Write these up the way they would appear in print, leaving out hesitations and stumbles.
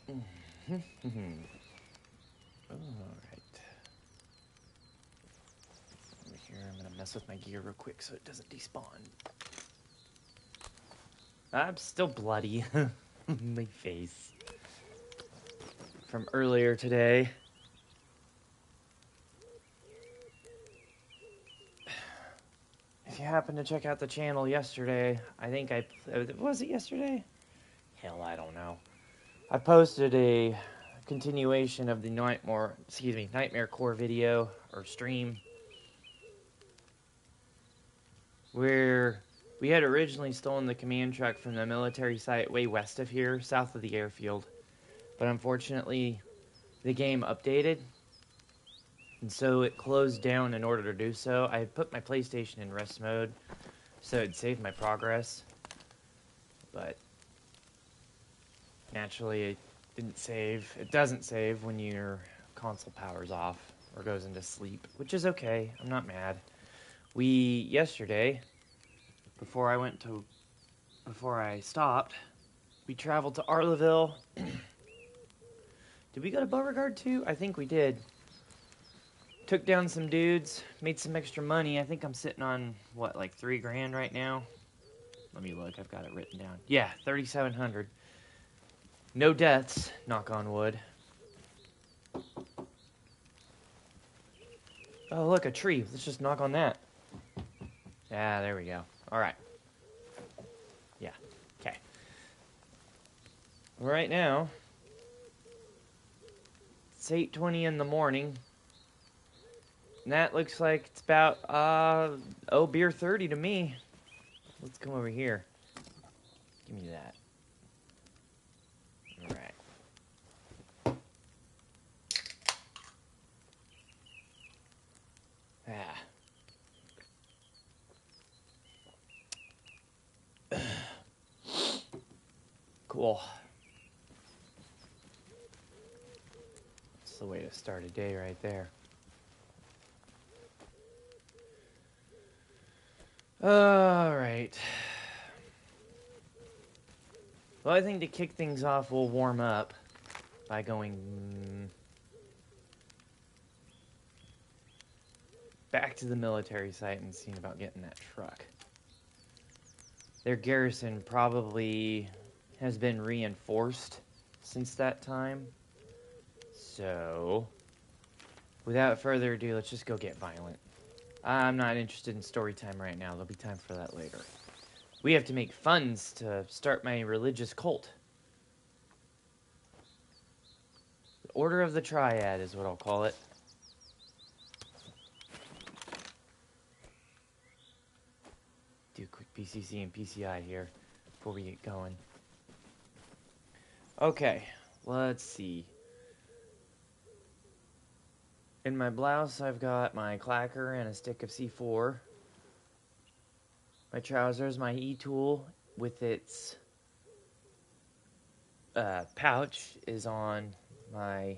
Alright. Over here, I'm gonna mess with my gear real quick so it doesn't despawn. I'm still bloody. My face. From earlier today. If you happen to check out the channel yesterday, I think was it yesterday? Hell, I don't know. I posted a continuation of the Nightmare Core video or stream where we had originally stolen the command truck from the military site way west of here, south of the airfield. But unfortunately, the game updated, and so it closed down in order to do so. I had put my PlayStation in rest mode, so it saved my progress. But naturally, it didn't save. It doesn't save when your console powers off or goes into sleep, which is okay. I'm not mad. Yesterday, before I stopped, we traveled to Arlaville. Did we go to Beauregard too? I think we did. Took down some dudes, made some extra money. I think I'm sitting on, what, like $3,000 right now? Let me look, I've got it written down. Yeah, 3,700. No deaths, knock on wood. Oh, look, a tree. Let's just knock on that. Yeah, there we go. Alright. Yeah, okay. Right now, it's 8:20 in the morning. And that looks like it's about, beer 30 to me. Let's come over here. Give me that. Alright. Cool. That's the way to start a day right there. Alright. Well, I think to kick things off, we'll warm up by going back to the military site and seeing about getting that truck. Their garrison probably has been reinforced since that time. So, without further ado, let's just go get violent. I'm not interested in story time right now. There'll be time for that later. We have to make funds to start my religious cult. The Order of the Triad is what I'll call it. Do a quick PCC and PCI here before we get going. Okay, let's see. In my blouse, I've got my clacker and a stick of C4. My trousers, my E-tool with its pouch is on my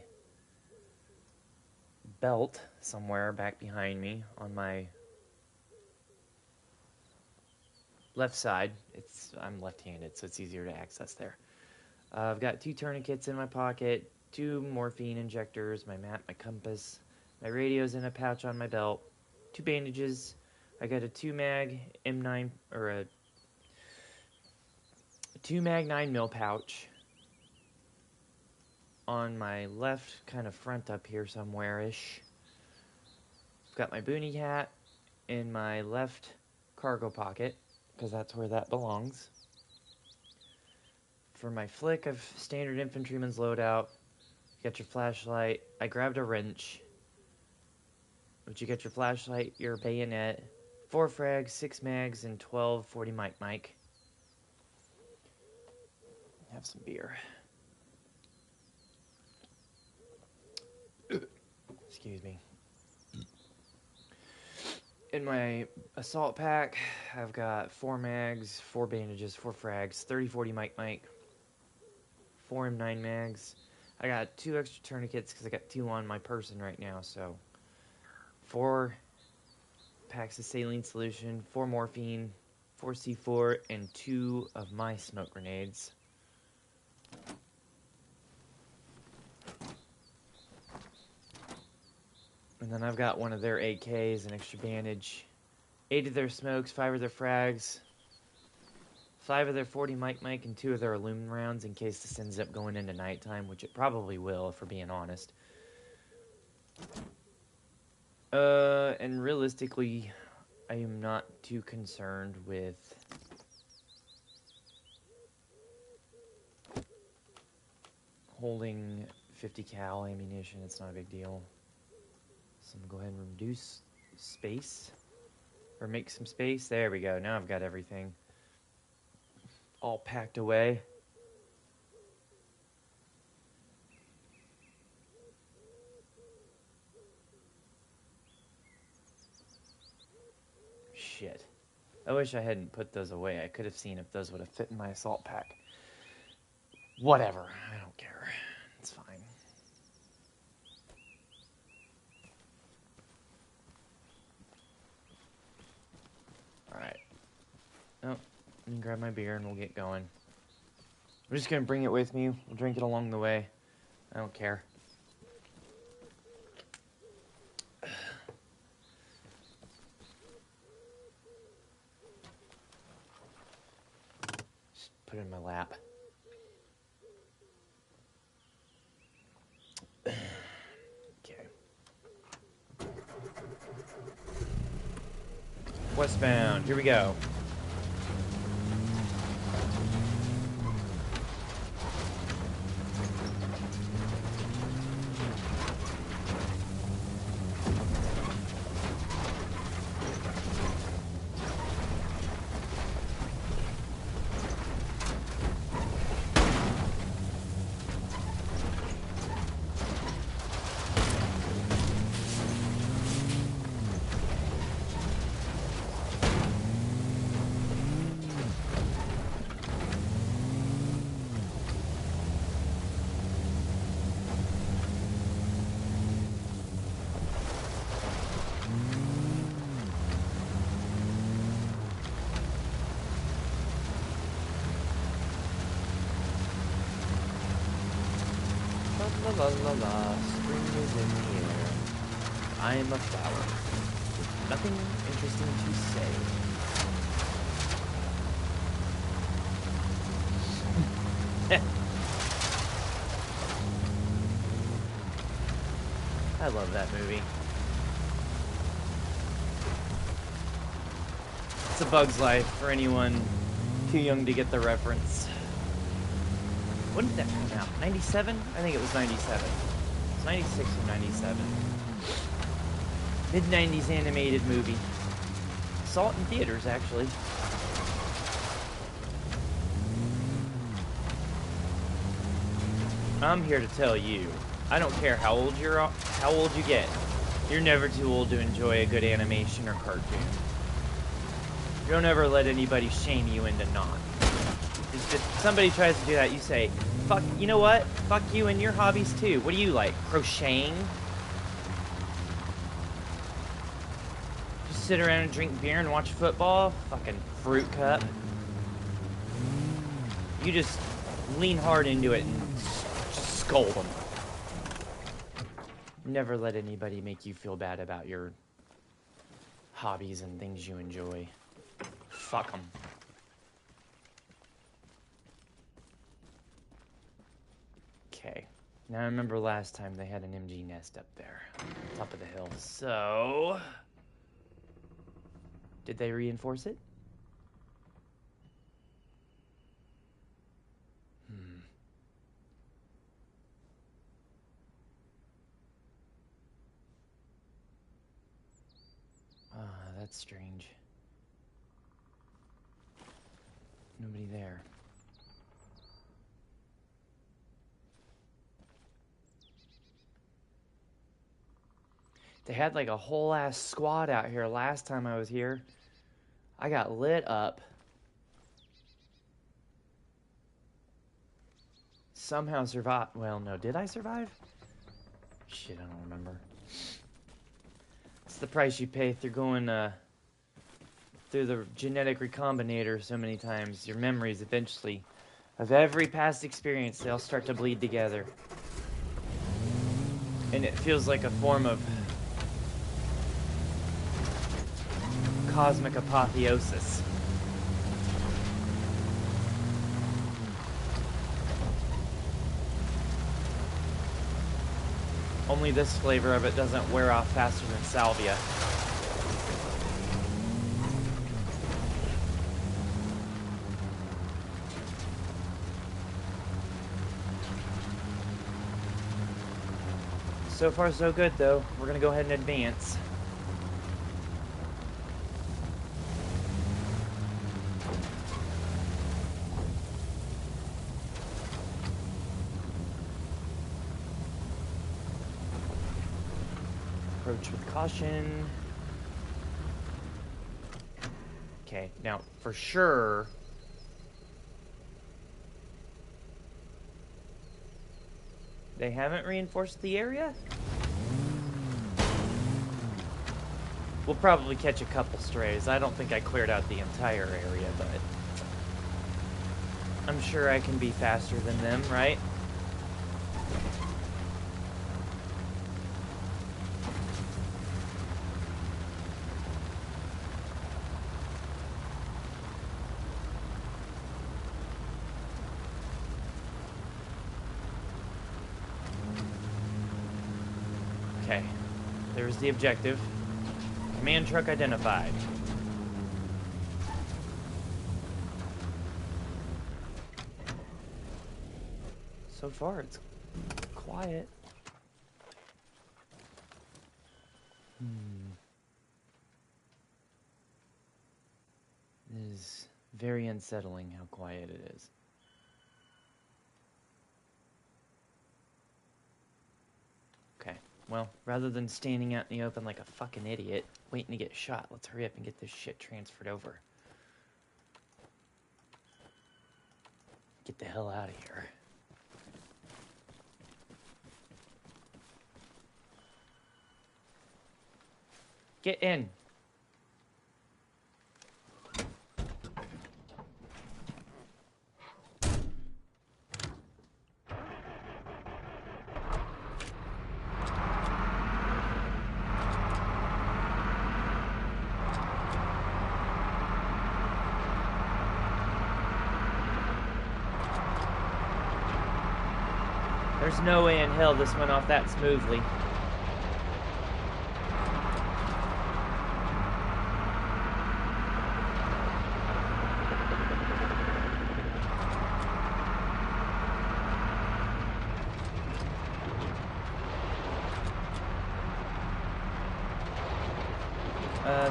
belt somewhere back behind me on my left side. I'm left-handed, so it's easier to access there. I've got 2 tourniquets in my pocket, 2 morphine injectors, my map, my compass. My radio's in a pouch on my belt. 2 bandages. I got a 2-mag M9 or a 2-mag 9mm pouch on my left, kind of front up here somewhere-ish. I've got my boonie hat in my left cargo pocket, because that's where that belongs. For my flick of standard infantryman's loadout, you got your flashlight. I grabbed a wrench. But you get your flashlight, your bayonet, 4 frags, 6 mags, and 12 40 mic. Have some beer. Excuse me. In my assault pack, I've got 4 mags, 4 bandages, 4 frags, 30 40 mic, 4 M9 mags. I got 2 extra tourniquets because I got 2 on my person right now, so 4 packs of saline solution, 4 morphine, 4 C4, and 2 of my smoke grenades. And then I've got one of their AKs, an extra bandage, 8 of their smokes, 5 of their frags, 5 of their 40 mic, and 2 of their aluminum rounds in case this ends up going into nighttime, which it probably will, if we're being honest. And realistically, I am not too concerned with holding 50 cal ammunition. It's not a big deal. So I'm going to go ahead and reduce space, or make some space. There we go. Now I've got everything all packed away. Shit. I wish I hadn't put those away. I could have seen if those would have fit in my assault pack. Whatever. I don't care. It's fine. Alright. Oh, let me grab my beer and we'll get going. I'm just going to bring it with me. We'll drink it along the way. I don't care. Just put it in my lap. Okay. Westbound. Here we go. La la la la, spring is in the air. I am a flower. Nothing interesting to say. I love that movie. It's A Bug's Life for anyone too young to get the reference. When did that come out? 97? I think it was 97. It's 96 or 97. Mid-90s animated movie. Saw it in theaters, actually. I'm here to tell you, I don't care how old you get. You're never too old to enjoy a good animation or cartoon. Don't ever let anybody shame you into not. If somebody tries to do that, you say, fuck, you know what? Fuck you and your hobbies too. What do you like? Crocheting? Just sit around and drink beer and watch football? Fucking fruit cup. You just lean hard into it and just scold them. Never let anybody make you feel bad about your hobbies and things you enjoy. Fuck them. Okay. Now I remember last time they had an MG nest up there, on top of the hill. So, did they reinforce it? That's strange. Nobody there. They had like a whole ass squad out here last time I was here. I got lit up. Somehow survived. Well, no, did I survive? Shit, I don't remember. It's the price you pay through going through the genetic recombinator so many times. Your memories eventually, of every past experience, they all start to bleed together. And it feels like a form of cosmic apotheosis. Only this flavor of it doesn't wear off faster than salvia. So far so good though. We're gonna go ahead and advance. Approach with caution. Okay, now for sure they haven't reinforced the area? We'll probably catch a couple strays. I don't think I cleared out the entire area, but I'm sure I can be faster than them, right? Okay, there's the objective. Command truck identified. So far, it's quiet. It is very unsettling how quiet it is. Okay, well, rather than standing out in the open like a fucking idiot, waiting to get shot, let's hurry up and get this shit transferred over. Get the hell out of here. Get in. There's no way in hell this went off that smoothly.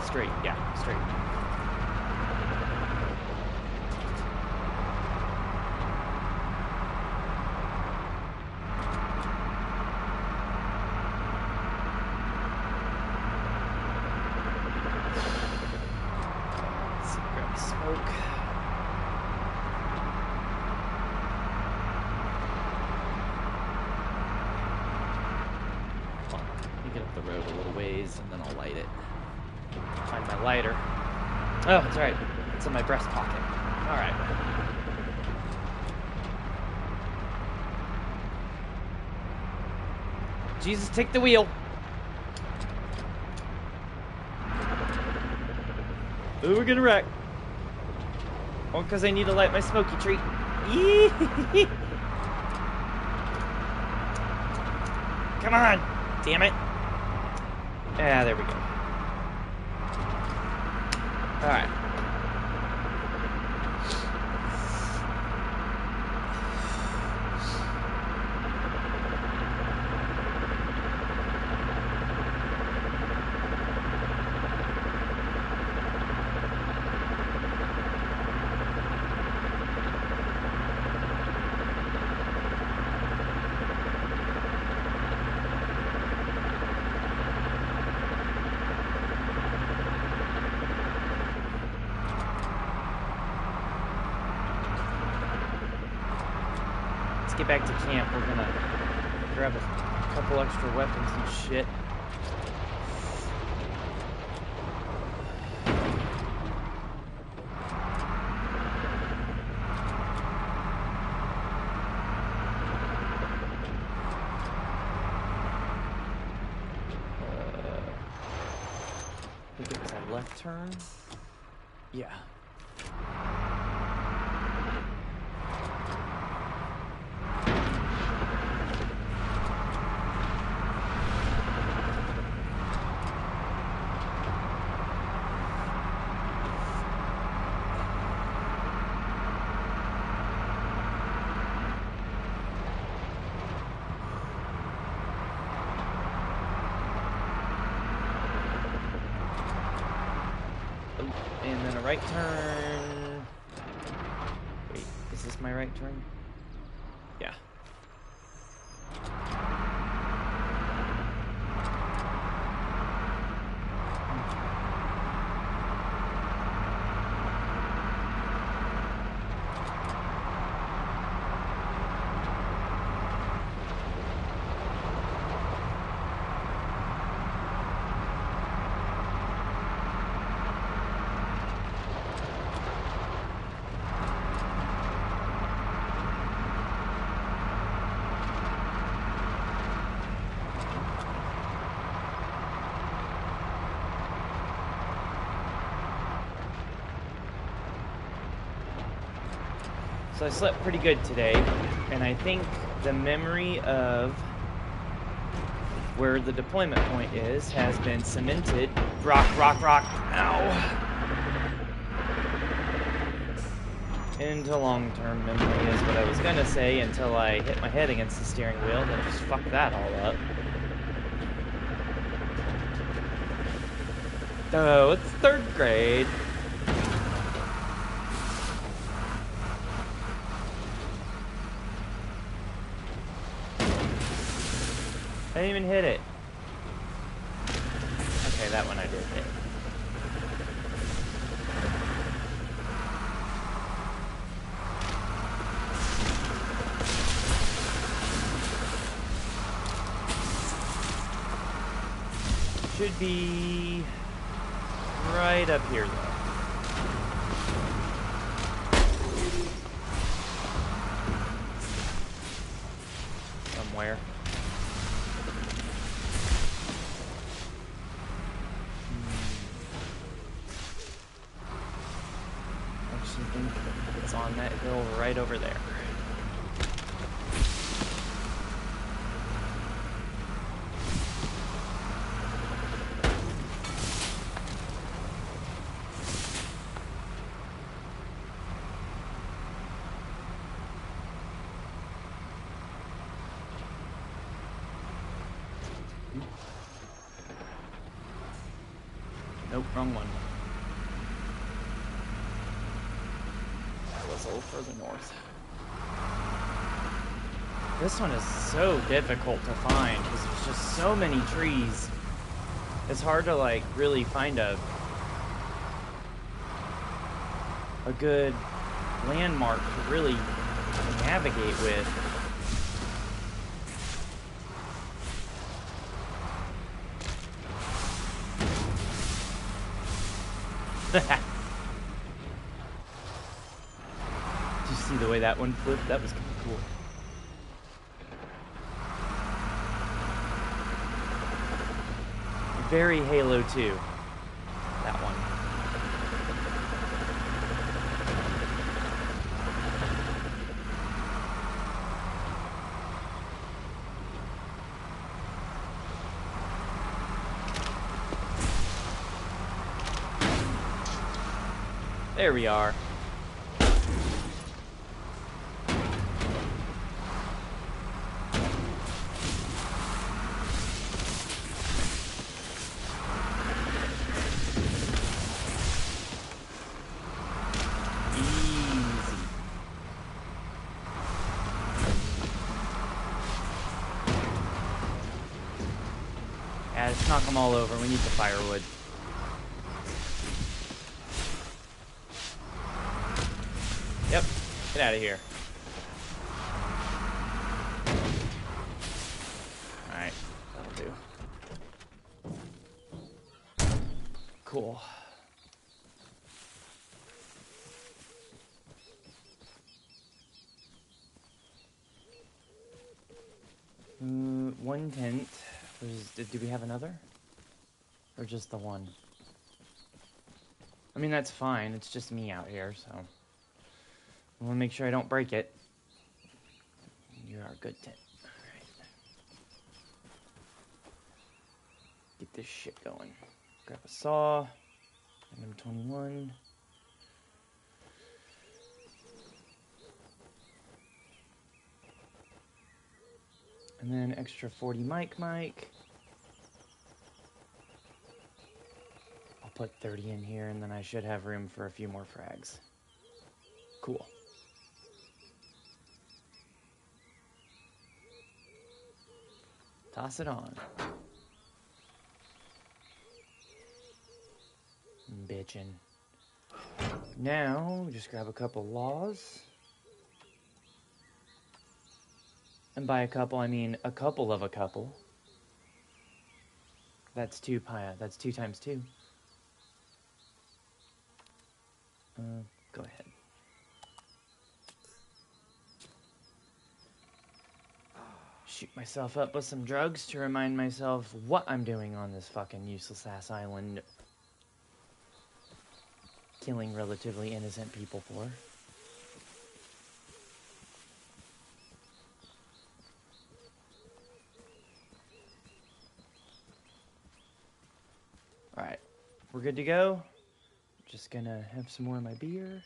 Straight, yeah, straight. Let's grab smoke. Hold on, let me get up the road a little ways and then I'll light it. Find my lighter. Oh, that's right. It's in my breast pocket. All right. Jesus, take the wheel. Ooh, we're gonna wreck. Oh, because I need to light my smoky treat. Come on. Damn it. Ah, there we go. All right. Get back to camp. We're gonna grab a couple extra weapons and shit. I think it was I left turn? Yeah. And then a right turn. Wait, is this my right turn? Yeah. So I slept pretty good today, and I think the memory of where the deployment point is has been cemented. Rock, rock, rock. Ow. Into long-term memory is what I was gonna say until I hit my head against the steering wheel, then just fucked that all up. Oh, it's 3rd grade. I didn't even hit it. Okay, that one I did hit. Should be right up here, though. Somewhere. I actually think it's on that hill right over there. Nope, wrong one. That was a little further north. This one is so difficult to find because there's just so many trees. It's hard to like really find a good landmark to really navigate with. Did you see the way that one flipped? That was kind of cool. Very Halo 2. That one. There we are. Yeah, just knock them all over. We need the firewood. Yep, get out of here. Alright, that'll do. Cool. One tent. Do we have another? Or just the one? I mean, that's fine. It's just me out here, so I want to make sure I don't break it. You are a good tent. Alright. Get this shit going. Grab a saw. MM21. And then extra 40 mic. I'll put 30 in here, and then I should have room for a few more frags. Cool. Toss it on. Bitchin'. Now, just grab a couple laws. And by a couple, I mean a couple of a couple. That's 2 times 2. Go ahead. Shoot myself up with some drugs to remind myself what I'm doing on this fucking useless ass island. Killing relatively innocent people for. Alright, we're good to go. Just gonna have some more of my beer.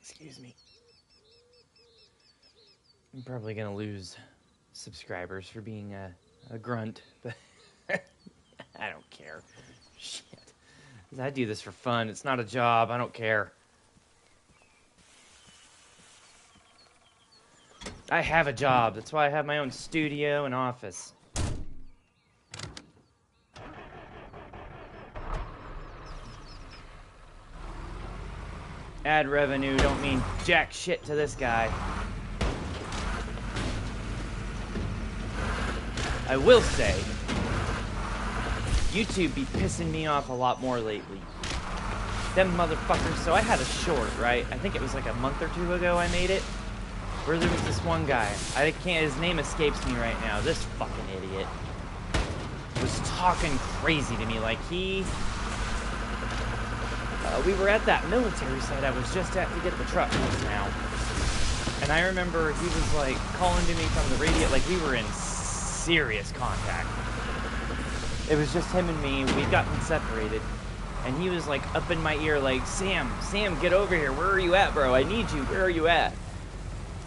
Excuse me. I'm probably gonna lose subscribers for being a grunt, but I don't care. Shit. I do this for fun. It's not a job. I don't care. I have a job. That's why I have my own studio and office. Ad revenue don't mean jack shit to this guy. I will say, YouTube be pissing me off a lot more lately. Them motherfuckers. So I had a short, right? I think it was like a month or 2 ago I made it. Where there was this one guy. His name escapes me right now. This fucking idiot was talking crazy to me. Like we were at that military site I was just at to get the truck just now. And I remember he was like calling to me from the radio. Like we were in serious contact. It was just him and me. We'd gotten separated. And he was like up in my ear like, Sam, get over here. Where are you at, bro? I need you. Where are you at?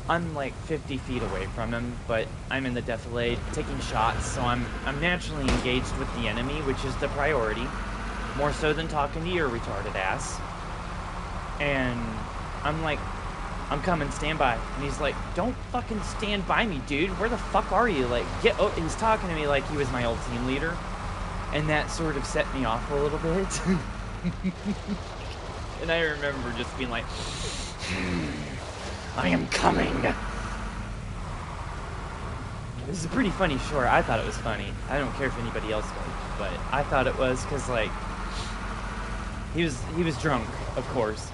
I'm like 50 feet away from him, but I'm in the defilade taking shots, so I'm naturally engaged with the enemy, which is the priority. More so than talking to your retarded ass. And I'm like, I'm coming, stand by. And he's like, don't fucking stand by me, dude. Where the fuck are you? Like, he's talking to me like he was my old team leader. And that sort of set me off a little bit. And I remember just being like, I am coming. This is a pretty funny short. I thought it was funny. I don't care if anybody else does, but I thought it was because, like, he was drunk, of course.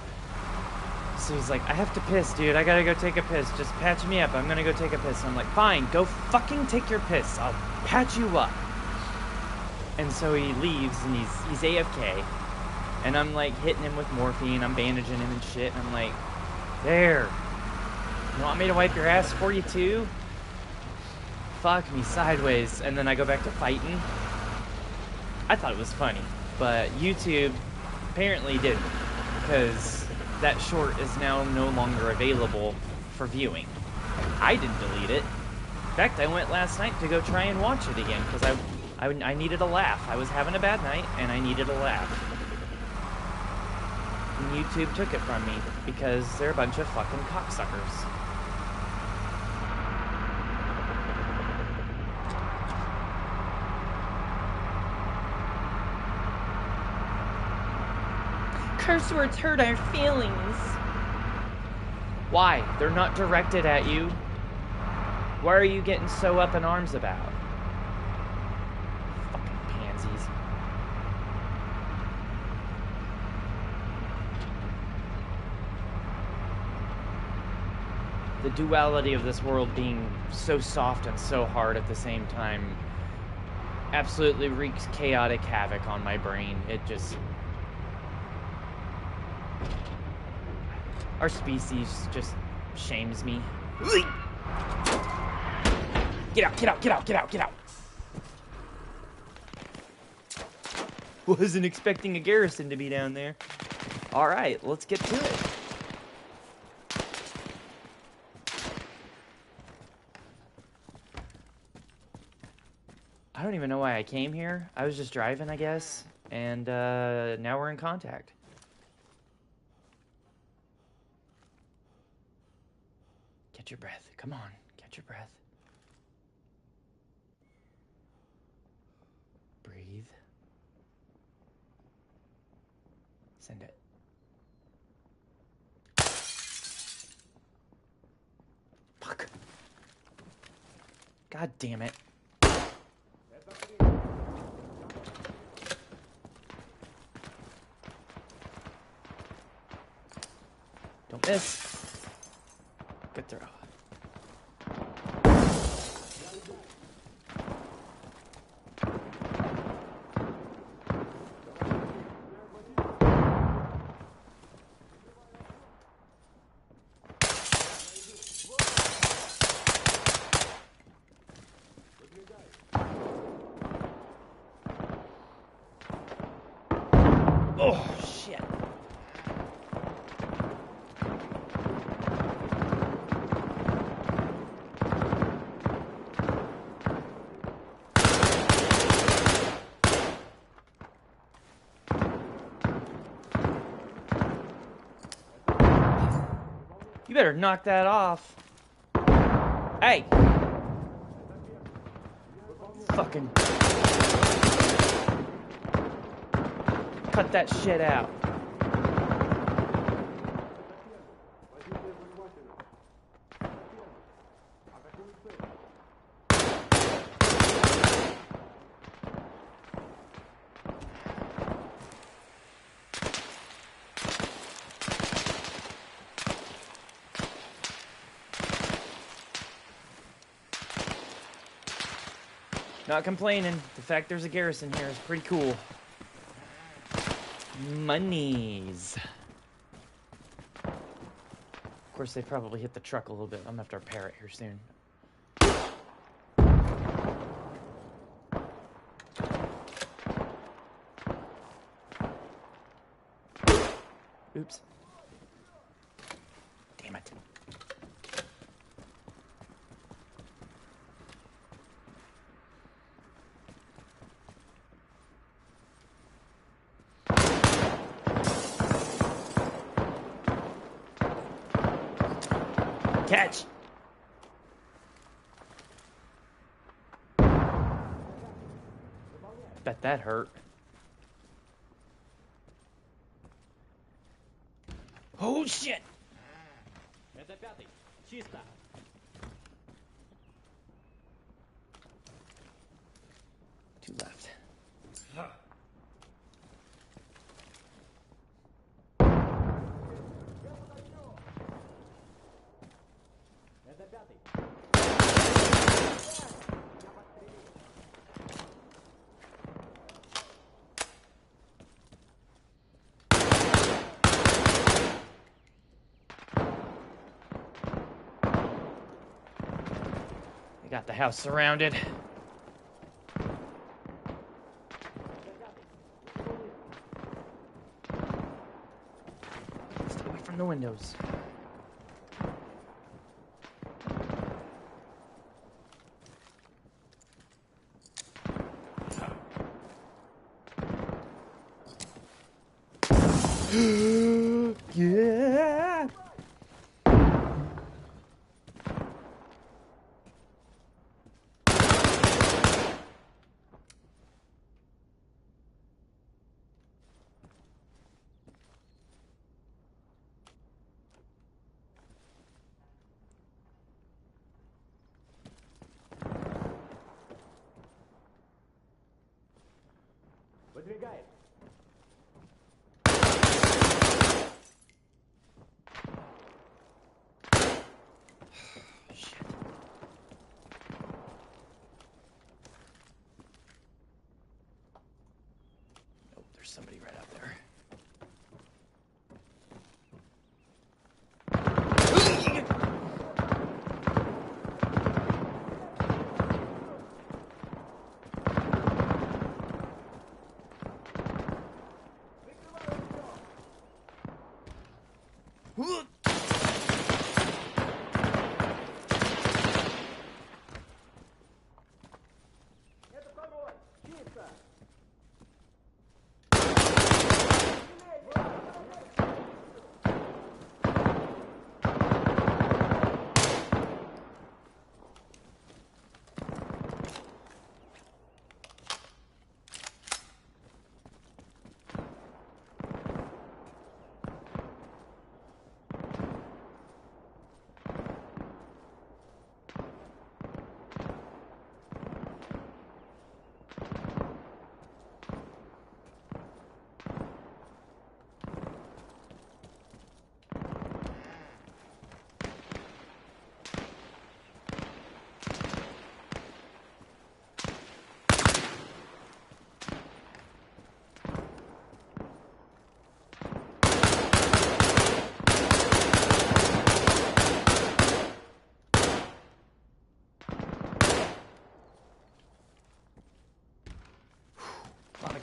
So he's like, I have to piss, dude. I gotta go take a piss. Just patch me up. I'm gonna go take a piss. And I'm like, fine, go fucking take your piss. I'll patch you up. And so he leaves, and he's AFK. And I'm, like, hitting him with morphine. I'm bandaging him and shit. And I'm like, there. You want me to wipe your ass for you, too? Fuck me sideways. And then I go back to fighting. I thought it was funny. But YouTube apparently didn't. Because that short is now no longer available for viewing. I didn't delete it. In fact, I went last night to go try and watch it again. Because I needed a laugh. I was having a bad night, and I needed a laugh. And YouTube took it from me, because they're a bunch of fucking cocksuckers. Curse words hurt our feelings. Why? They're not directed at you. Why are you getting so up in arms about? the duality of this world being so soft and so hard at the same time absolutely wreaks chaotic havoc on my brain. It just... Our species just shames me. Get out, get out, get out, get out, get out! Wasn't expecting a garrison to be down there. Alright, let's get to it. I don't even know why I came here. I was just driving, I guess. And now we're in contact. Catch your breath. Come on, catch your breath. Breathe. Send it. Fuck. God damn it. Don't miss. Good throw. Oh, shit. You better knock that off. Hey! Fucking... Cut that shit out. Not complaining. The fact there's a garrison here is pretty cool. Monies. Of course, they probably hit the truck a little bit. I'm gonna have to repair it here soon. Oops. Damn it. Catch! Bet that hurt. Oh shit! Это пятый. Чисто. Two left. Это пятый. They got the house surrounded. Stay away from the windows. Yeah. Выдвигает.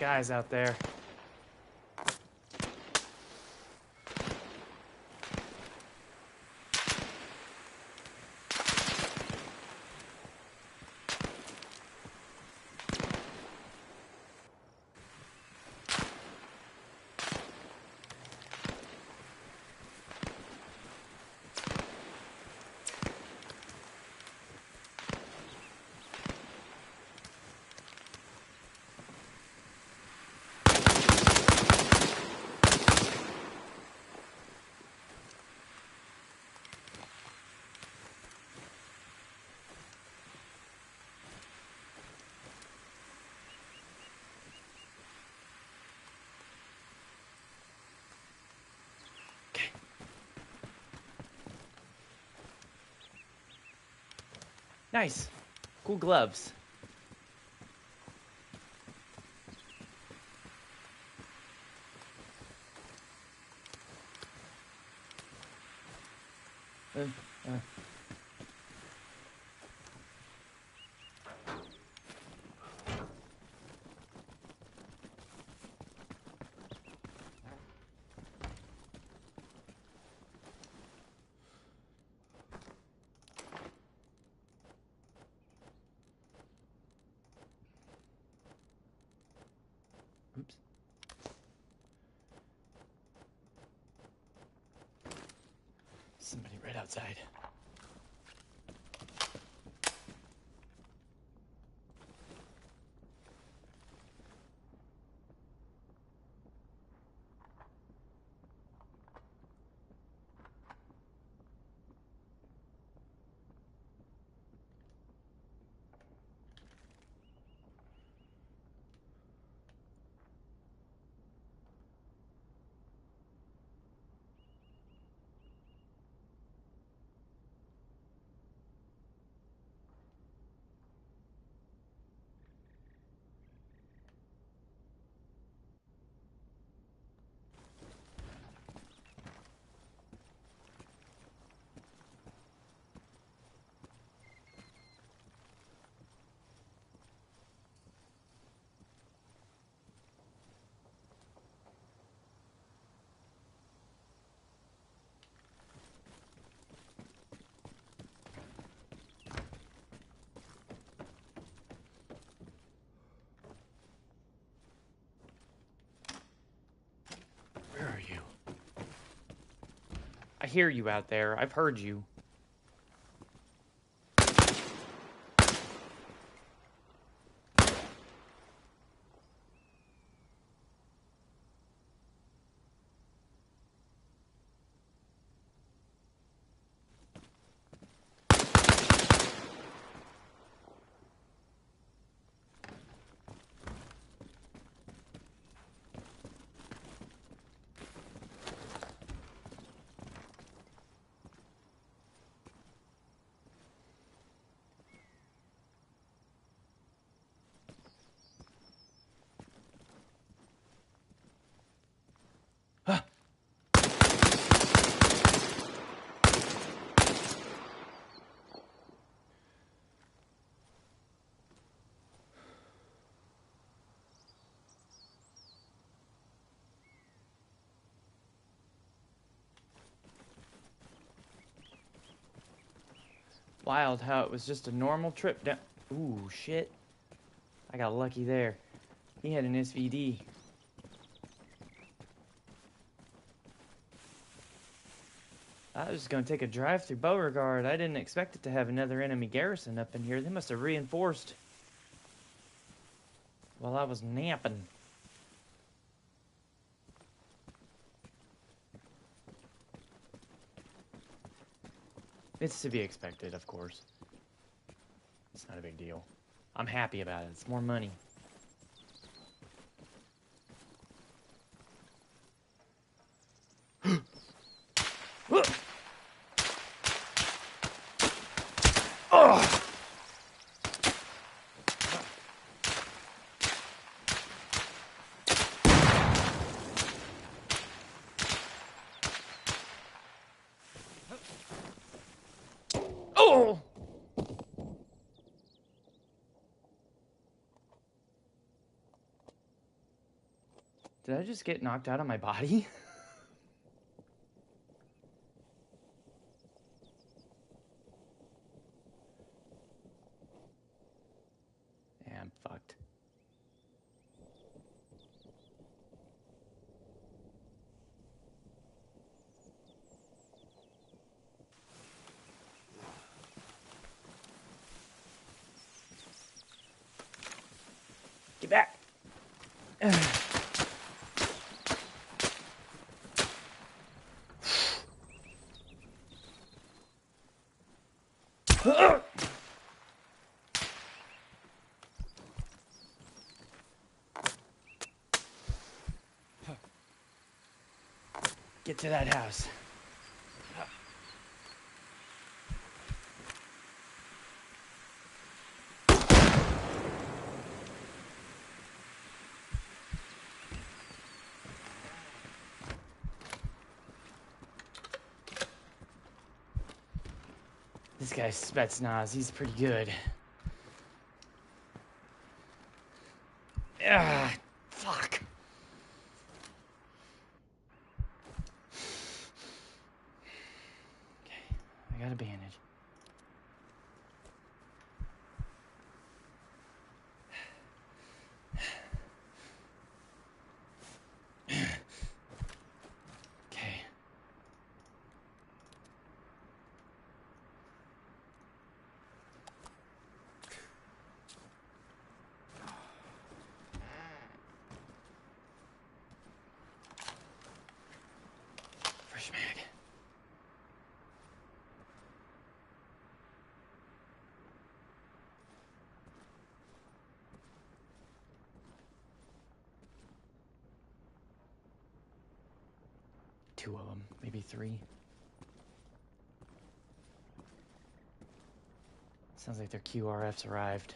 guys out there. Nice. Cool gloves. Uh. Oops. Somebody right outside. Where are you? I hear you out there. I've heard you. Wild how it was just a normal trip down. Ooh, shit. I got lucky there. He had an SVD. I was just gonna take a drive through Beauregard. I didn't expect it to have another enemy garrison up in here. They must have reinforced while I was napping. It's to be expected, of course. It's not a big deal. I'm happy about it. It's more money. Oh! Oh! Did I just get knocked out of my body? Yeah, I'm fucked. Get back! Get to that house. This guy's Spetsnaz, he's pretty good. Ah, fuck. Okay, I got a bandage. Okay. Fresh mag. Two of them, maybe three. Sounds like their QRFs arrived.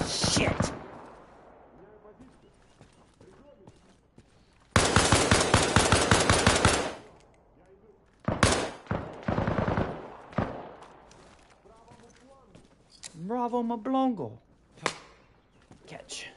Shit! Bravo Mablongo. Catch.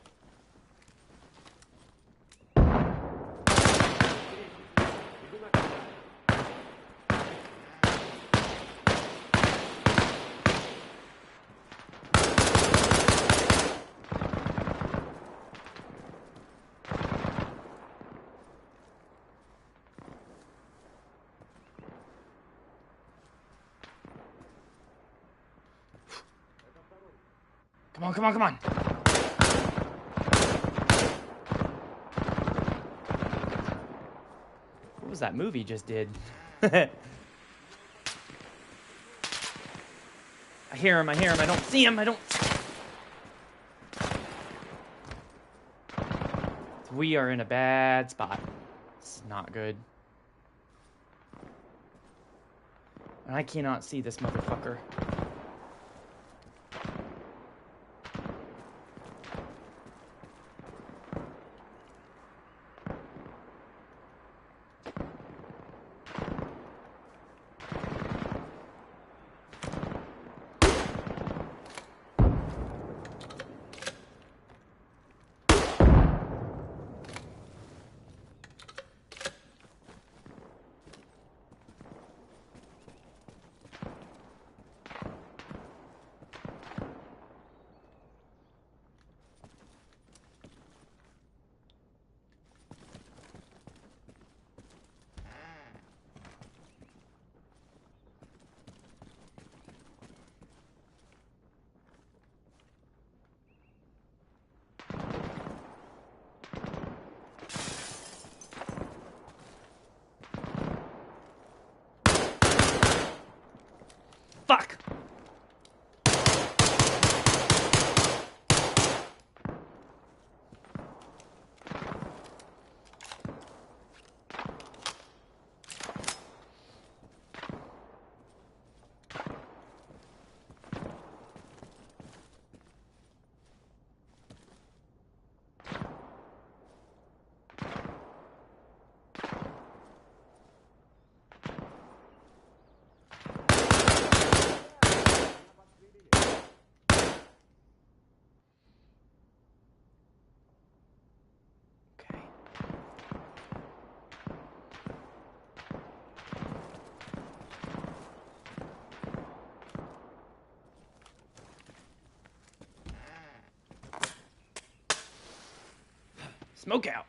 Come on, come on, come on. What was that movie just did? I hear him, I don't see him, I don't... We are in a bad spot. It's not good. And I cannot see this motherfucker. Fuck! Smoke out.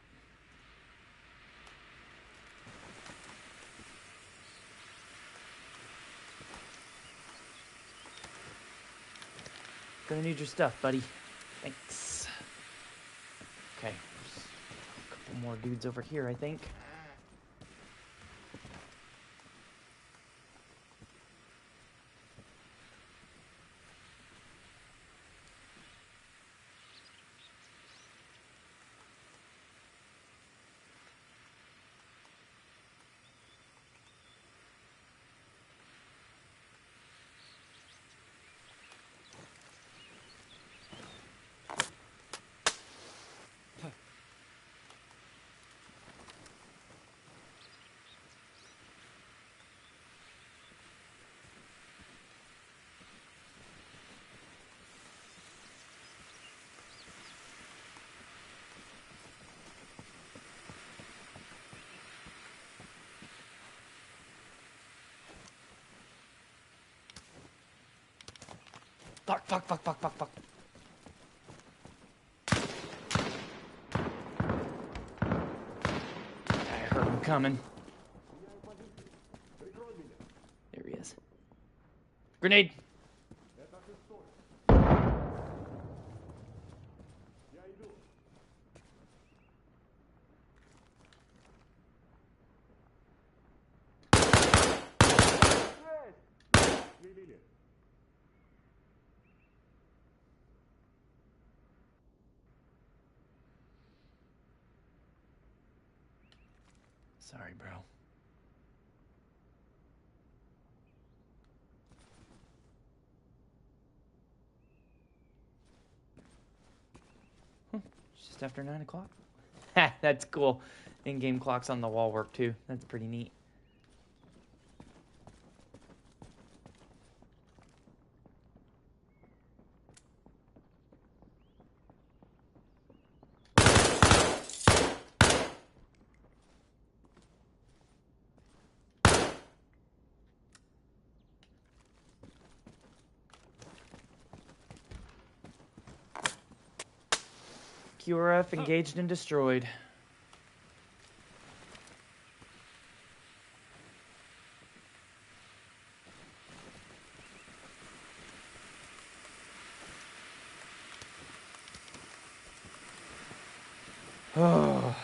Gonna need your stuff, buddy. Thanks. Okay, there's a couple more dudes over here, I think. Fuck. I heard him coming. There he is. Grenade! Sorry, bro. It's just after 9 o'clock. Ha, that's cool. In-game clocks on the wall work too. That's pretty neat. QRF engaged and destroyed. Oh.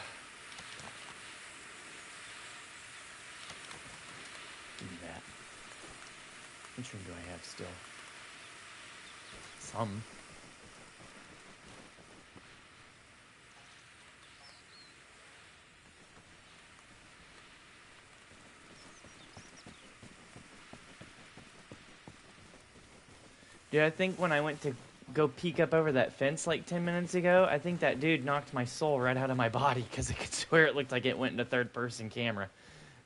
Give me that. Which room do I have still? Some. Dude, I think when I went to go peek up over that fence like 10 minutes ago, I think that dude knocked my soul right out of my body because I could swear it looked like it went into third-person camera.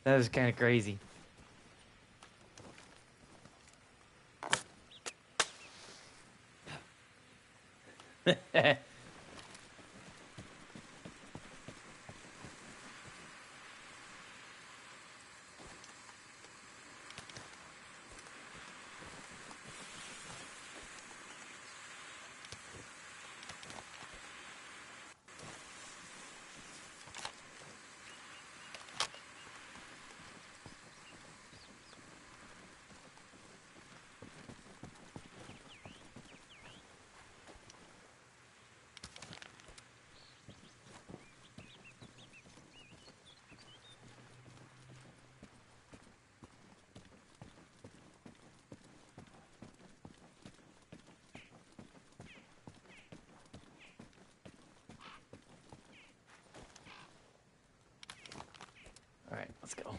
That was kind of crazy. All right, let's go.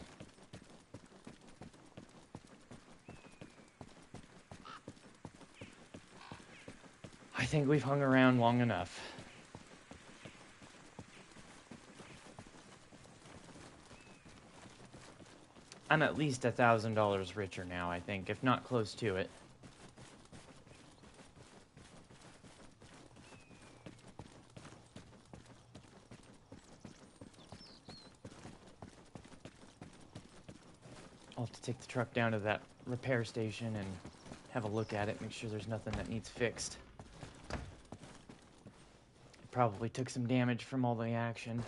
I think we've hung around long enough. I'm at least $1,000 richer now, I think, if not close to it. I'll have to take the truck down to that repair station and have a look at it, make sure there's nothing that needs fixed. probably took some damage from all the action.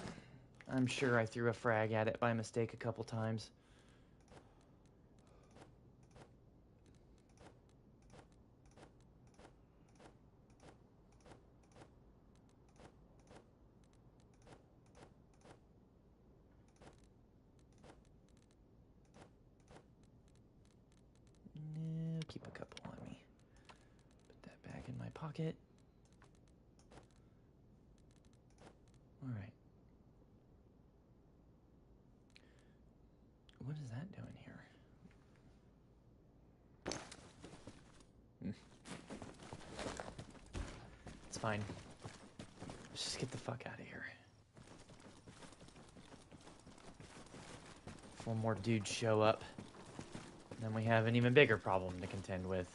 I'm sure I threw a frag at it by mistake a couple times. No, keep a couple on me. Put that back in my pocket. All right. What is that doing here? It's fine. Let's just get the fuck out of here. If one more dudes show up, then we have an even bigger problem to contend with.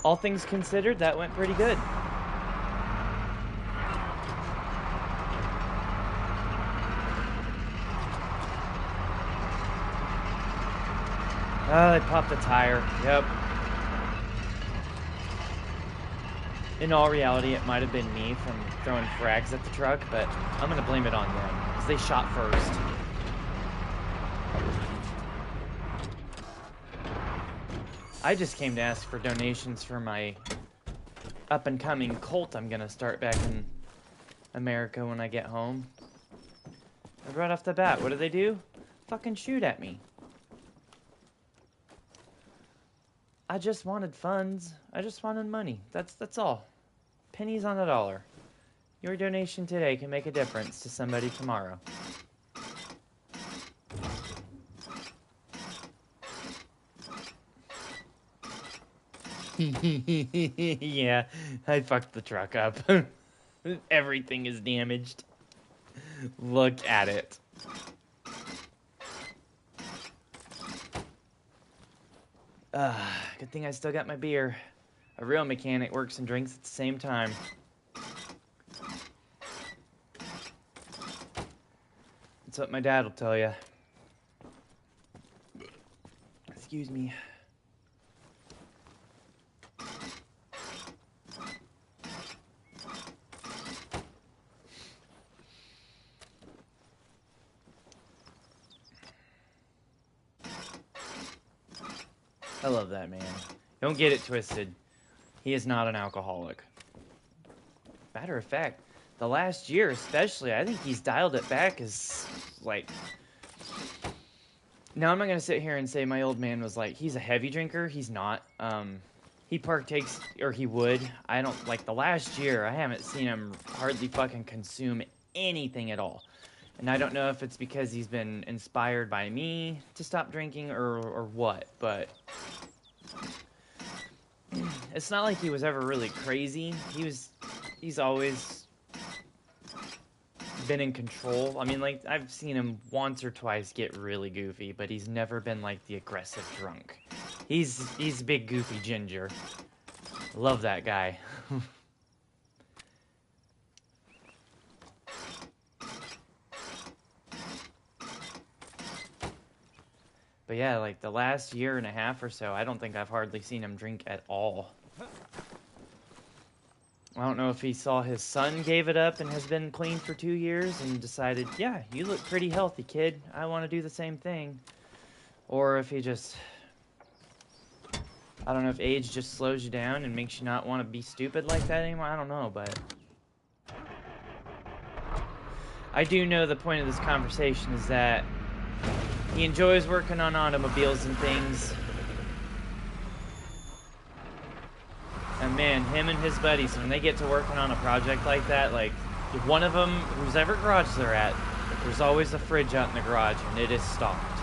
All things considered, that went pretty good. Oh, they popped a tire. Yep. In all reality, it might have been me from throwing frags at the truck, but I'm gonna blame it on them, because they shot first. I just came to ask for donations for my up-and-coming cult I'm gonna start back in America when I get home. And right off the bat, what do? Fucking shoot at me. I just wanted funds. I just wanted money. That's all. Pennies on a dollar. Your donation today can make a difference to somebody tomorrow. Yeah, I fucked the truck up. Everything is damaged. Look at it. Good thing I still got my beer. A real mechanic works and drinks at the same time. That's what my dad will tell you. Excuse me. I love that man. Don't get it twisted. He is not an alcoholic. Matter of fact, the last year especially, I think he's dialed it back as, like... Now, I'm not going to sit here and say my old man was like, he's a heavy drinker. He's not. He partakes, or he would. I don't, like, the last year, I haven't seen him hardly fucking consume anything at all. And I don't know if it's because he's been inspired by me to stop drinking or what, but... It's not like he was ever really crazy. He's always been in control. I mean, like, I've seen him once or twice get really goofy, but he's never been, like, the aggressive drunk. He's big goofy ginger. Love that guy. But yeah, like the last year and a half or so, I don't think I've hardly seen him drink at all. I don't know if he saw his son gave it up and has been clean for 2 years and decided, yeah, you look pretty healthy, kid. I want to do the same thing. Or if he just... I don't know if age just slows you down and makes you not want to be stupid like that anymore. I don't know, but... I do know the point of this conversation is that he enjoys working on automobiles and things. And man, him and his buddies, when they get to working on a project like that, like, if one of them, whoever garage they're at, there's always a fridge out in the garage, and it is stocked.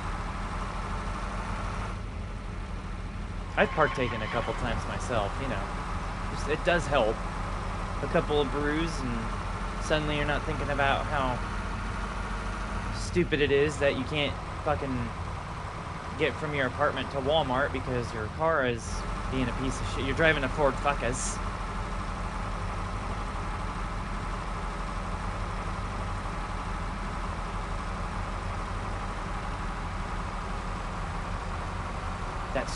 I've partaken a couple times myself, you know. It does help. A couple of brews, and suddenly you're not thinking about how stupid it is that you can't fucking get from your apartment to Walmart because your car is being a piece of shit. You're driving a Ford Focus.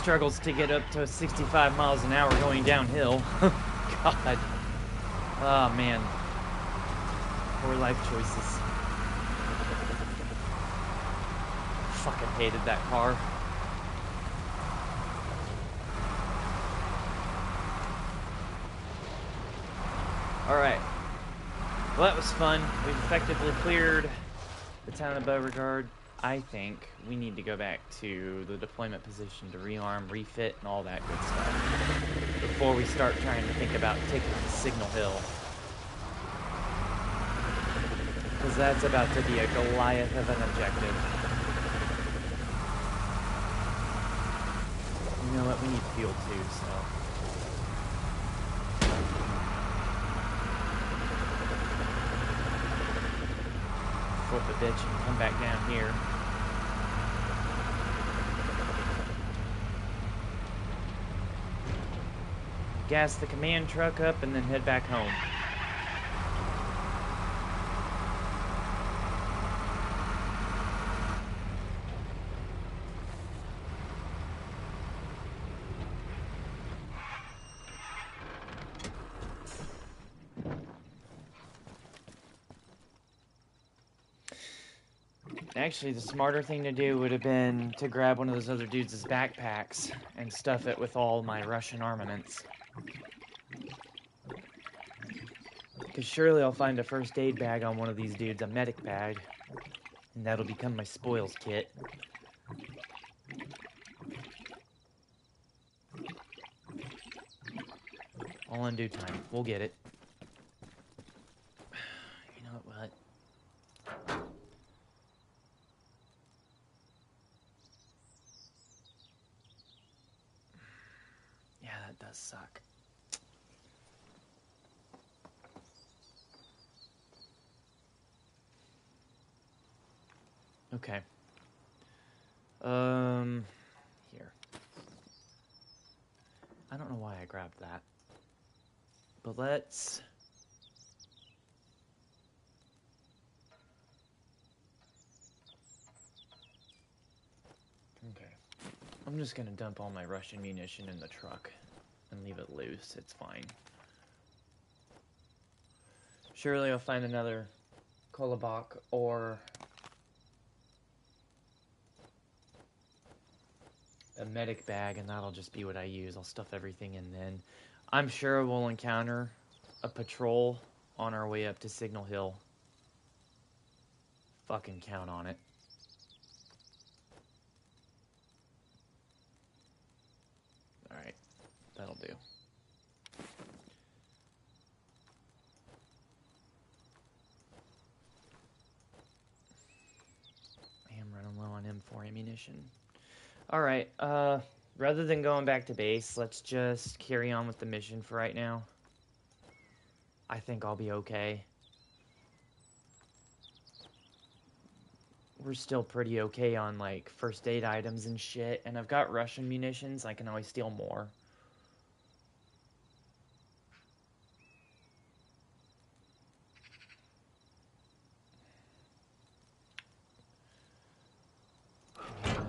struggles to get up to 65 miles an hour going downhill. God. Oh, man. Poor life choices. Fucking hated that car. Alright. Well, that was fun. We've effectively cleared the town of Beauregard. I think we need to go back to the deployment position to rearm, refit, and all that good stuff before we start trying to think about taking Signal Hill. Because that's about to be a Goliath of an objective. You know what? We need fuel too, so... flip a bitch and come back down here. Gas the command truck up and then head back home. Actually, the smarter thing to do would have been to grab one of those other dudes' backpacks and stuff it with all my Russian armaments. Because surely I'll find a first aid bag on one of these dudes, a medic bag, and that'll become my spoils kit. All in due time. We'll get it. You know what? Yeah, that does suck. Okay. Here. I don't know why I grabbed that. But let's... Okay. I'm just gonna dump all my Russian munition in the truck and leave it loose. It's fine. Surely I'll find another Kolobok or a medic bag, and that'll just be what I use. I'll stuff everything in then. I'm sure we'll encounter a patrol on our way up to Signal Hill. Fucking count on it. Alright, that'll do. I am running low on M4 ammunition. Alright, rather than going back to base, let's just carry on with the mission for right now. I think I'll be okay. We're still pretty okay on, like, first aid items and shit, and I've got Russian munitions. I can always steal more.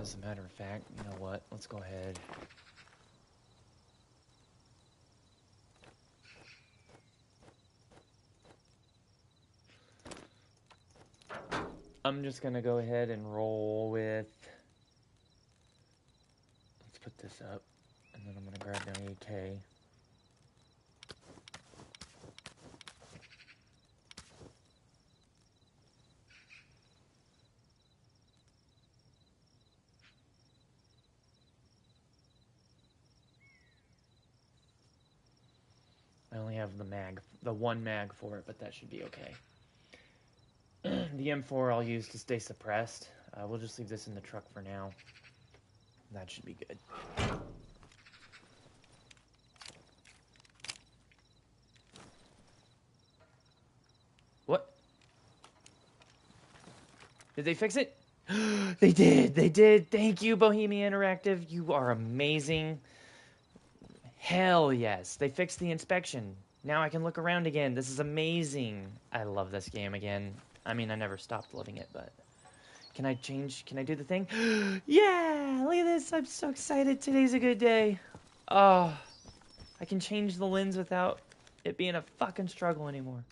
As a matter of fact, you know what? Let's go ahead. I'm just gonna go ahead and roll with... Let's put this up, and then I'm gonna grab an AK. I only have the one mag for it, but that should be okay. The M4 I'll use to stay suppressed. We'll just leave this in the truck for now. That should be good. What? Did they fix it? They did! They did! Thank you, Bohemia Interactive. You are amazing. Hell yes. They fixed the inspection. Now I can look around again. This is amazing. I love this game again. I mean, I never stopped loving it, but Can I change? Can I do the thing? Yeah! Look at this. I'm so excited. Today's a good day. Oh, I can change the lens without it being a fucking struggle anymore.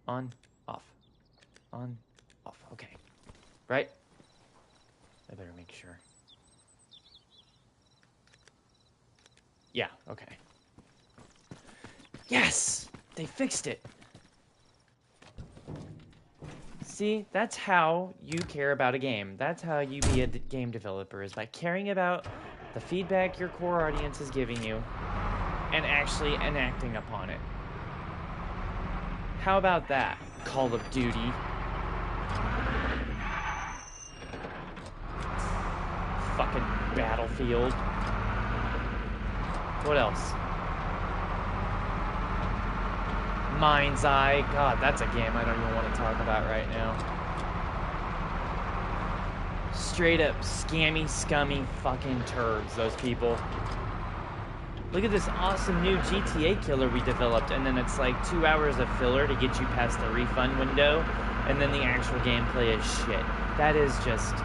On, off. On, off. Okay. Right? I better make sure. Yeah, okay. Yes! They fixed it. See, that's how you care about a game. That's how you be a game developer, is by caring about the feedback your core audience is giving you and actually enacting upon it. How about that, Call of Duty? Fucking Battlefield. What else? Mind's Eye. God, that's a game I don't even want to talk about right now. Straight up scammy, scummy fucking turds, those people. Look at this awesome new GTA killer we developed, and then it's like 2 hours of filler to get you past the refund window, and then the actual gameplay is shit. That is just...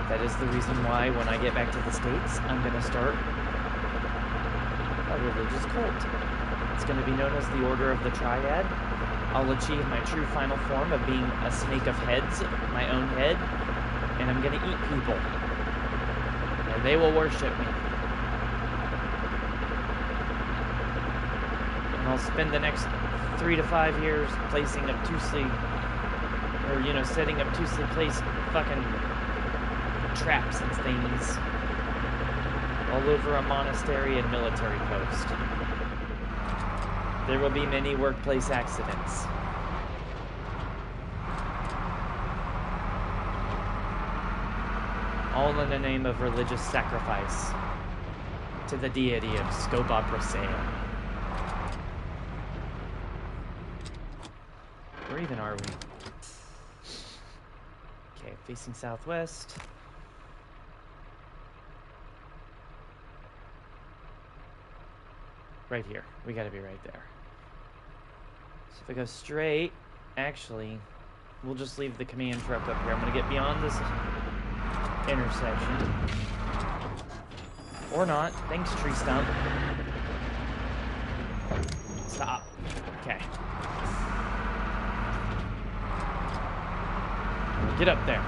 That is the reason why when I get back to the States, I'm going to start a religious cult. It's going to be known as the Order of the Triad. I'll achieve my true final form of being a snake of heads, my own head, and I'm going to eat people. And they will worship me. And I'll spend the next 3 to 5 years placing obtusely, or, you know, setting obtusely placed fucking traps and things all over a monastery and military post. There will be many workplace accidents. All in the name of religious sacrifice to the deity of Scope Opera Sale. Where even are we? Okay, facing southwest. Right here. We gotta be right there. So if I go straight, actually, we'll just leave the command truck up here. I'm gonna get beyond this intersection. Or not. Thanks, tree stump. Stop. Okay. Get up there.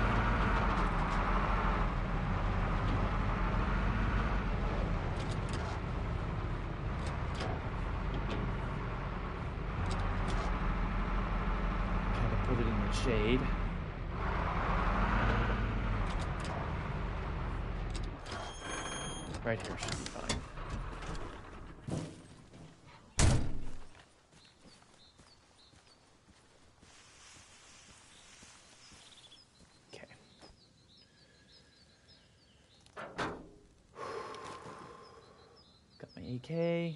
Put it in the shade. Right here should be fine. Okay. Got my AK.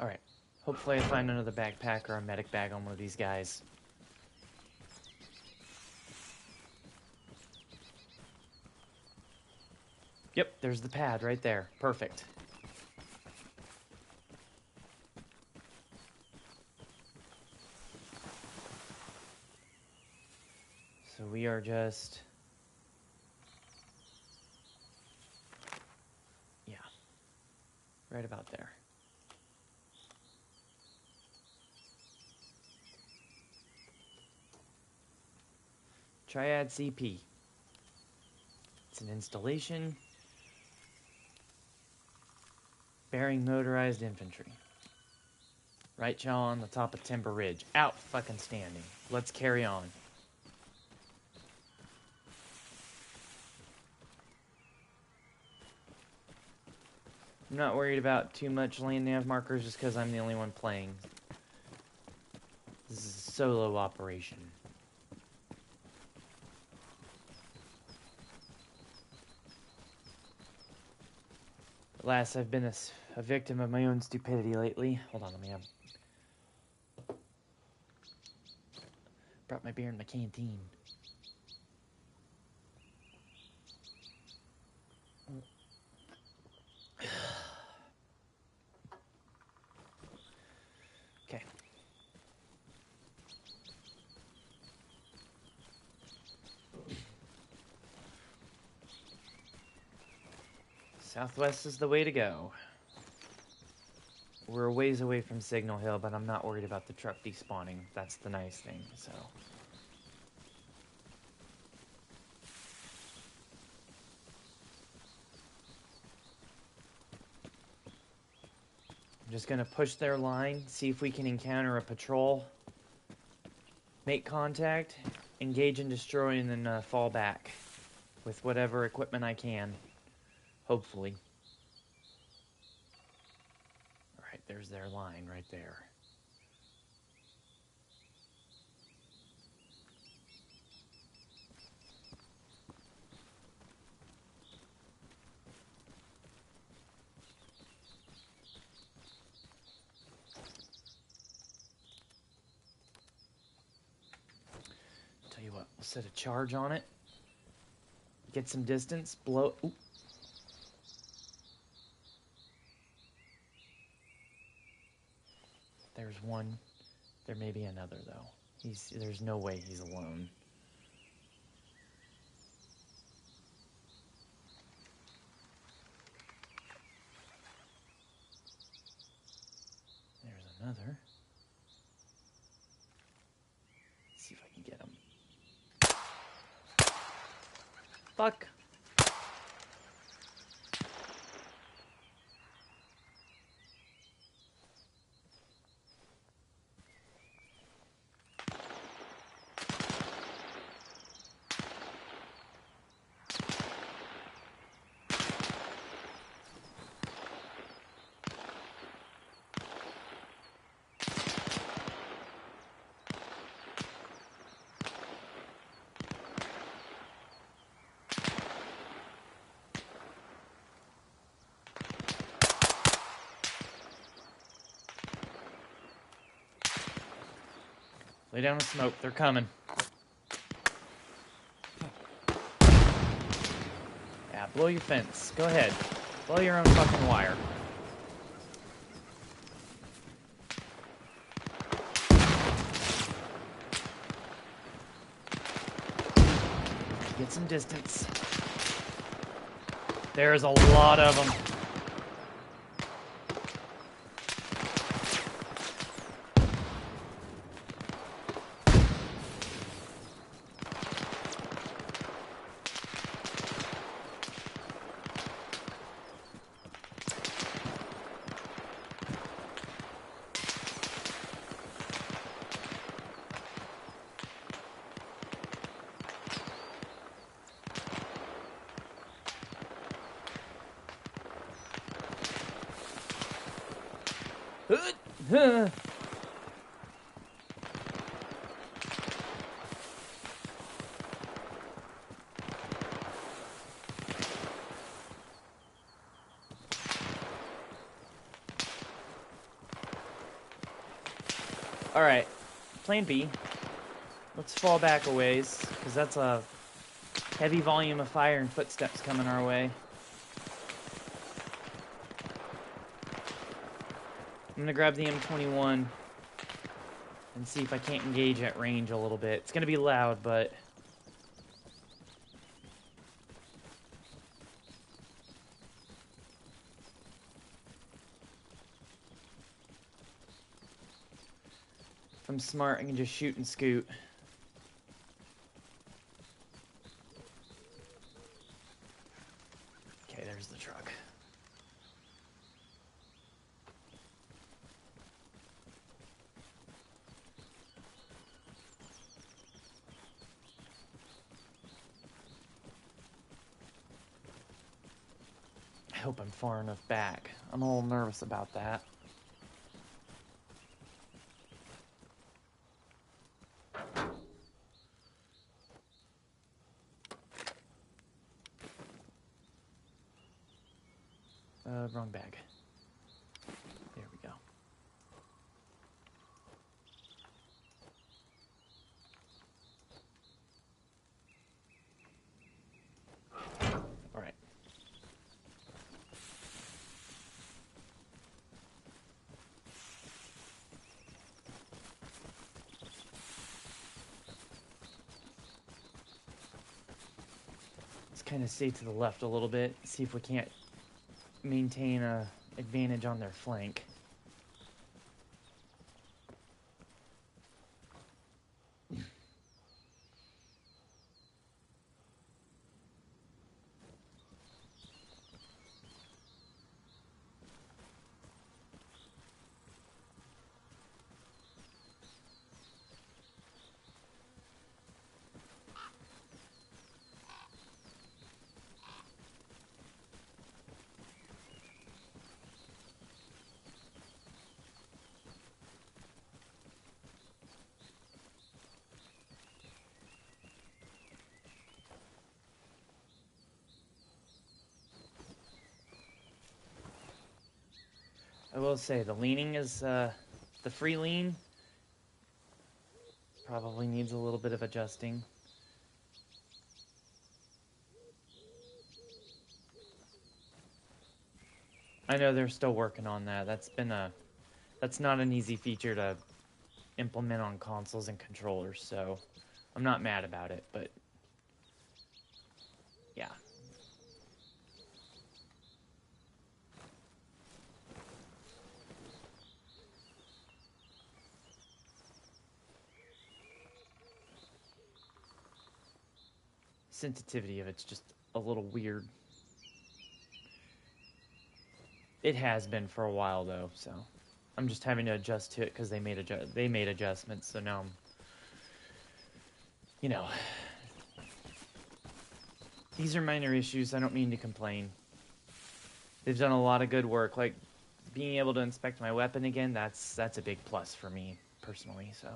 Alright. Hopefully I find another backpack or a medic bag on one of these guys. Yep, there's the pad right there. Perfect. So we are just... Yeah. Right about there. Triad CP. It's an installation bearing motorized infantry. Right yaw on the top of Timber Ridge. Out fucking standing. Let's carry on. I'm not worried about too much land nav markers just because I'm the only one playing. solo operation. Alas, I've been a victim of my own stupidity lately. Hold on, let me have... Brought my beer in my canteen. Okay. Southwest is the way to go. We're a ways away from Signal Hill, but I'm not worried about the truck despawning. That's the nice thing, so... I'm just gonna push their line, see if we can encounter a patrol, make contact, engage and destroy, and then fall back with whatever equipment I can. Hopefully. Alright, there's their line right there. Tell you what, we'll set a charge on it. Get some distance, blow... Ooh. There's one. There may be another, though. There's no way he's alone. There's another. Let's see if I can get him. Fuck! Lay down the smoke. They're coming. Yeah, blow your fence. Go ahead. Blow your own fucking wire. Get some distance. There's a lot of them. Alright, plan B. Let's fall back a ways, because that's a heavy volume of fire and footsteps coming our way. I'm gonna grab the M21 and see if I can't engage at range a little bit. It's gonna be loud, but... if I'm smart, I can just shoot and scoot. Okay, there's the truck. I hope I'm far enough back. I'm a little nervous about that. Wrong bag. There we go. All right. Let's kind of stay to the left a little bit, see if we can't maintain a advantage on their flank. I will say the leaning is the free lean probably needs a little bit of adjusting. I know they're still working on that. That's not an easy feature to implement on consoles and controllers, so I'm not mad about it, but yeah. Sensitivity of it's just a little weird. It has been for a while though, so I'm just having to adjust to it because they made adjustments. So now I'm, you know, these are minor issues. I don't mean to complain. They've done a lot of good work. Like being able to inspect my weapon again. That's a big plus for me personally. So.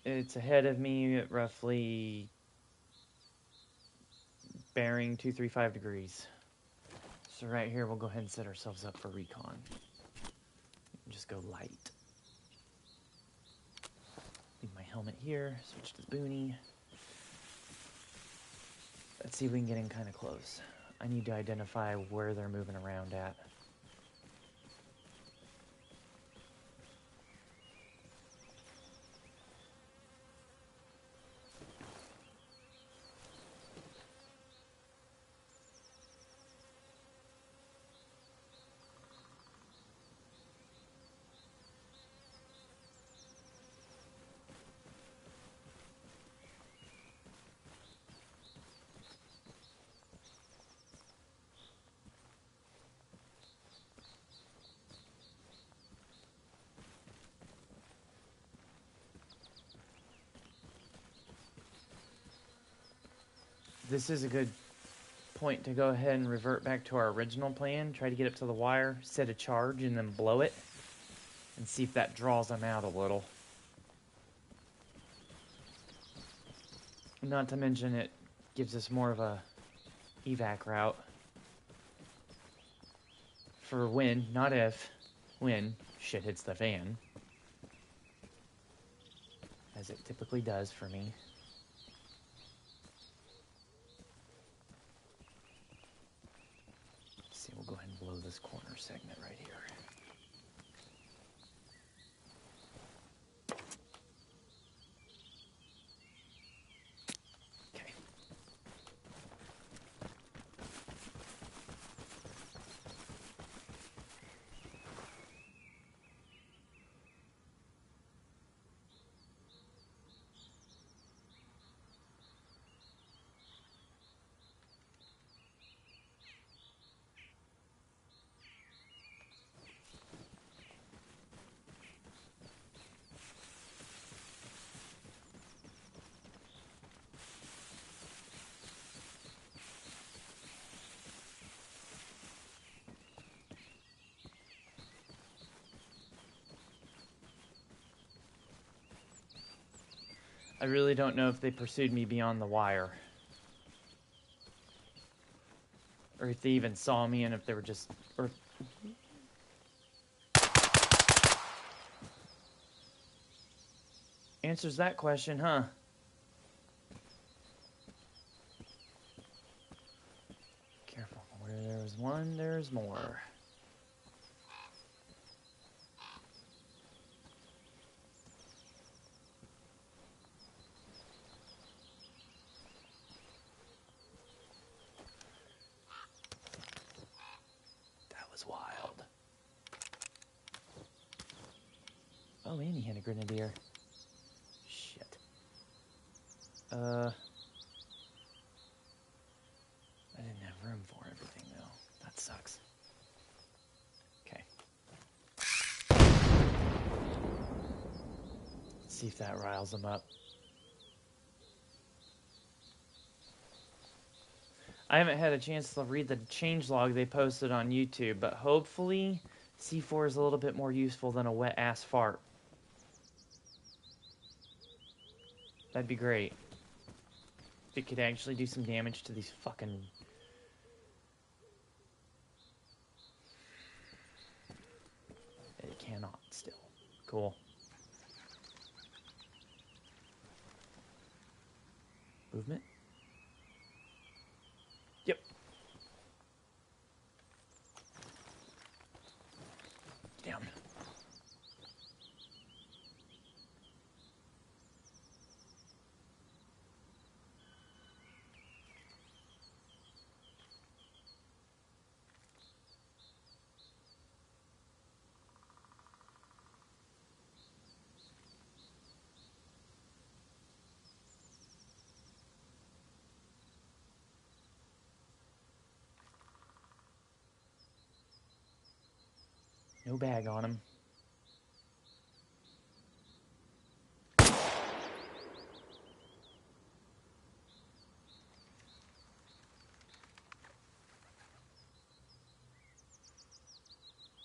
It's ahead of me at roughly bearing 235 degrees. So right here, we'll go ahead and set ourselves up for recon. Just go light. Leave my helmet here, switch to the boonie. Let's see if we can get in kind of close. I need to identify where they're moving around at. This is a good point to go ahead and revert back to our original plan. Try to get up to the wire, set a charge, and then blow it. And see if that draws them out a little. Not to mention it gives us more of a evac route. For when, not if, when shit hits the fan. As it typically does for me. See, we'll go ahead and blow this corner segment right here. Okay. I really don't know if they pursued me beyond the wire. Or if they even saw me and if they were just... Or... Answers that question, huh? Careful. Where there's one, there's more. That was wild. Oh, and he had a grenadier. Shit. I didn't have room for everything, though. That sucks. Okay. Let's see if that riles them up. I haven't had a chance to read the changelog they posted on YouTube, but hopefully C4 is a little bit more useful than a wet-ass fart. That'd be great. If it could actually do some damage to these fucking... It cannot still. Cool. Movement? Yep. Down. No bag on him.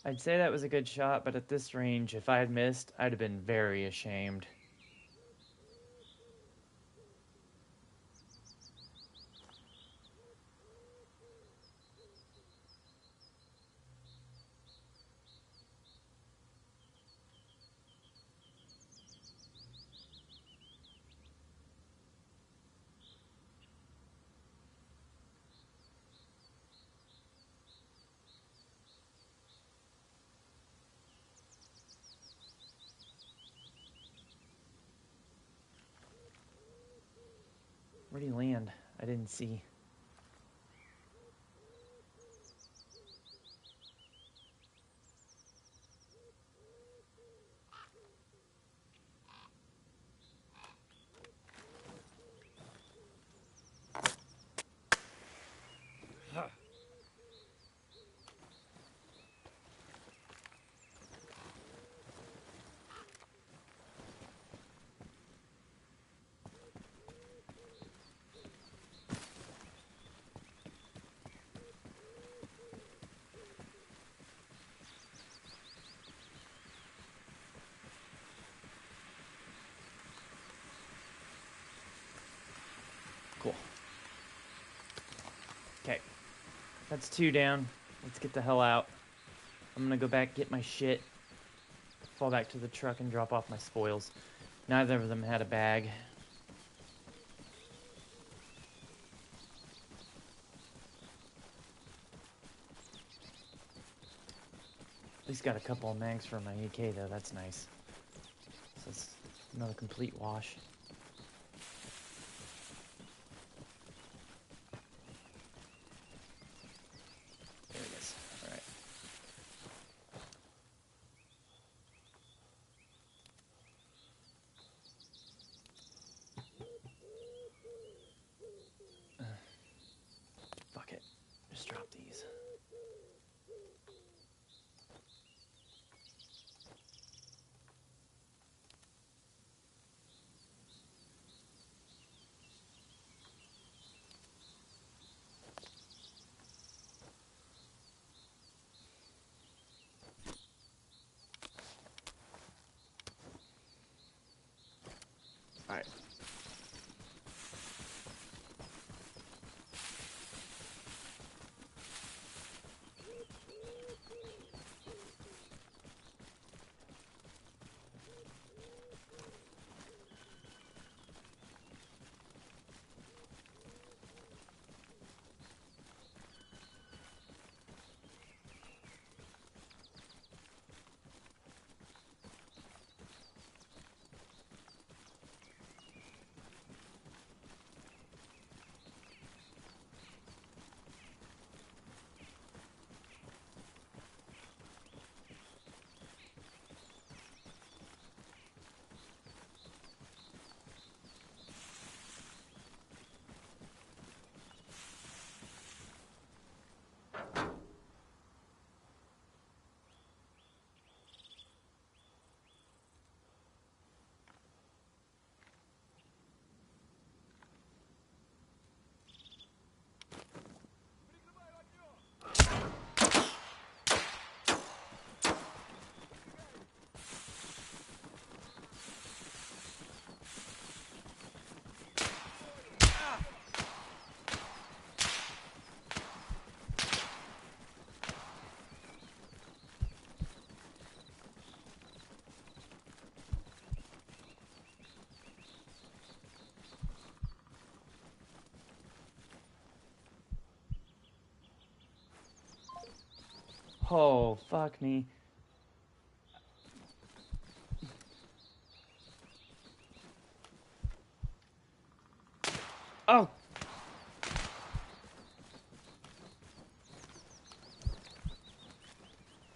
I'd say that was a good shot, but at this range, if I had missed, I'd have been very ashamed. Where'd he land? I didn't see. Cool. Okay. That's 2 down. Let's get the hell out. I'm gonna go back, get my shit, fall back to the truck, and drop off my spoils. Neither of them had a bag. At least got a couple of mags for my AK, though. That's nice. So it's another complete wash. There it is. All right. Fuck it. Just drop these. Alright. Oh, fuck me. Oh!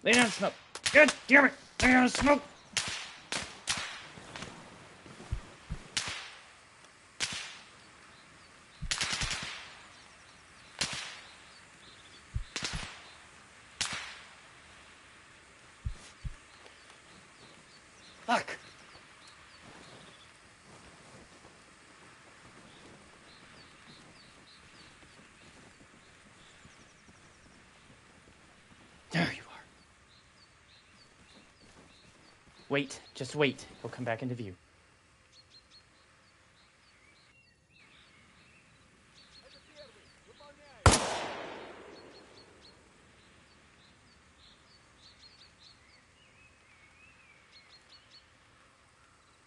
Lay down, smoke. God damn it! Lay down, smoke! Fuck! There you are. Wait, just wait. He'll come back into view.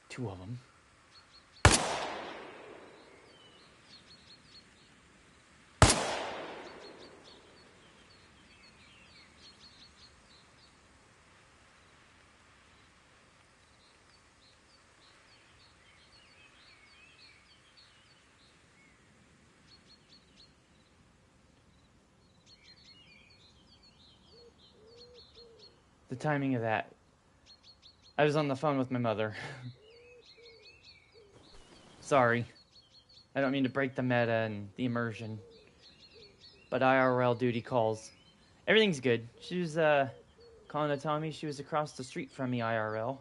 Two of them. The timing of that. I was on the phone with my mother. Sorry. I don't mean to break the meta and the immersion. But IRL duty calls. Everything's good. She was, calling to tell me she was across the street from me IRL.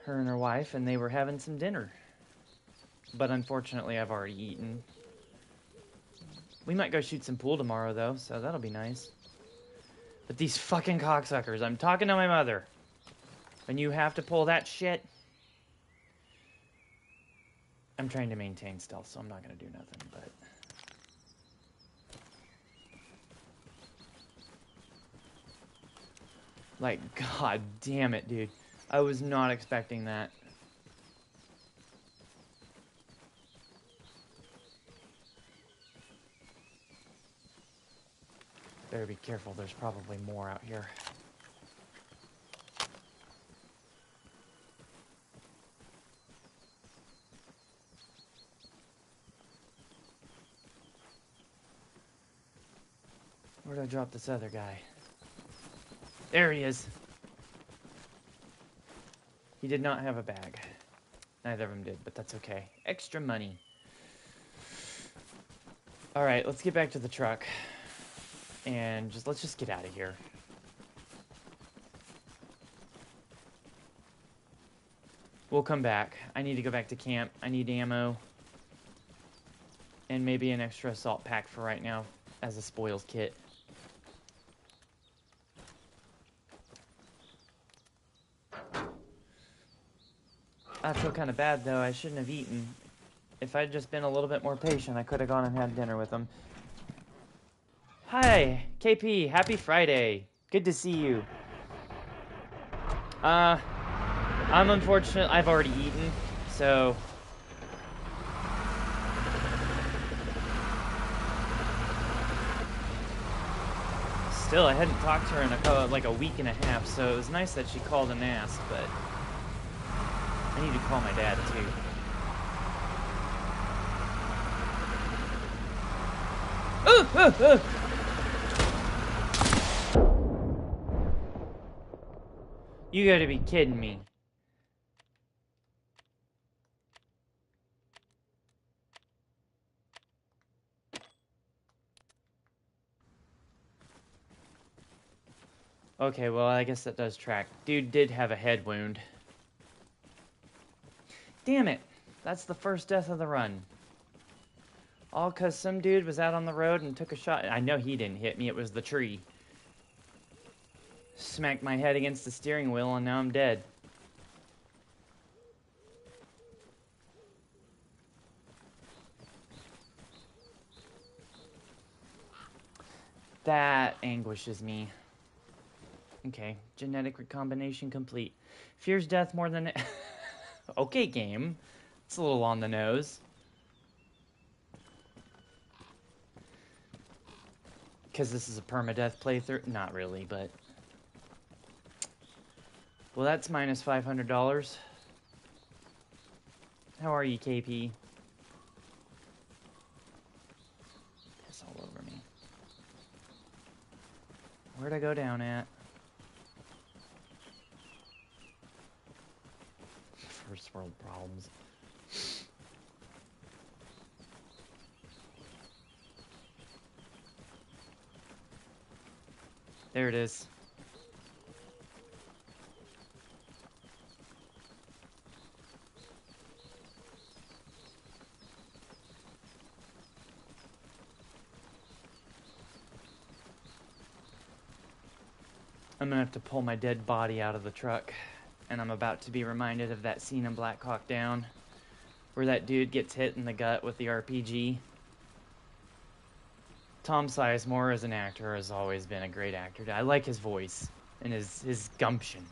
Her and her wife, and they were having some dinner. But unfortunately, I've already eaten. We might go shoot some pool tomorrow, though, so that'll be nice. But these fucking cocksuckers, I'm talking to my mother. When you have to pull that shit... I'm trying to maintain stealth, so I'm not gonna do nothing, but... Like, god damn it, dude. I was not expecting that. Better be careful, there's probably more out here. Where'd I drop this other guy? There he is. He did not have a bag. Neither of them did, but that's okay. Extra money. Alright, let's get back to the truck. And let's just get out of here. We'll come back. I need to go back to camp. I need ammo. And maybe an extra assault pack for right now as a spoils kit. I feel kind of bad, though. I shouldn't have eaten. If I'd just been a little bit more patient, I could have gone and had dinner with them. Hi, KP. Happy Friday. Good to see you. I'm unfortunate. I've already eaten, so... Still, I hadn't talked to her in like a week and a half, so it was nice that she called and asked, but... I need to call my dad, too. You gotta be kidding me. Okay, well, I guess that does track. Dude did have a head wound. Damn it! That's the first death of the run. All because some dude was out on the road and took a shot. I know he didn't hit me, it was the tree. Smacked my head against the steering wheel and now I'm dead. That anguishes me. Okay, genetic recombination complete. Fears death more than... Okay, game. It's a little on the nose. Because this is a permadeath playthrough? Not really, but... Well, that's minus $500. How are you, KP? Piss all over me. Where'd I go down at? First world problems. There it is. I'm gonna have to pull my dead body out of the truck, and I'm about to be reminded of that scene in Black Hawk Down where that dude gets hit in the gut with the RPG. Tom Sizemore as an actor has always been a great actor. I like his voice and his gumption.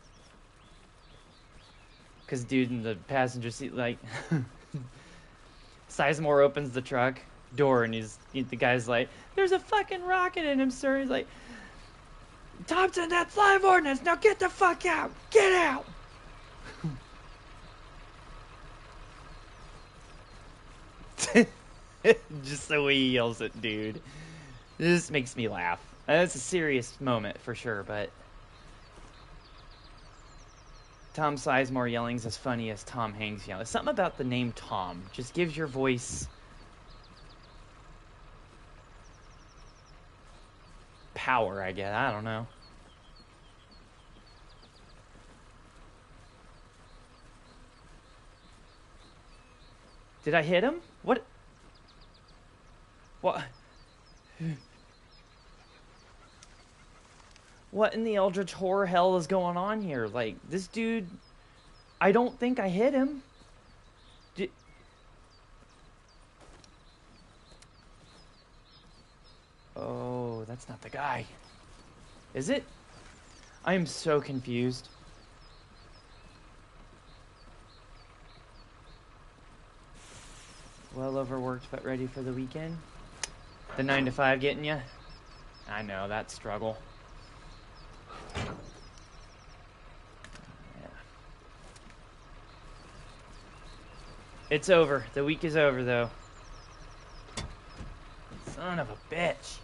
Because dude in the passenger seat, like, Sizemore opens the truck door and the guy's like, "There's a fucking rocket in him, sir." He's like, "Thompson, that's live ordnance. Now get the fuck out. Get out." Just the way he yells at dude. This makes me laugh. That's a serious moment for sure, but Tom Sizemore yelling is as funny as Tom Hanks yelling. Something about the name Tom just gives your voice power, I guess. I don't know. Did I hit him? What? What? What in the eldritch horror hell is going on here? Like, this dude... I don't think I hit him. Oh, that's not the guy. Is it? I am so confused. Well overworked but ready for the weekend. The 9 to 5 getting you? I know, that struggle. Yeah. It's over. The week is over, though. Son of a bitch.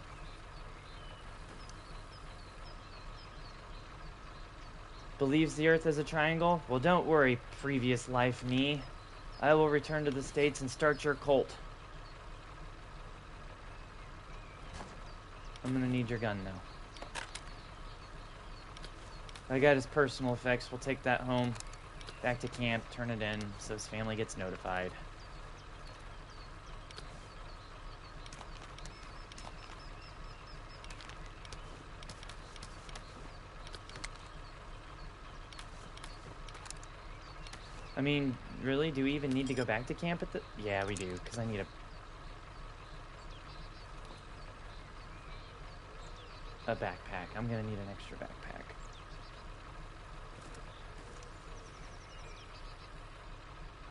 Believes the Earth is a triangle? Well, don't worry, previous life me. I will return to the States and start your cult. I'm gonna need your gun now. I got his personal effects. We'll take that home, back to camp, turn it in, so his family gets notified. I mean, really? Do we even need to go back to camp at the... Yeah, we do, because I need a backpack. I'm gonna need an extra backpack.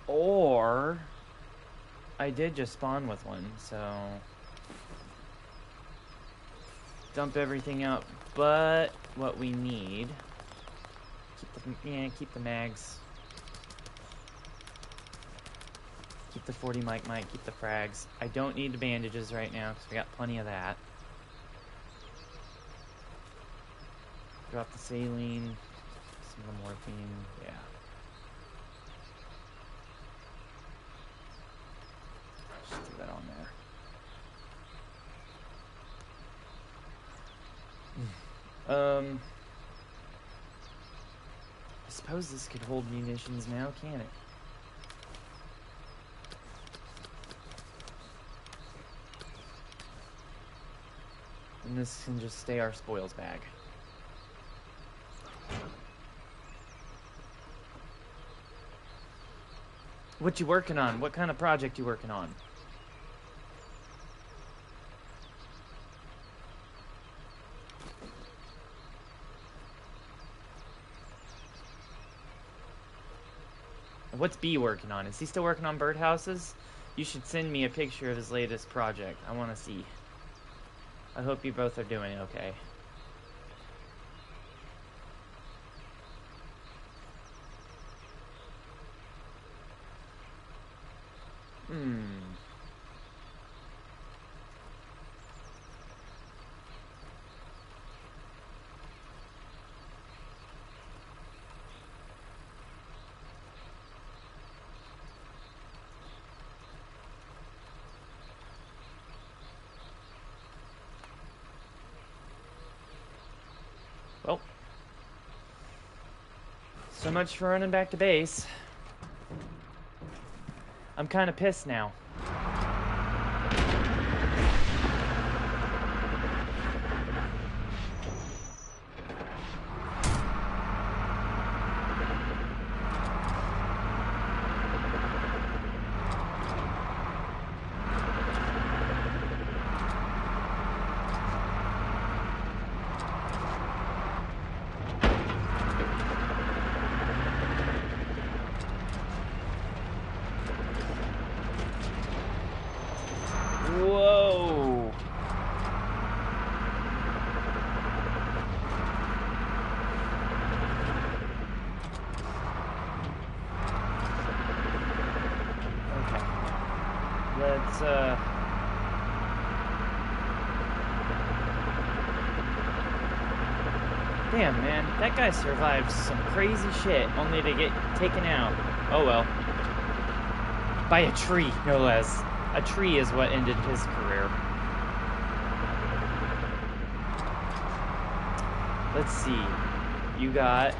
Or... I did just spawn with one, so... Dump everything out, but what we need... Keep the mags. Keep the 40 mic, keep the frags. I don't need the bandages right now, because we got plenty of that. Drop the saline, some of the morphine, yeah. Just do that on there. I suppose this could hold munitions now, can it? And this can just stay our spoils bag. What you working on? What kind of project you working on? What's B working on? Is he still working on birdhouses? You should send me a picture of his latest project. I want to see. I hope you both are doing okay. Well, so much for running back to base. I'm kind of pissed now. Whoa. Okay. Let's, Damn, man. That guy survived some crazy shit only to get taken out. Oh well. By a tree, no less. A tree is what ended his career. Let's see. You got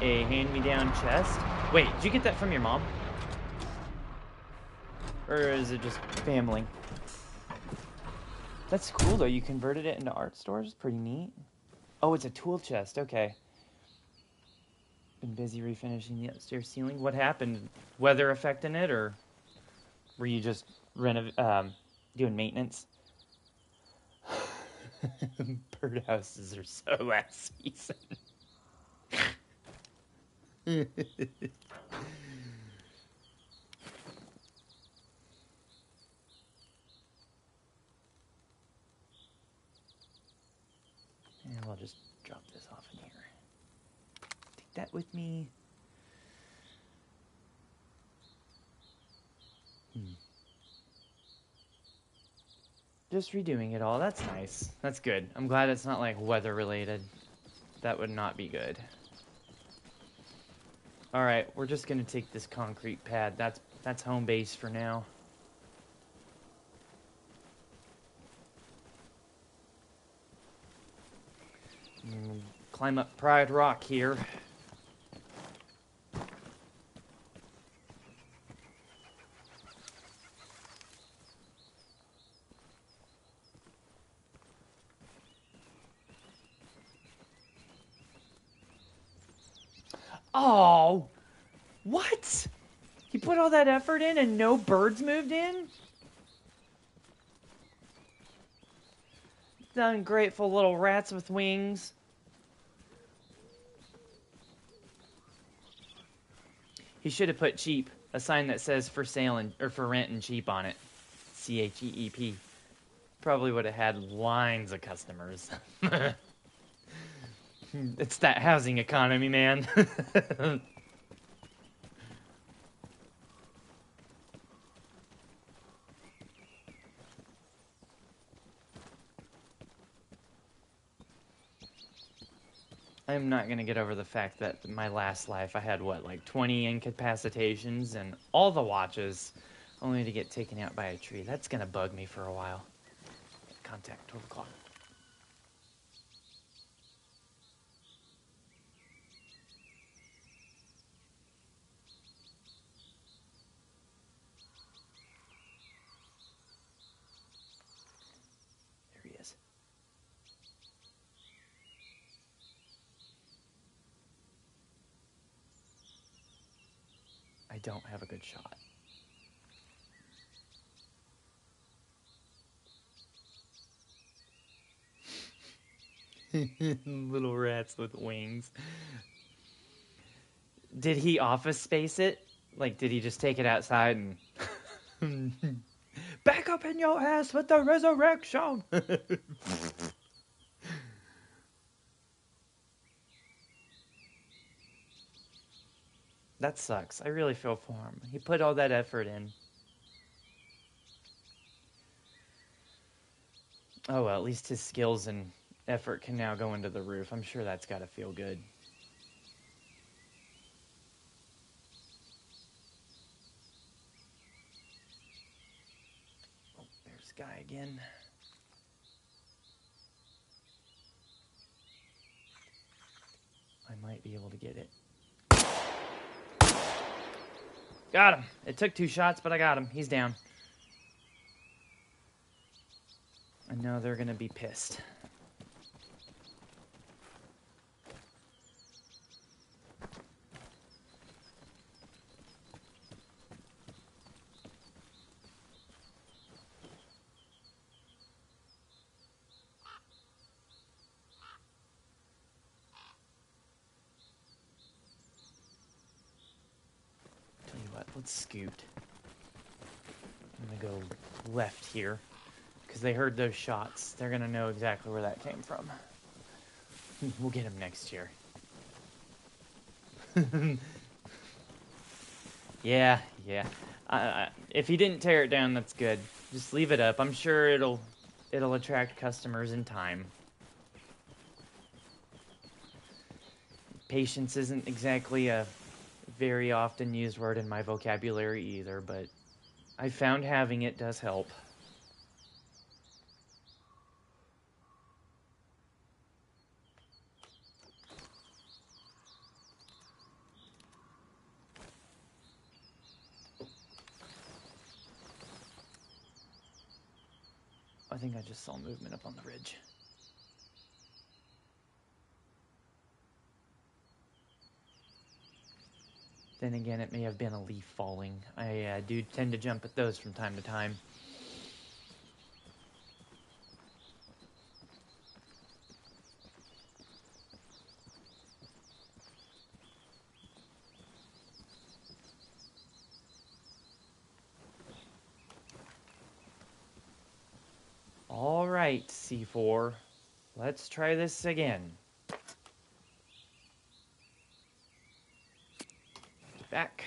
a hand-me-down chest. Wait, did you get that from your mom? Or is it just family? That's cool, though. You converted it into art stores. Pretty neat. Oh, it's a tool chest. Okay. Been busy refinishing the upstairs ceiling. What happened? Weather affecting it, or were you just doing maintenance? Birdhouses are so last season. Yeah, I'll just drop this off in here. Take that with me. Just redoing it all. That's nice. That's good. I'm glad it's not like weather related. That would not be good. All right, we're just gonna take this concrete pad. That's home base for now. Climb up Pride Rock here. Oh, what? You put all that effort in and no birds moved in? The ungrateful little rats with wings. He should have put cheap, a sign that says for sale and, or for rent and cheap on it. CHEEP. Probably would have had lines of customers. It's that housing economy, man. I'm not going to get over the fact that my last life I had, what, like 20 incapacitations and all the watches only to get taken out by a tree. That's going to bug me for a while. Contact 12 o'clock. There he is. I don't have a good shot. Little rats with wings. Did he office space it? Like, did he just take it outside and... Back up in your ass with the resurrection. That sucks. I really feel for him. He put all that effort in. Oh, well, at least his skills and effort can now go into the roof. I'm sure that's got to feel good. Oh, there's Guy again. I might be able to get it. Got him. It took 2 shots, but I got him. He's down. I know they're going to be pissed. Tell you what, let's scoot. I'm going to go left here. Because they heard those shots. They're going to know exactly where that came from. We'll get him next year. Yeah. If he didn't tear it down, that's good. Just leave it up. I'm sure it'll attract customers in time. Patience isn't exactly a very often used word in my vocabulary either, but I found having it does help. I think I just saw movement up on the ridge. Then again, it may have been a leaf falling. I do tend to jump at those from time to time. All right, C4. Let's try this again. Back.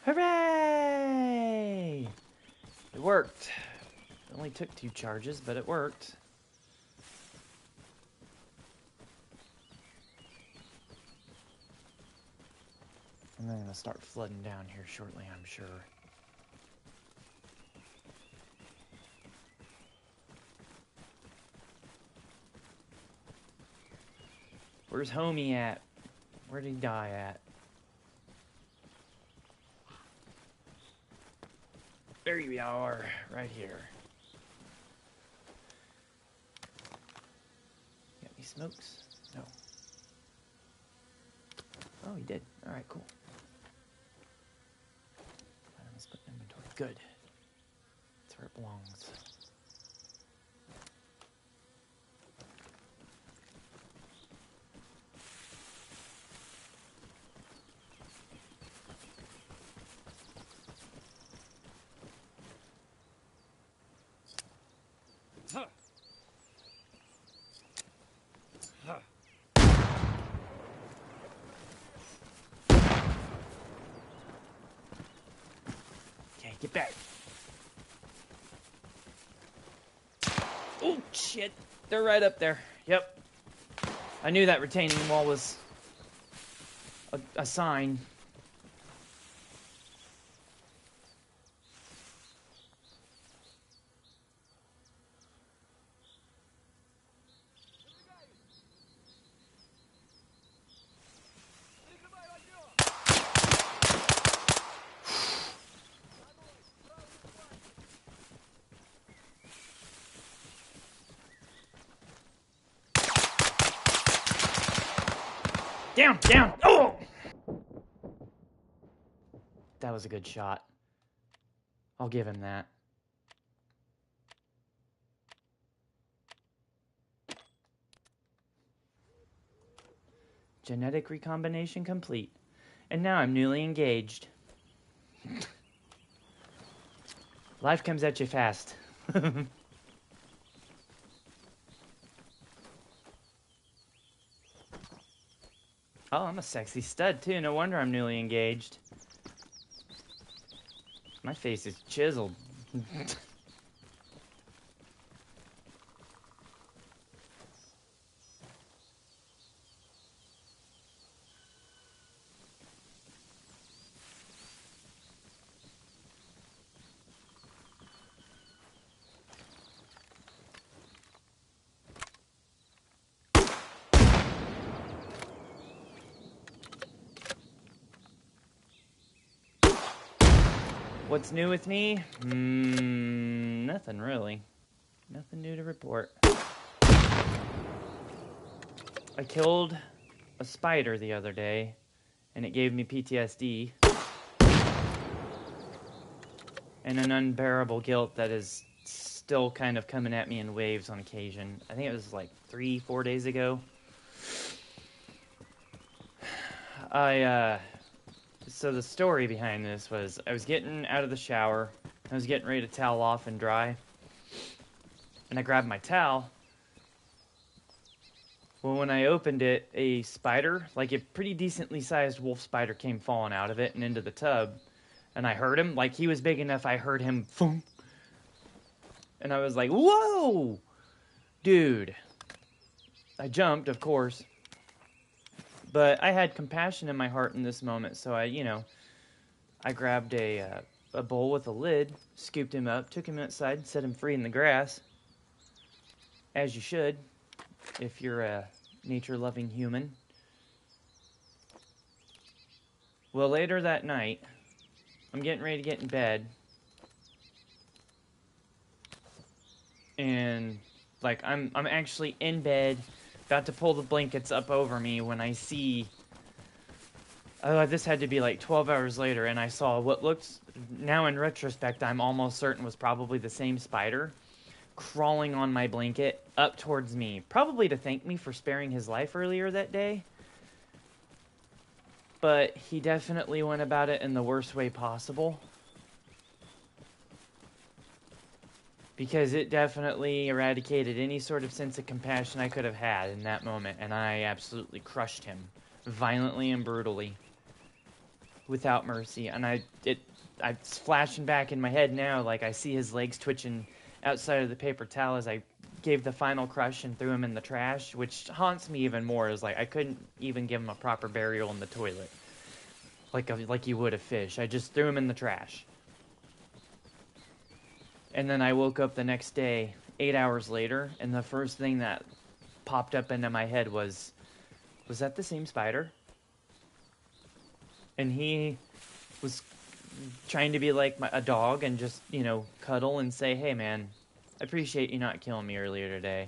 Hooray! It worked. It only took 2 charges, but it worked. And they're going to start flooding down here shortly, I'm sure. Where's Homie at? Where'd he die at? There you are, right here. Got any smokes? No. Oh, he did. All right, cool. Let's put inventory. Good. That's where it belongs. Okay, get back. Oh, shit. They're right up there. Yep. I knew that retaining wall was a sign. Down, down. Oh! That was a good shot. I'll give him that. Genetic recombination complete. And now I'm newly engaged. Life comes at you fast. Oh, I'm a sexy stud, too. No wonder I'm newly engaged. My face is chiseled. What's new with me? Nothing really. Nothing new to report. I killed a spider the other day, and it gave me PTSD. And an unbearable guilt that is still kind of coming at me in waves on occasion. I think it was like 3-4 days ago. So the story behind this was I was getting out of the shower. I was getting ready to towel off and dry. And I grabbed my towel. Well, when I opened it, a spider, like a pretty decently sized wolf spider, came falling out of it and into the tub. And I heard him, like he was big enough, I heard him, boom. And I was like, whoa! Dude. I jumped, of course. But I had compassion in my heart in this moment, so I grabbed a bowl with a lid, scooped him up, took him outside, set him free in the grass. As you should, if you're a nature-loving human. Well, later that night, I'm getting ready to get in bed. And, like, I'm actually in bed, about to pull the blankets up over me when I see... Oh, this had to be like 12 hours later, and I saw what looks... Now in retrospect, I'm almost certain was probably the same spider crawling on my blanket up towards me. Probably to thank me for sparing his life earlier that day. But he definitely went about it in the worst way possible. Because it definitely eradicated any sort of sense of compassion I could have had in that moment. And I absolutely crushed him. Violently and brutally. Without mercy. And it's flashing back in my head now. Like I see his legs twitching outside of the paper towel as I gave the final crush and threw him in the trash. Which haunts me even more. Is like I couldn't even give him a proper burial in the toilet. Like you would a fish. I just threw him in the trash. And then I woke up the next day, 8 hours later, and the first thing that popped up into my head was that the same spider? And he was trying to be like a dog and just, cuddle and say, hey man, I appreciate you not killing me earlier today.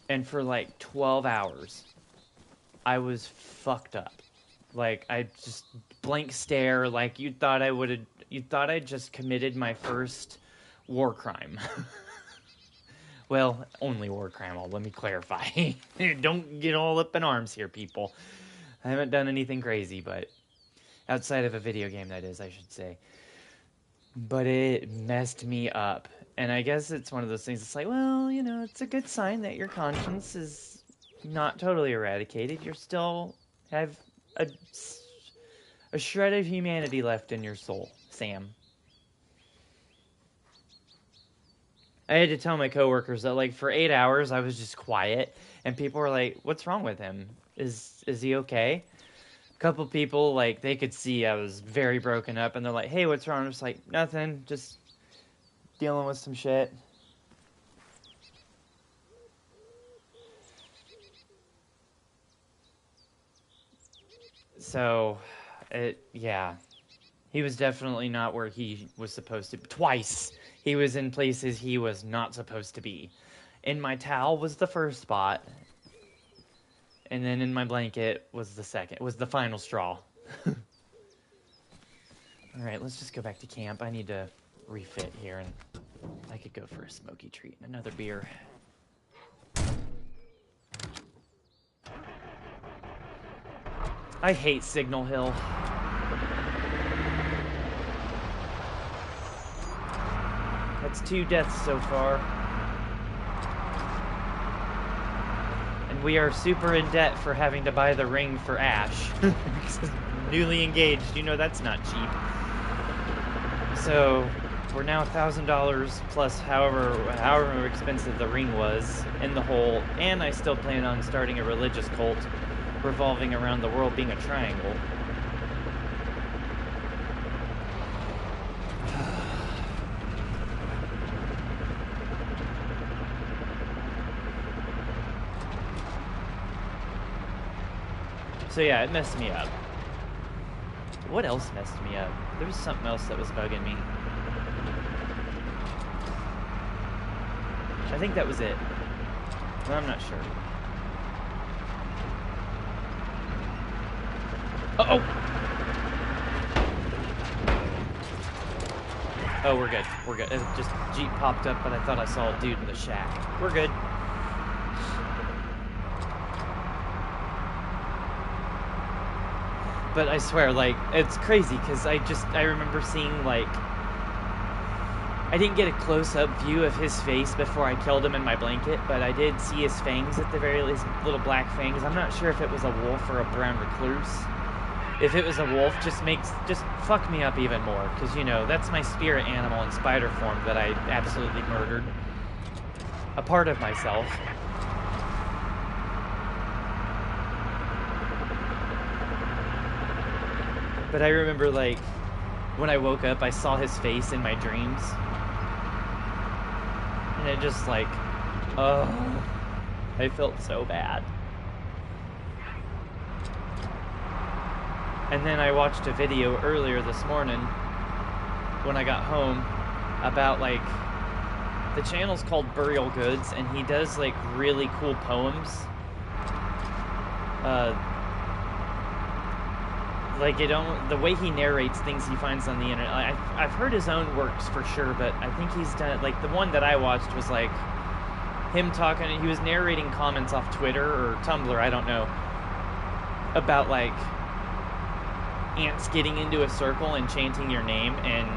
And for like 12 hours, I was fucked up. Like, I just blank stare, like you thought I'd just committed my first war crime. Well, only war crime, let me clarify. Don't get all up in arms here, people. I haven't done anything crazy, but outside of a video game, that is, I should say. But it messed me up. And I guess it's one of those things, it's like, well, it's a good sign that your conscience is not totally eradicated. You still have a shred of humanity left in your soul, Sam. I had to tell my coworkers that, like, for 8 hours I was just quiet, and people were like, "What's wrong with him? Is he okay?" A couple people, like, they could see I was very broken up, and they're like, "Hey, what's wrong?" I'm just like, "Nothing, just dealing with some shit." So, yeah. He was definitely not where he was supposed to be. Twice, he was in places he was not supposed to be. In my towel was the first spot. And then in my blanket was the second. Was the final straw. Alright, let's just go back to camp. I need to refit here, and I could go for a smoky treat and another beer. I hate Signal Hill. That's 2 deaths so far. And we are super in debt for having to buy the ring for Ash. Newly engaged, you know that's not cheap. So, we're now $1,000 plus however expensive the ring was in the hole, and I still plan on starting a religious cult revolving around the world being a triangle. So yeah, it messed me up. What else messed me up? There was something else that was bugging me. I think that was it. Well, I'm not sure. Uh-oh! Oh, we're good. We're good. It just Jeep popped up, but I thought I saw a dude in the shack. We're good. But I swear, like, it's crazy, because I remember seeing, like, I didn't get a close-up view of his face before I killed him in my blanket, but I did see his fangs at the very least, little black fangs. I'm not sure if it was a wolf or a brown recluse. If it was a wolf, just fuck me up even more, because, you know, that's my spirit animal in spider form that I absolutely murdered. A part of myself. But I remember, like, when I woke up, I saw his face in my dreams. And it just, like, oh, I felt so bad. And then I watched a video earlier this morning, when I got home, about, like, the channel's called Burial Goods, and he does, like, really cool poems. Like, the way he narrates things he finds on the internet, I've heard his own works for sure, but I think he's done, like, the one that I watched was, like, him talking, he was narrating comments off Twitter or Tumblr, I don't know, about, like, ants getting into a circle and chanting your name, and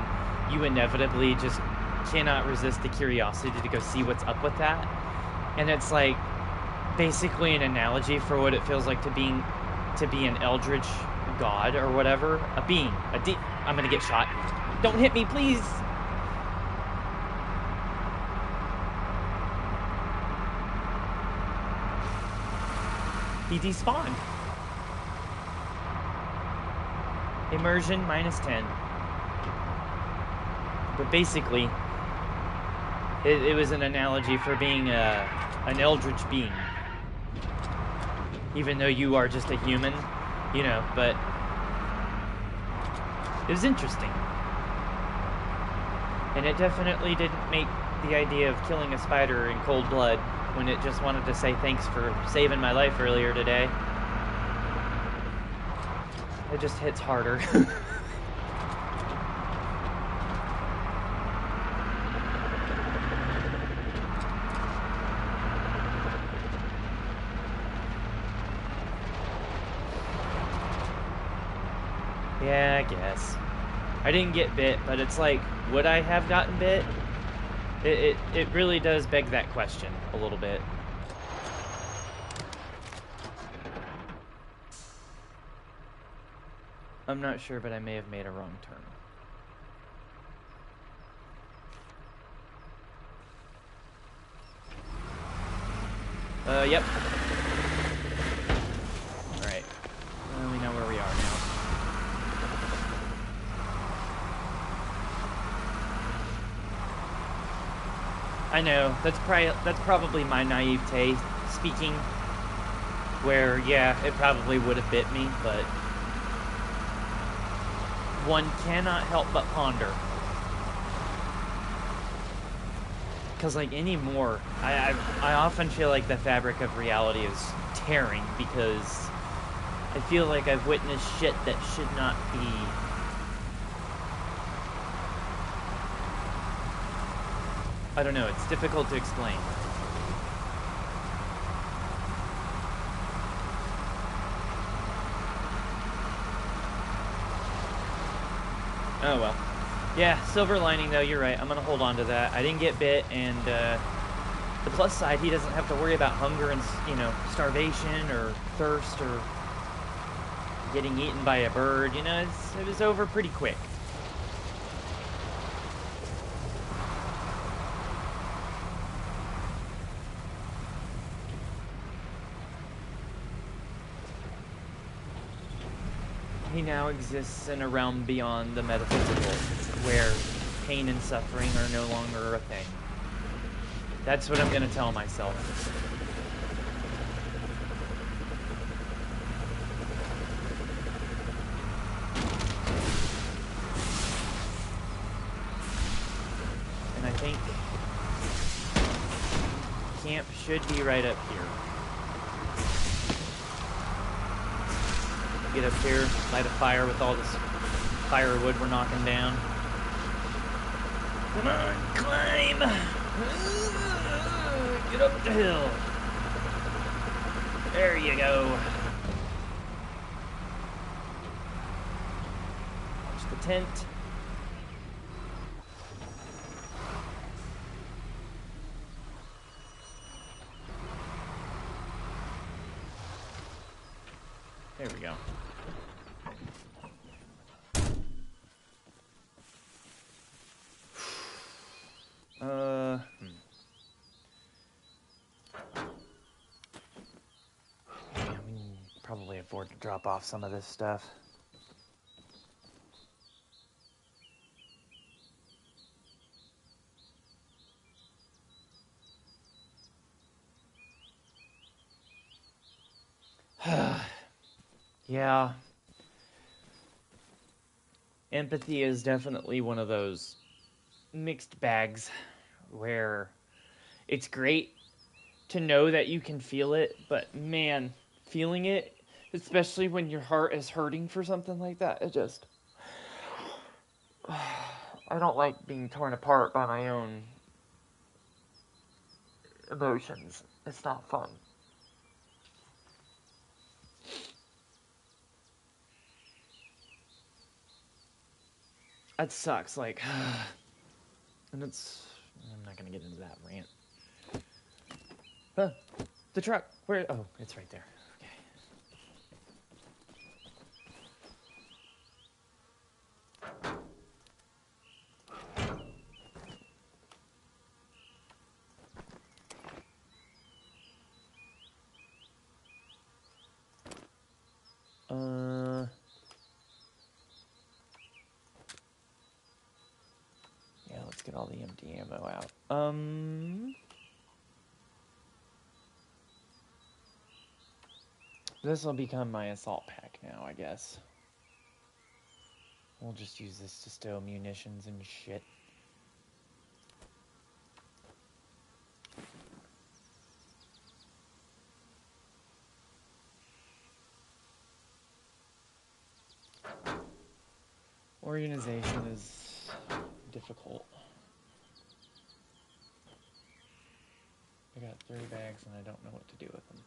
you inevitably just cannot resist the curiosity to go see what's up with that. And it's, like, basically an analogy for what it feels like to be an eldritch god or whatever, I'm gonna get shot. Don't hit me, please. He despawned. Immersion -10. But basically, it was an analogy for being an eldritch being. Even though you are just a human, you know, but it was interesting. And it definitely didn't make the idea of killing a spider in cold blood when it just wanted to say thanks for saving my life earlier today. It just hits harder. Yeah, I guess. I didn't get bit, but it's like, would I have gotten bit? It really does beg that question a little bit. I'm not sure, but I may have made a wrong turn. Yep. Alright. Well, we know where we are now. I know, that's probably my naivete speaking, where, yeah, it probably would have bit me, but one cannot help but ponder. Because, like, anymore, I often feel like the fabric of reality is tearing, because I feel like I've witnessed shit that should not be. I don't know, it's difficult to explain. Oh well. Yeah, silver lining though, you're right. I'm gonna hold on to that. I didn't get bit, and the plus side, he doesn't have to worry about hunger and, starvation or thirst or getting eaten by a bird. It was over pretty quick. He now exists in a realm beyond the metaphysical, where pain and suffering are no longer a thing. That's what I'm going to tell myself. And I think camp should be right up here. Get up here, light a fire with all this firewood we're knocking down. Come on, climb! Get up the hill. There you go. Watch the tent. There we go. Yeah, we can probably afford to drop off some of this stuff. Yeah. Empathy is definitely one of those mixed bags where it's great to know that you can feel it, but man, feeling it, especially when your heart is hurting for something like that, it just... I don't like being torn apart by my own emotions. It's not fun. That sucks, like... And it's... I'm not gonna get into that rant. Huh. The truck. Where? Oh, it's right there. Okay. Yeah, let's get all the empty ammo out. This will become my assault pack now, I guess. We'll just use this to stow munitions and shit. Organization is difficult. I got 3 bags and I don't know what to do with them.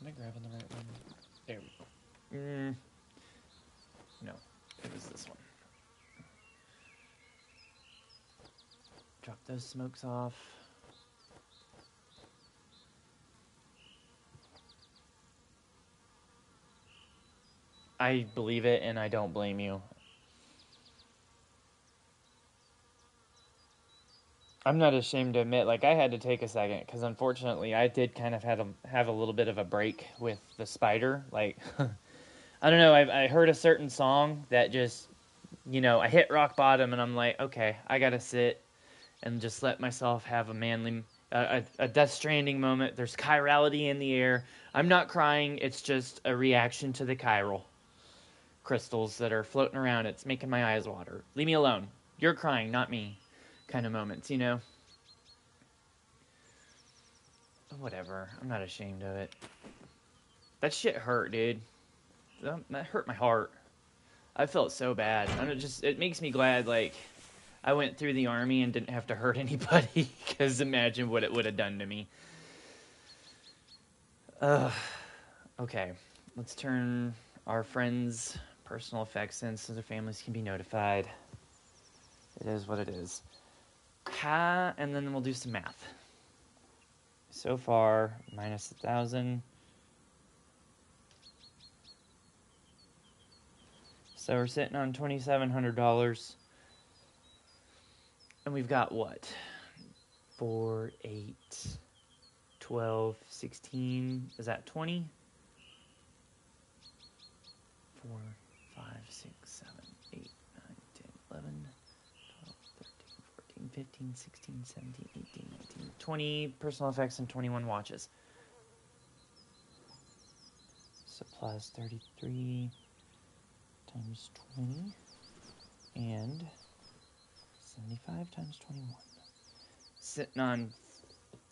Am I grabbing the right one? There we go. No, it was this one. Drop those smokes off. I believe it, and I don't blame you. I'm not ashamed to admit, like, I had to take a second, because unfortunately I did kind of have a little bit of a break with the spider. Like, I don't know, I heard a certain song that just, I hit rock bottom, and I'm like, okay, I gotta sit and just let myself have a manly, a Death Stranding moment. There's chirality in the air. I'm not crying, it's just a reaction to the chiral. crystals that are floating around. It's making my eyes water. Leave me alone. You're crying, not me. Kind of moments, you know? Whatever. I'm not ashamed of it. That shit hurt, dude. That hurt my heart. I felt so bad. It makes me glad, like, I went through the army and didn't have to hurt anybody, because imagine what it would have done to me. Okay. Let's turn our friends' personal effects in so their families can be notified. It is what it is. And then we'll do some math. So far, minus 1,000. So we're sitting on $2,700. And we've got what? 4, 8, 12, 16. Is that 20? 4, 5, 6, 7, 8, 9, 10, 11, 12, 13, 14, 15, 16, 17, 18, 19, 20 personal effects and 21 watches. Supplies 33 times 20 and 75 times 21. Sitting on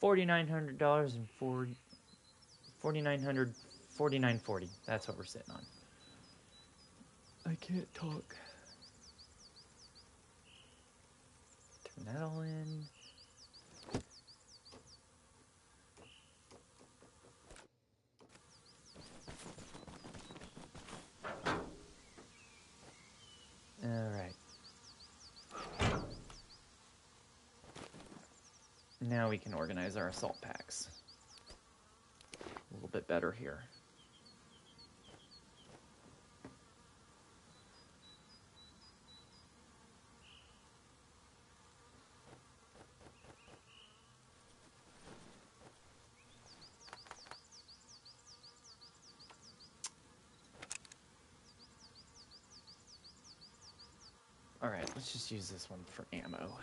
$4,900 and $4,940. That's what we're sitting on. I can't talk. Turn that all in. All right. Now we can organize our assault packs a little bit better here. All right, let's just use this one for ammo.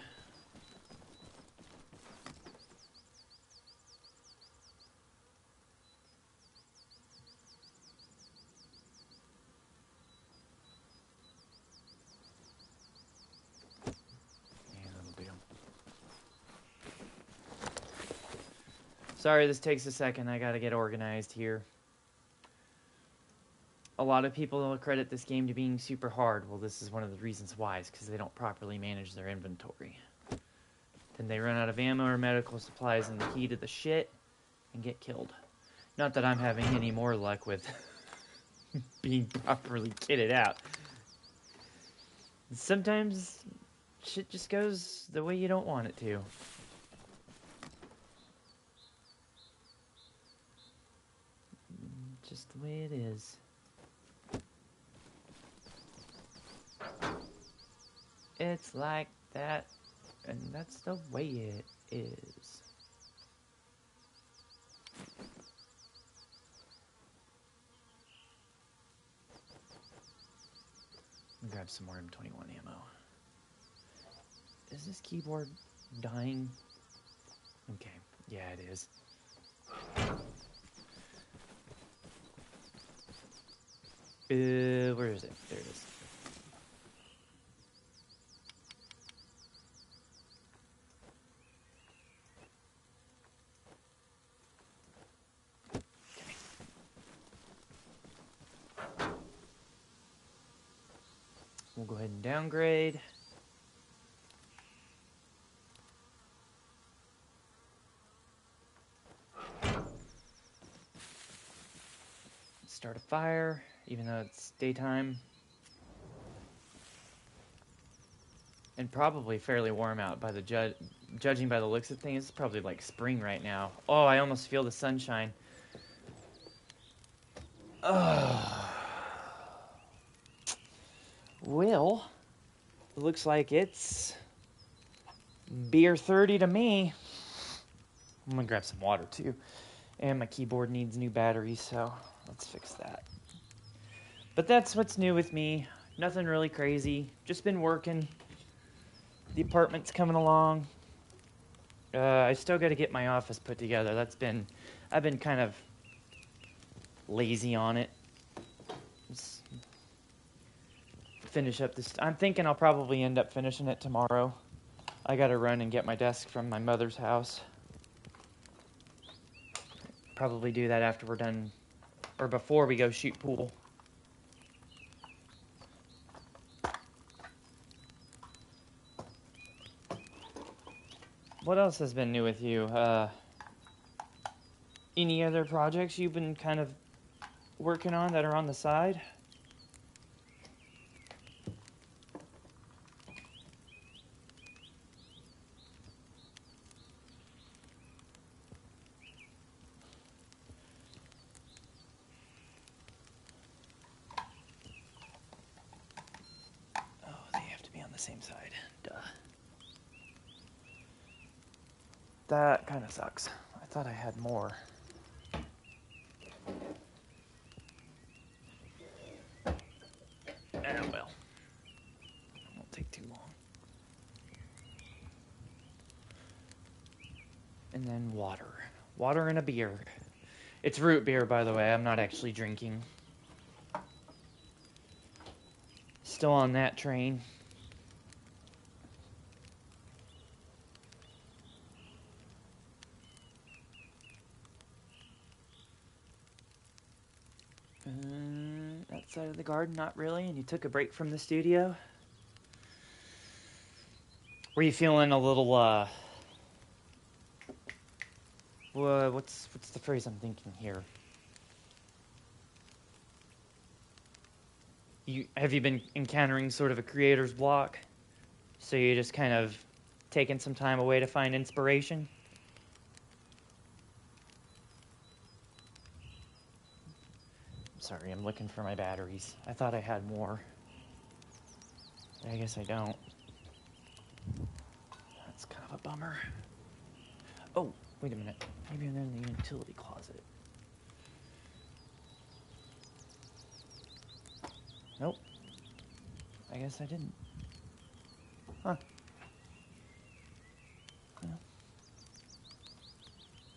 Sorry, this takes a second. I gotta get organized here. A lot of people credit this game to being super hard. Well, this is one of the reasons why. It's because they don't properly manage their inventory. Then they run out of ammo or medical supplies in the heat of the shit and get killed. Not that I'm having any more luck with being properly kitted out. Sometimes shit just goes the way you don't want it to. Just the way it is. It's like that, and that's the way it is. Grab some more M21 ammo. Is this keyboard dying? Okay, yeah, it is. Where is it? There it is. We'll go ahead and downgrade. Start a fire, even though it's daytime. And probably fairly warm out by the judging by the looks of things. It's probably like spring right now. Oh, I almost feel the sunshine. Well, it looks like it's beer 30 to me. I'm gonna grab some water too. And my keyboard needs new batteries, so let's fix that. But that's what's new with me. Nothing really crazy. Just been working. The apartment's coming along. I still got to get my office put together. I've been kind of lazy on it. finish up this. I'm thinking I'll probably end up finishing it tomorrow. I gotta run and get my desk from my mother's house. Probably do that after we're done, or before we go shoot pool. What else has been new with you? Any other projects you've been kind of working on that are on the side? Oh, they have to be on the same side. Duh. That kind of sucks. I thought I had more. Well. It won't take too long. And then water. Water and a beer. It's root beer, by the way. I'm not actually drinking. Still on that train. Outside of the garden, not really. And you took a break from the studio. Were you feeling a little, what's the phrase I'm thinking here? Have you been encountering sort of a creator's block? So you're just kind of taking some time away to find inspiration? Sorry, I'm looking for my batteries. I thought I had more. I guess I don't. That's kind of a bummer. Oh, wait a minute. Maybe they're in the utility closet. Nope. I guess I didn't. Huh. Well.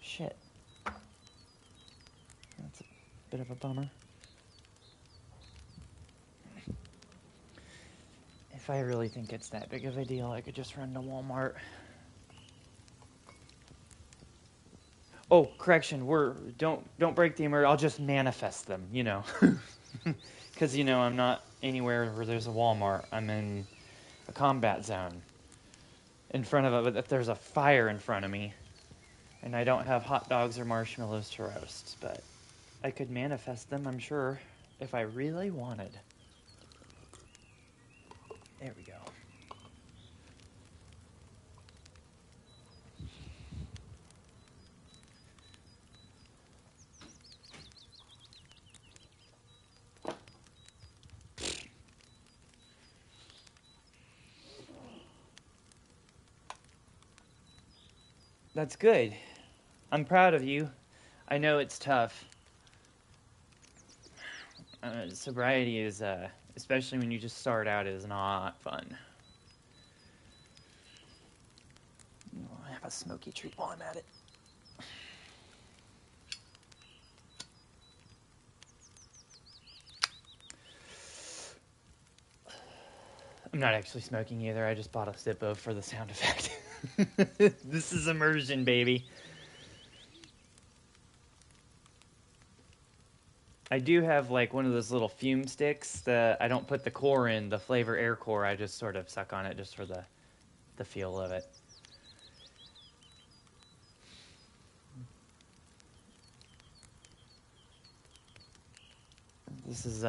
Shit. That's a bit of a bummer. If I really think it's that big of a deal, I could just run to Walmart. Oh, correction. Don't break the emergency. I'll just manifest them, you know. Because, you know, I'm not anywhere where there's a Walmart. I'm in a combat zone. In front of it, but there's a fire in front of me. And I don't have hot dogs or marshmallows to roast. But I could manifest them, I'm sure, if I really wanted. There we go. That's good. I'm proud of you. I know it's tough. Sobriety is, especially when you just start out, is not fun. I have a smoky treat while I'm at it. I'm not actually smoking either. I just bought a Zippo for the sound effect. This is immersion, baby. I do have like one of those little fume sticks that I don't put the core in, the flavor air core. I just sort of suck on it just for the feel of it. This is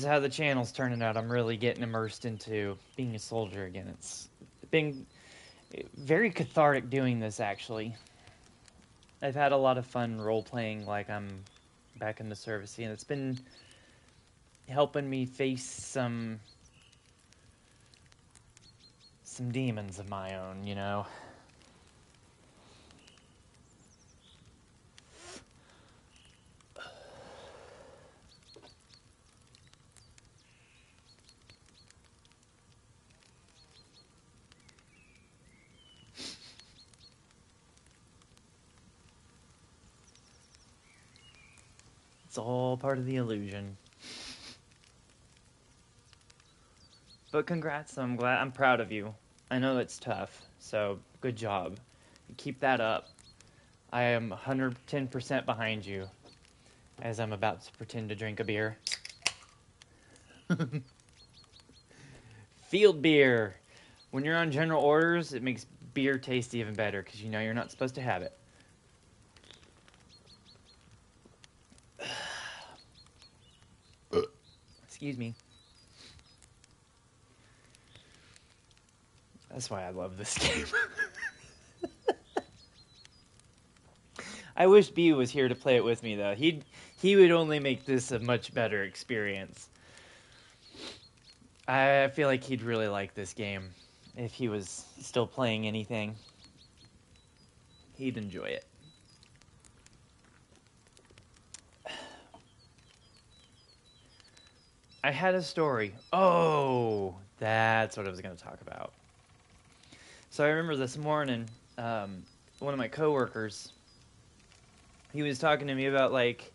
how the channel's turning out. I'm really getting immersed into being a soldier again. It's been very cathartic doing this, actually. I've had a lot of fun role-playing like I'm back in the service, and it's been helping me face some demons of my own, you know. It's all part of the illusion. But congrats, I'm proud of you. I know it's tough, so good job. Keep that up. I am 110% behind you as I'm about to pretend to drink a beer. Field beer. When you're on general orders, it makes beer taste even better because you know you're not supposed to have it. Excuse me. That's why I love this game. I wish B was here to play it with me, though. He would only make this a much better experience. I feel like he'd really like this game if he was still playing anything. He'd enjoy it. I had a story. Oh, that's what I was going to talk about. So I remember this morning, one of my coworkers, he was talking to me about, like,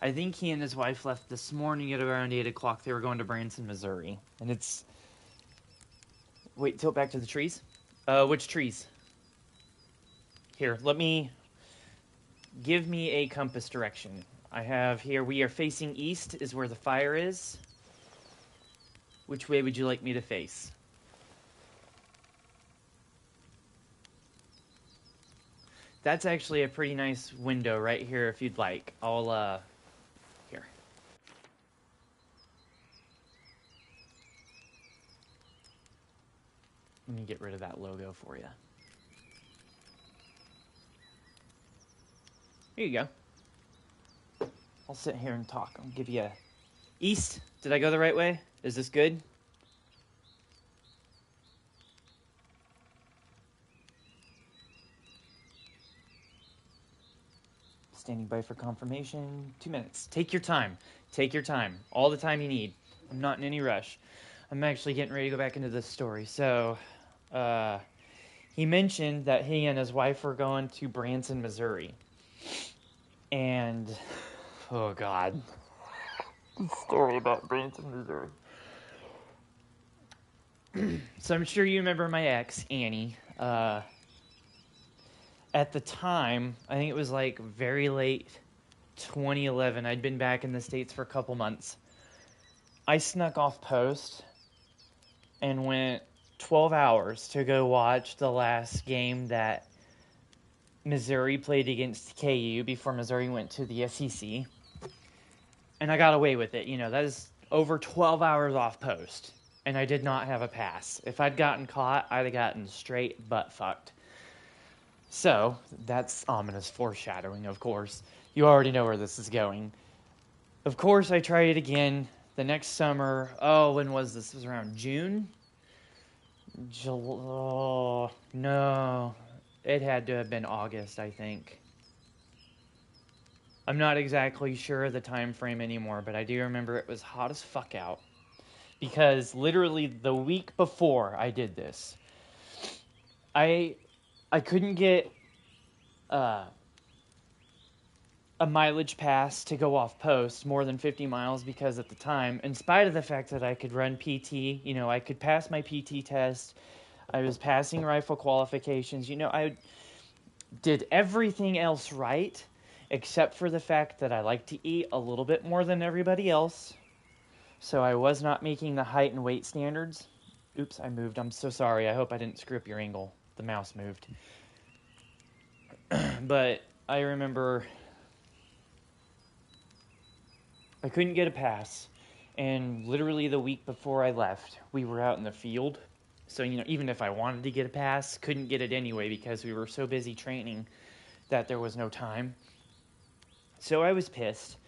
I think he and his wife left this morning at around 8 o'clock. They were going to Branson, Missouri. And it's... Wait, tilt back to the trees. Which trees? Here, give me a compass direction. I have here, we are facing east is where the fire is. Which way would you like me to face? That's actually a pretty nice window right here if you'd like. I'll, here. Let me get rid of that logo for you. Here you go. I'll sit here and talk. I'll give you a... East? Did I go the right way? Is this good? Standing by for confirmation. 2 minutes. Take your time. Take your time. All the time you need. I'm not in any rush. I'm actually getting ready to go back into this story. So, he mentioned that he and his wife were going to Branson, Missouri. And, oh God. The story about Branson, Missouri. So I'm sure you remember my ex, Annie. At the time, I think it was like very late 2011. I'd been back in the States for a couple months. I snuck off post and went 12 hours to go watch the last game that Missouri played against KU before Missouri went to the SEC. And I got away with it. You know, that is over 12 hours off post. And I did not have a pass. If I'd gotten caught, I'd have gotten straight butt fucked. So, that's ominous foreshadowing, of course. You already know where this is going. Of course, I tried it again the next summer. Oh, when was this? It was around June? Oh, no. It had to have been August, I think. I'm not exactly sure of the time frame anymore, but I do remember it was hot as fuck out. Because literally the week before I did this, I couldn't get a mileage pass to go off post more than 50 miles because at the time, in spite of the fact that I could run PT, you know, I could pass my PT test, I was passing rifle qualifications, you know, I did everything else right except for the fact that I like to eat a little bit more than everybody else. So I was not making the height and weight standards. Oops, I moved. I'm so sorry. I hope I didn't screw up your angle. The mouse moved. But I remember I couldn't get a pass. And literally the week before I left, we were out in the field. So, you know, even if I wanted to get a pass, couldn't get it anyway because we were so busy training that there was no time. So I was pissed.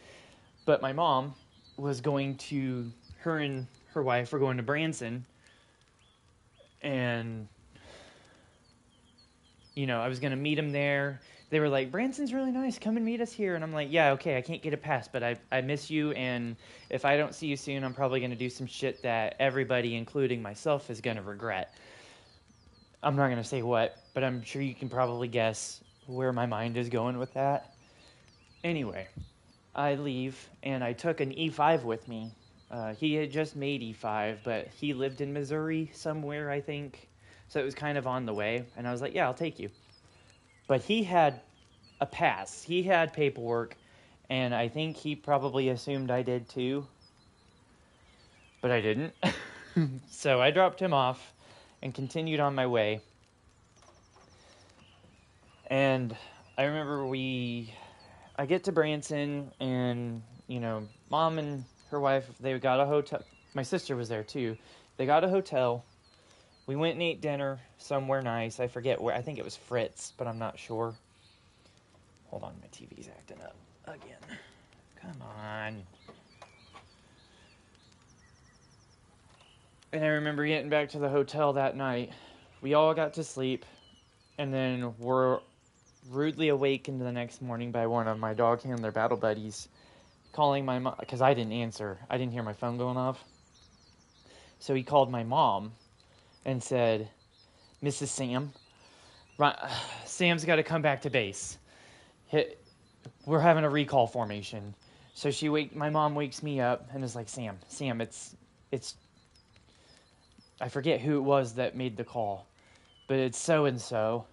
But my mom was going to, her and her wife were going to Branson, and, you know, I was going to meet them there. They were like, Branson's really nice, come and meet us here. And I'm like, yeah, okay, I can't get a pass, but I miss you, and if I don't see you soon, I'm probably going to do some shit that everybody, including myself, is going to regret. I'm not going to say what, but I'm sure you can probably guess where my mind is going with that. Anyway, I leave, and I took an E5 with me, He had just made E5, but he lived in Missouri somewhere, I think. So it was kind of on the way. And I was like, yeah, I'll take you. But he had a pass. He had paperwork. And I think he probably assumed I did too. But I didn't. So I dropped him off and continued on my way. And I remember I get to Branson, and, Mom and her wife, they got a hotel. My sister was there too. They got a hotel. We went and ate dinner somewhere nice. I forget where. I think it was Fritz, but I'm not sure. Hold on, my TV's acting up again. Come on. And I remember getting back to the hotel that night. We all got to sleep, and then were rudely awakened the next morning by one of my dog handler battle buddies calling my mom, because I didn't answer. I didn't hear my phone going off. So he called my mom and said, Mrs. Sam, Sam's got to come back to base. We're having a recall formation. So my mom wakes me up and is like, Sam, it's, I forget who it was that made the call, but it's so-and-so.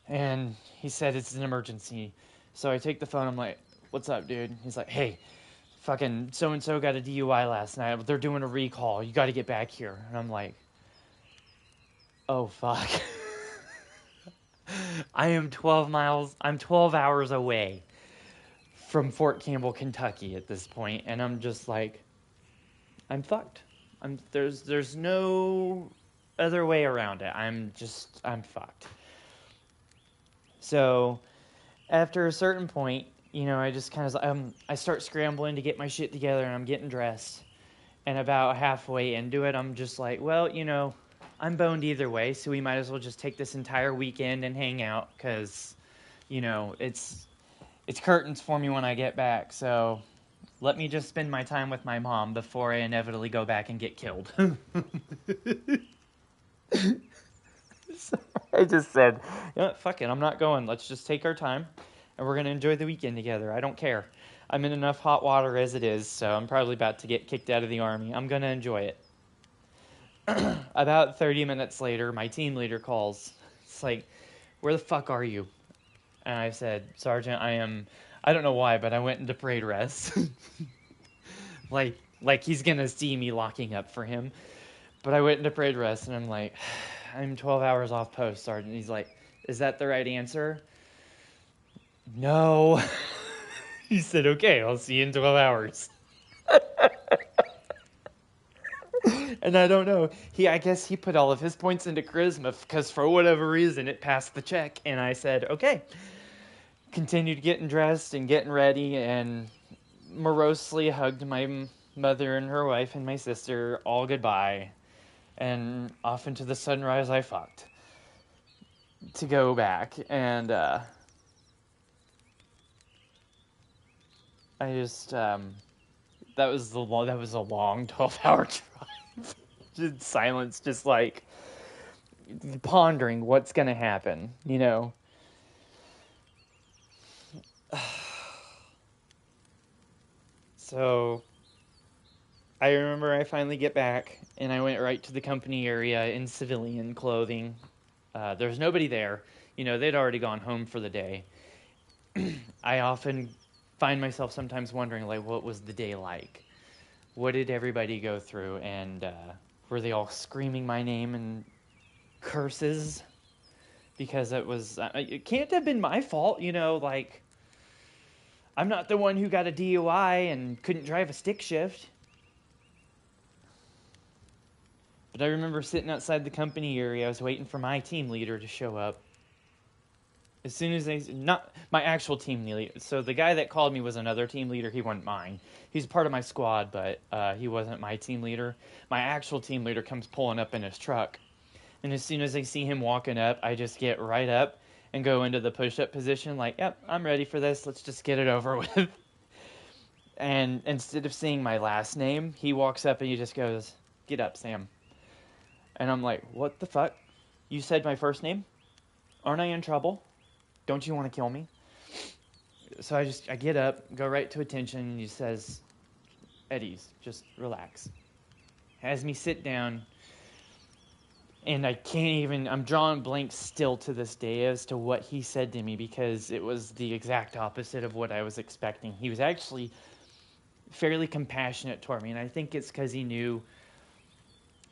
And he said it's an emergency. So I take the phone. I'm like, what's up, dude? He's like, hey, fucking so-and-so got a DUI last night. They're doing a recall. You got to get back here. And I'm like, oh, fuck. I'm 12 hours away from Fort Campbell, Kentucky at this point. And I'm just like, I'm fucked. There's no other way around it. I'm fucked. So after a certain point, I just kind of, I start scrambling to get my shit together, and I'm getting dressed. And about halfway into it, I'm just like, well, I'm boned either way, so we might as well just take this entire weekend and hang out, because, it's curtains for me when I get back. So let me just spend my time with my mom before I inevitably go back and get killed. So I just said, fuck it, I'm not going. Let's just take our time, and we're going to enjoy the weekend together. I don't care. I'm in enough hot water as it is, so I'm probably about to get kicked out of the Army. I'm going to enjoy it. About 30 minutes later, my team leader calls. It's like, where the fuck are you? And I said, Sergeant, I don't know why, but I went into parade rest. like he's going to see me locking up for him. But I went into parade rest, and I'm like, I'm 12 hours off post, Sergeant. He's like, is that the right answer? No. He said, okay, I'll see you in 12 hours. And I don't know. I guess he put all of his points into charisma, because for whatever reason it passed the check. And I said, okay. Continued getting dressed and getting ready, and morosely hugged my mother and her wife and my sister all goodbye. And off into the sunrise I fucked to go back. And I just that was a long 12-hour drive. Just silence, just like pondering what's gonna happen, So I remember I finally get back, and I went right to the company area in civilian clothing. There's nobody there. They'd already gone home for the day. I often find myself sometimes wondering, like, what was the day like? What did everybody go through? And were they all screaming my name and curses? Because it can't have been my fault, like, I'm not the one who got a DUI and couldn't drive a stick shift. But I remember sitting outside the company area. I was waiting for my team leader to show up. As soon as not my actual team leader. So the guy that called me was another team leader. He wasn't mine. He's part of my squad, but he wasn't my team leader. My actual team leader comes pulling up in his truck. And as soon as I see him walking up, I just get right up and go into the push-up position like, yep, I'm ready for this. Let's just get it over with. And instead of saying my last name, he walks up and he just goes, get up, Sam. And I'm like, what the fuck? You said my first name? Aren't I in trouble? Don't you want to kill me? So I get up, go right to attention, and he says, at ease. Just relax. Has me sit down, and I'm drawing blanks still to this day as to what he said to me, because it was the exact opposite of what I was expecting. He was actually fairly compassionate toward me, and I think it's because he knew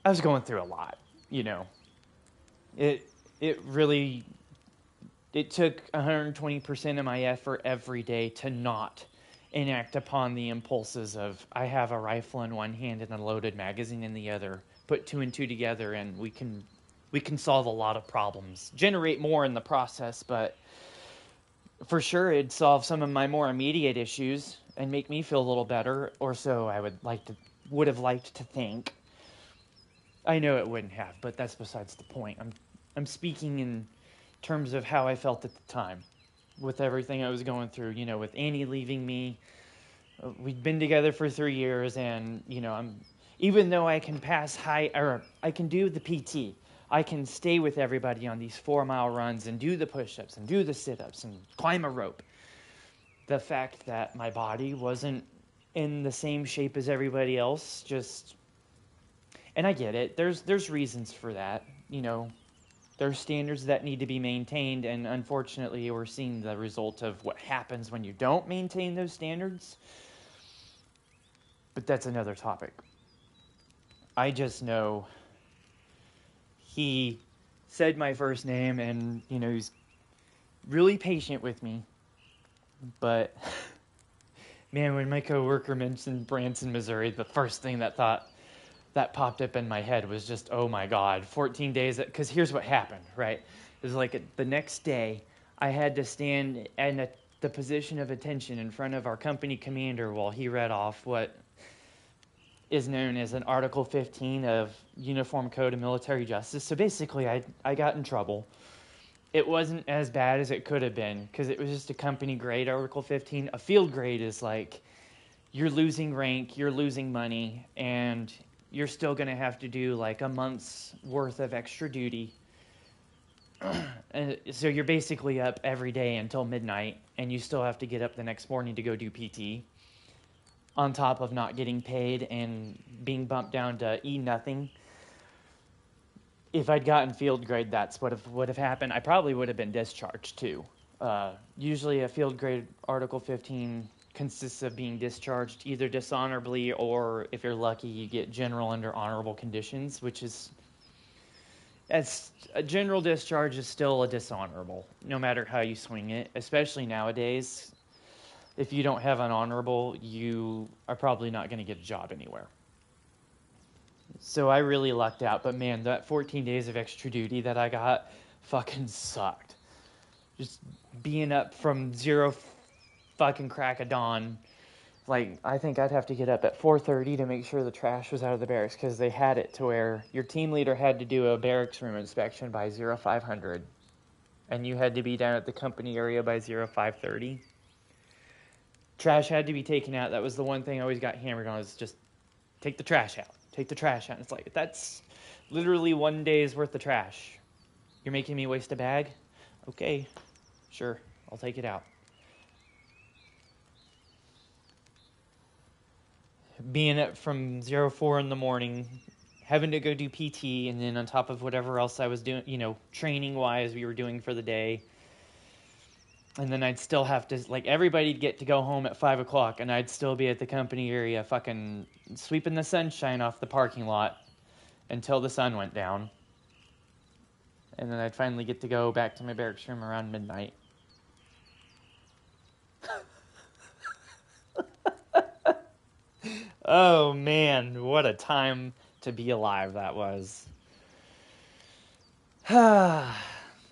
I was going through a lot, you know. It really, it took 120% of my effort every day to not enact upon the impulses of, I have a rifle in one hand and a loaded magazine in the other. Put two and two together and we can solve a lot of problems. Generate more in the process, but for sure it'd solve some of my more immediate issues and make me feel a little better, or so I would have liked to think. I know it wouldn't have, but that's besides the point. I'm speaking in terms of how I felt at the time, with everything I was going through. You know, with Annie leaving me, we'd been together for 3 years, and you know, even though I can I can do the PT, I can stay with everybody on these 4-mile runs and do the push-ups and do the sit-ups and climb a rope. The fact that my body wasn't in the same shape as everybody else, and I get it. There's reasons for that, you know. There's standards that need to be maintained, and unfortunately, we're seeing the result of what happens when you don't maintain those standards. But that's another topic. I just know he said my first name, and, you know, he's really patient with me. But, man, when my coworker mentioned Branson, Missouri, the first thing that popped up in my head was just, oh my God, 14 days. Because here's what happened, right? It was like the next day, I had to stand in the position of attention in front of our company commander while he read off what is known as an Article 15 of Uniform Code of Military Justice. So basically, I got in trouble. It wasn't as bad as it could have been, because it was just a company grade, Article 15. A field grade is like, you're losing rank, you're losing money, and you're still going to have to do like a month's worth of extra duty. And so you're basically up every day until midnight, and you still have to get up the next morning to go do PT, on top of not getting paid and being bumped down to E-nothing. If I'd gotten field grade, that's what would have happened. I probably would have been discharged too. Usually a field grade Article 15 consists of being discharged either dishonorably, or if you're lucky, you get general under honorable conditions, which is, as a general discharge is still a dishonorable, no matter how you swing it, especially nowadays. If you don't have an honorable, you are probably not going to get a job anywhere. So I really lucked out, but man, that 14 days of extra duty that I got fucking sucked. Just being up from zero fucking crack of dawn. Like, I think I'd have to get up at 4:30 to make sure the trash was out of the barracks, because they had it to where your team leader had to do a barracks room inspection by 0500, and you had to be down at the company area by 0530. Trash had to be taken out. That was the one thing I always got hammered on, is just take the trash out. Take the trash out. It's like, that's literally 1 day's worth of trash. You're making me waste a bag? Okay, sure, I'll take it out. Being up from 04 in the morning, having to go do PT, and then on top of whatever else I was doing, you know, training-wise we were doing for the day. And then I'd still have to, like, everybody'd get to go home at 5 o'clock, and I'd still be at the company area fucking sweeping the sunshine off the parking lot until the sun went down. And then I'd finally get to go back to my barracks room around midnight. Oh, man, what a time to be alive that was.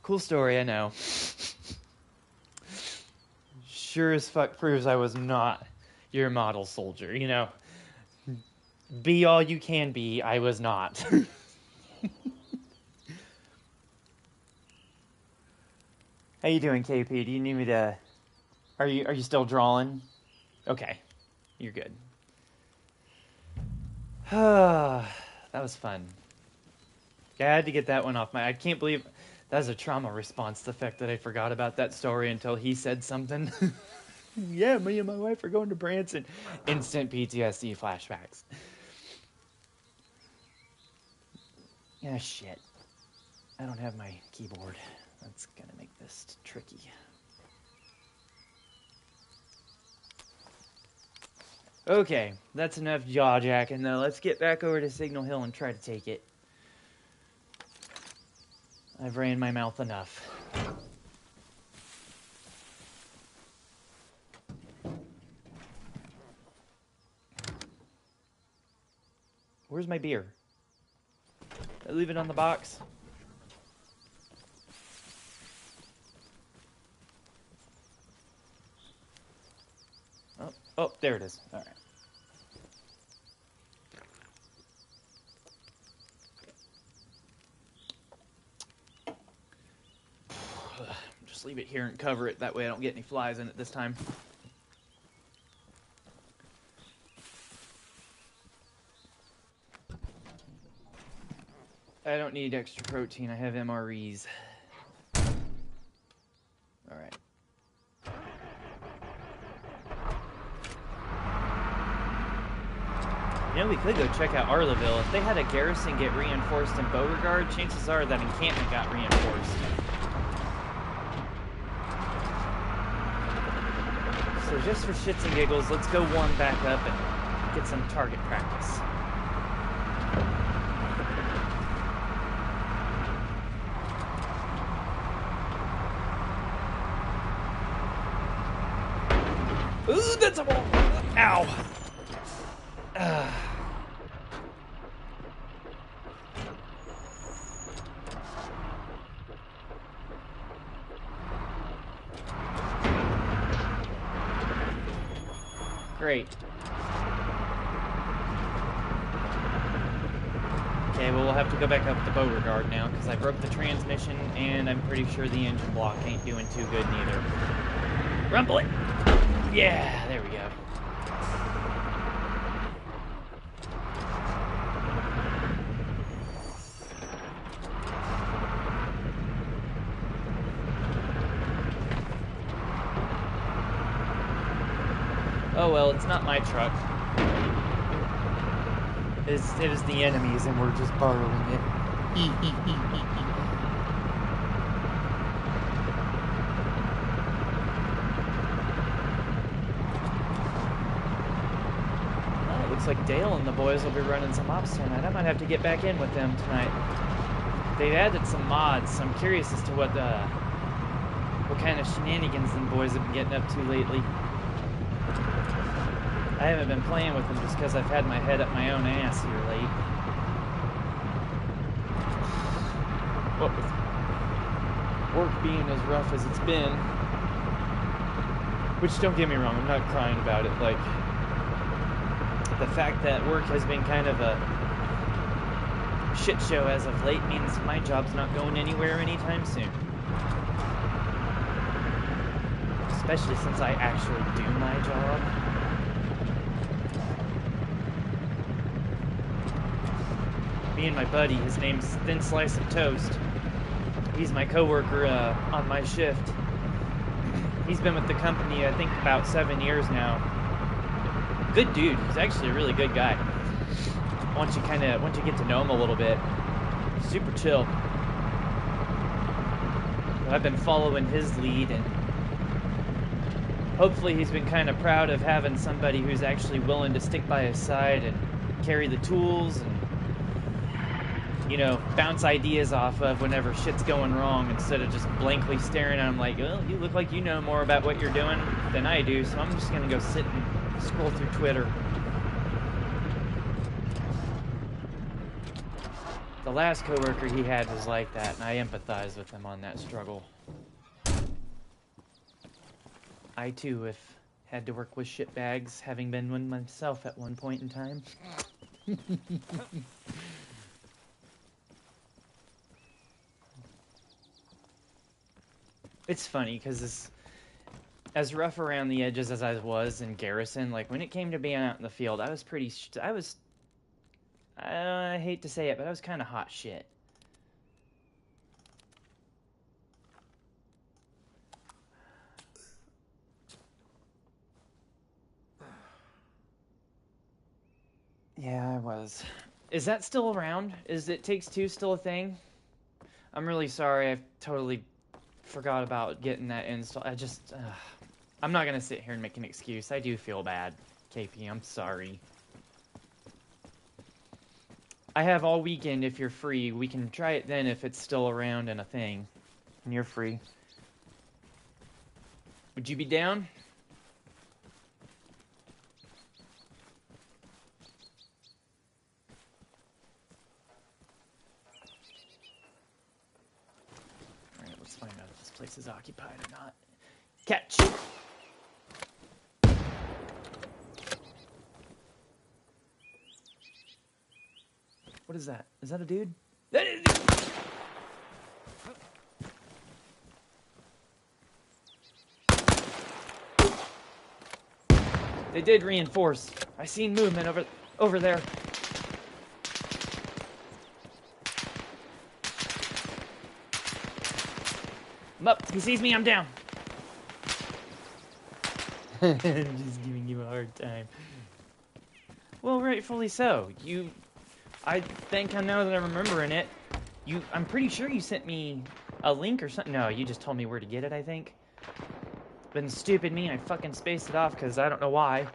Cool story, I know. Sure as fuck proves I was not your model soldier, you know. Be all you can be, I was not. How you doing, KP? Do you need me to... Are you still drawing? Okay, you're good. That was fun. Yeah, I had to get that one off I can't believe... That was a trauma response, the fact that I forgot about that story until he said something. Yeah, me and my wife are going to Branson. Instant PTSD flashbacks. Yeah, shit. I don't have my keyboard. That's gonna make this tricky. Okay, that's enough jaw-jacking, though. Let's get back over to Signal Hill and try to take it. I've ran my mouth enough. Where's my beer? Did I leave it on the box? Oh, there it is. All right. Just leave it here and cover it. That way I don't get any flies in it this time. I don't need extra protein. I have MREs. All right. You know, we could go check out Arlaville. If they had a garrison get reinforced in Beauregard, chances are that encampment got reinforced. So just for shits and giggles, let's go warm back up and get some target practice. Ooh, that's a ball! Ow! Great. Okay, well, we'll have to go back up to Beauregard now, because I broke the transmission, and I'm pretty sure the engine block ain't doing too good neither. Rumble it! Yeah, there we go. Oh well, it's not my truck. It is the enemy's, and we're just borrowing it. Well, it looks like Dale and the boys will be running some ops tonight. I might have to get back in with them tonight. They've added some mods, so I'm curious as to what kind of shenanigans them boys have been getting up to lately. I haven't been playing with them just because I've had my head up my own ass here late. What with work being as rough as it's been. Which, don't get me wrong, I'm not crying about it. Like, the fact that work has been kind of a shit show as of late means my job's not going anywhere anytime soon. Especially since I actually do my job. Me and my buddy, his name's Thin Slice of Toast. He's my coworker on my shift. He's been with the company, I think, about 7 years now. Good dude. He's actually a really good guy. Once you get to know him a little bit, super chill. I've been following his lead, and hopefully he's been kind of proud of having somebody who's actually willing to stick by his side and carry the tools and, you know, bounce ideas off of whenever shit's going wrong, instead of just blankly staring at him like, well, you look like you know more about what you're doing than I do, so I'm just gonna go sit and scroll through Twitter. The last coworker he had was like that, and I empathize with him on that struggle. I too have had to work with shitbags, having been one myself at one point in time. It's funny, because as rough around the edges as I was in Garrison, like, when it came to being out in the field, I hate to say it, but I was kind of hot shit. Yeah, I was. Is that still around? Is It Takes Two still a thing? I'm really sorry. I totally forgot about getting that installed. I'm not gonna sit here and make an excuse. I do feel bad, KP. I'm sorry. I have all weekend if you're free. We can try it then if it's still around and a thing. And you're free. Would you be down? Alright, let's find out if this place is occupied or not. Catch! What is that? Is that a dude? That is... They did reinforce. I seen movement over there. I'm up. He sees me, I'm down. I'm just giving you a hard time. Well, rightfully so. I think I know that I'm remembering it. I'm pretty sure you sent me a link or something. No, you just told me where to get it, I think. Been stupid me, I fucking spaced it off because I don't know why.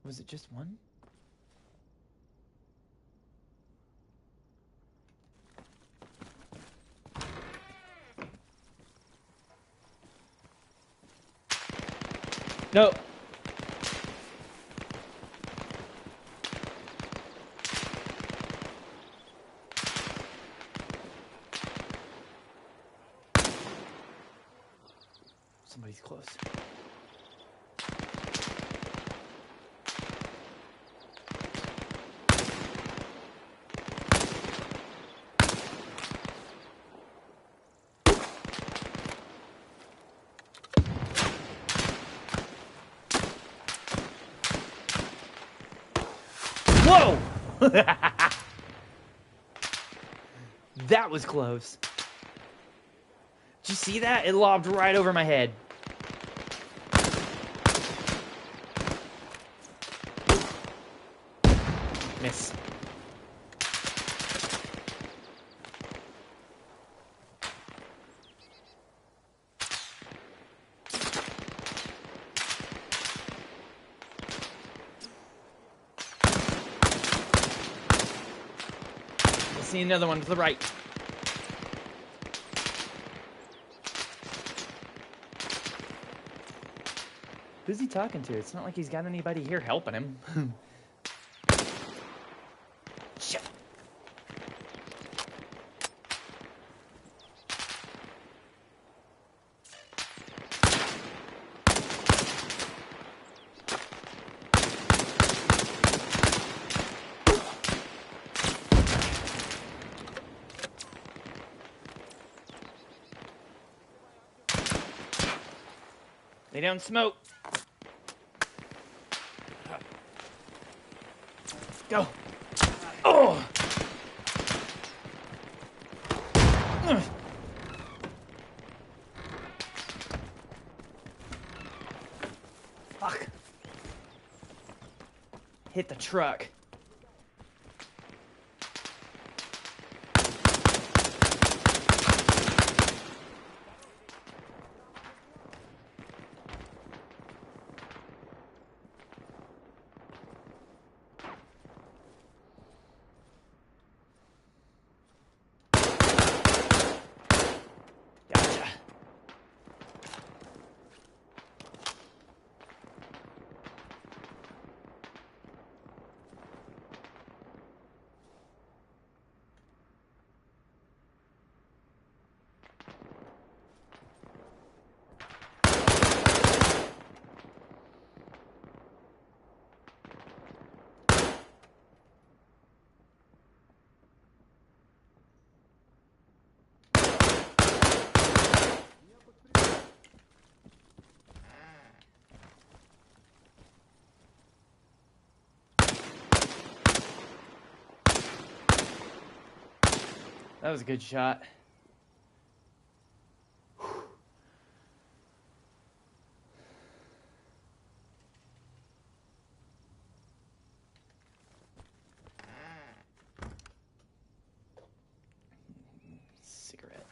Was it just one? No. Somebody's close. Whoa! That was close. Did you see that? It lobbed right over my head. Miss. I see another one to the right. Who's he talking to? It's not like he's got anybody here helping him. Shit. Lay down smoke. Go. Oh. Fuck. Hit the truck. Gotcha. That was a good shot. Cigarette.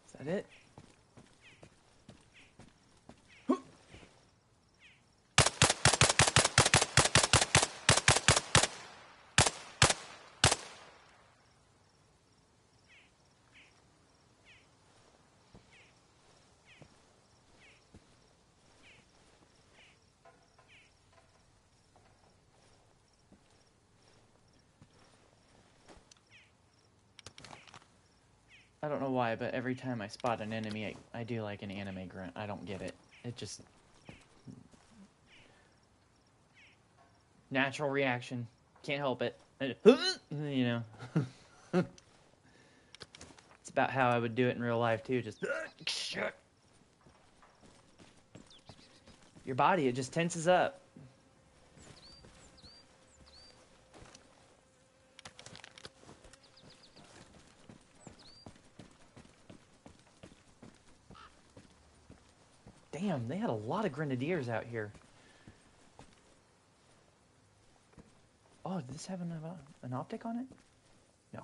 Is that it? I don't know why, but every time I spot an enemy, I do like an anime grunt. I don't get it. It just... natural reaction. Can't help it. You know. It's about how I would do it in real life, too. Just... your body, it just tenses up. Damn, they had a lot of grenadiers out here. Oh, did this have an optic on it? No.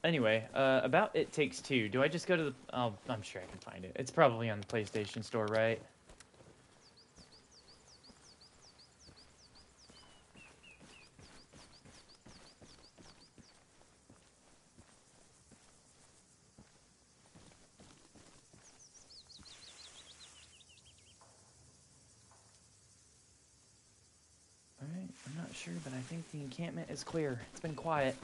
Anyway, about It Takes Two. Do I just go to the... oh, I'm sure I can find it. It's probably on the PlayStation Store, right? Alright, I'm not sure, but I think the encampment is clear. It's been quiet.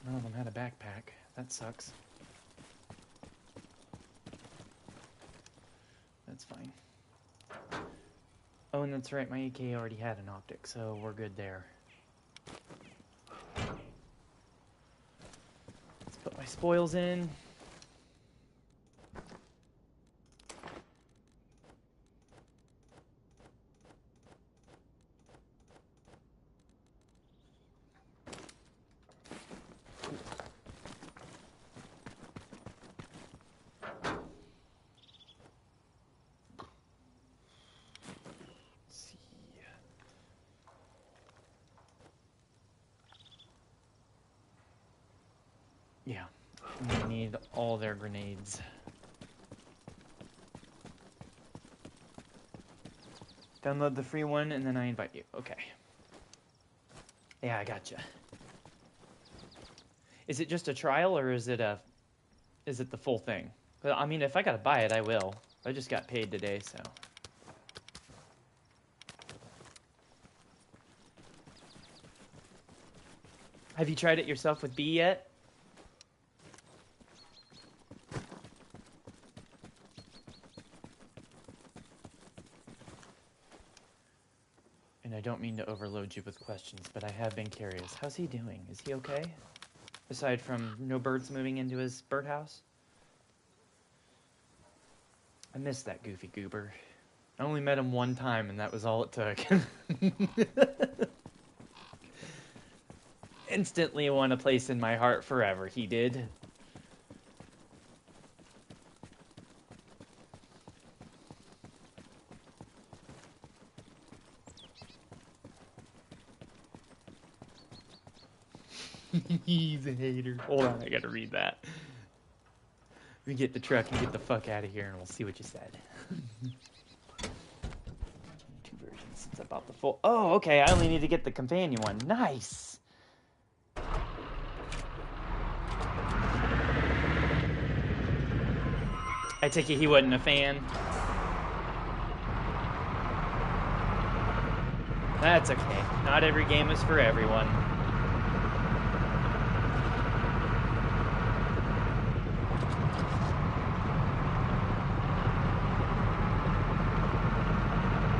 None of them had a backpack. That sucks. That's fine. Oh, and that's right, my AK already had an optic, so we're good there. Let's put my spoils in. Yeah, we need all their grenades. Download the free one, and then I invite you. Okay. Yeah, I gotcha. Is it just a trial, or is it the full thing? Well, I mean, if I gotta buy it, I will. I just got paid today, so. Have you tried it yourself with B yet? And I don't mean to overload you with questions, but I have been curious. How's he doing? Is he okay? Aside from no birds moving into his birdhouse? I miss that goofy goober. I only met him one time, and that was all it took. instantly won a place in my heart forever. He did. He's a hater. Hold on, I gotta read that. We get the truck and get the fuck out of here, and we'll see what you said. 2 versions since I bought the full. Oh, okay. I only need to get the companion one. Nice. I take it he wasn't a fan. That's okay. Not every game is for everyone.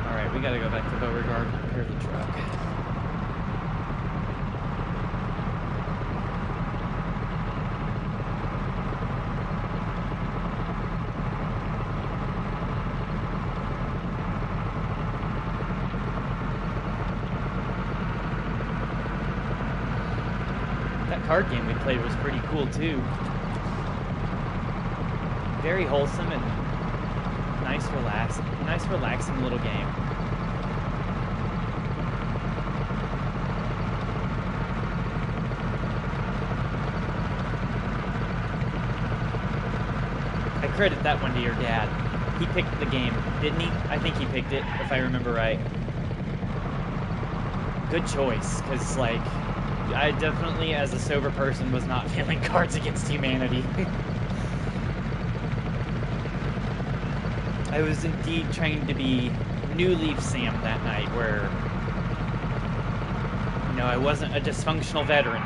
Alright, we gotta go back to Beauregard and repair the truck. Card game we played was pretty cool too. Very wholesome and nice relaxing little game. I credit that one to your dad. He picked the game, didn't he? I think he picked it, if I remember right. Good choice, because like I definitely, as a sober person, was not feeling Cards Against Humanity. I was indeed trying to be New Leaf Sam that night, where, you know, I wasn't a dysfunctional veteran.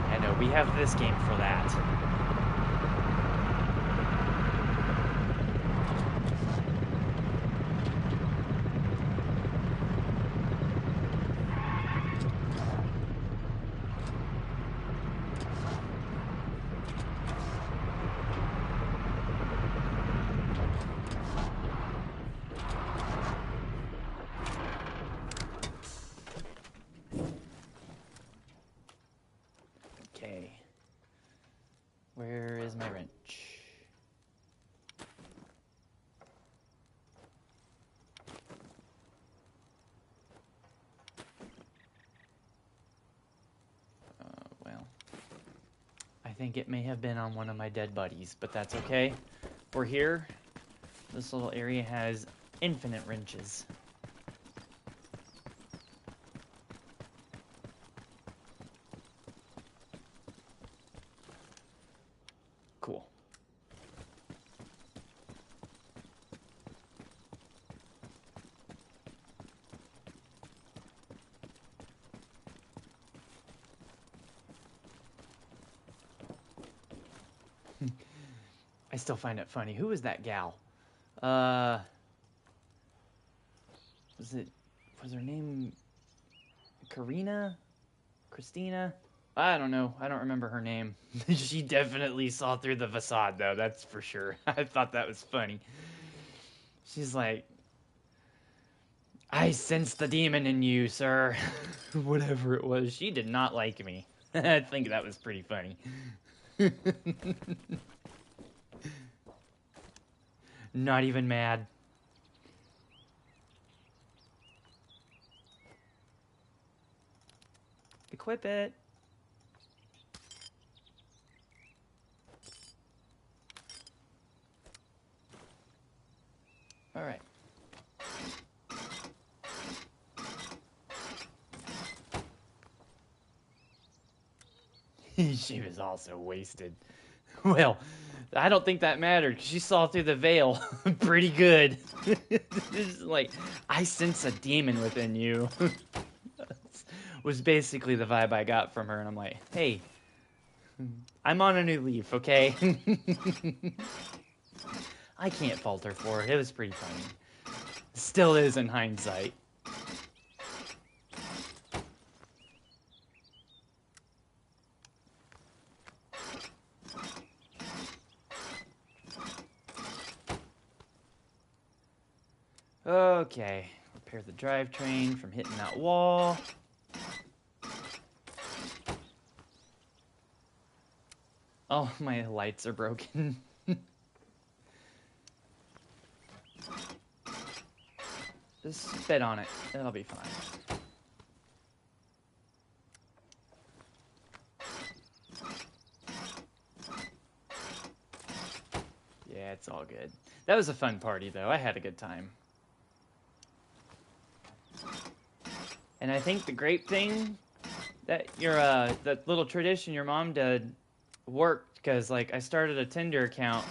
I know, we have this game for that. Where is my wrench? Well, I think it may have been on one of my dead buddies, but that's okay. We're here. This little area has infinite wrenches. Cool. I still find it funny. Who is that gal? Was her name Karina? Christina? I don't know. I don't remember her name. She definitely saw through the facade, though. That's for sure. I thought that was funny. She's like, I sense the demon in you, sir. Whatever it was. She did not like me. I think that was pretty funny. Not even mad. Equip it. All right. She was also wasted. Well, I don't think that mattered because she saw through the veil pretty good. It's like, I sense a demon within you. Was basically the vibe I got from her, and I'm like, hey, I'm on a new leaf, okay? I can't fault her for it. It was pretty funny. Still is in hindsight. Okay, repair the drivetrain from hitting that wall. Oh, my lights are broken. Just spit on it. It'll be fine. Yeah, it's all good. That was a fun party, though. I had a good time. And I think the great thing that that little tradition your mom did worked, because like I started a Tinder account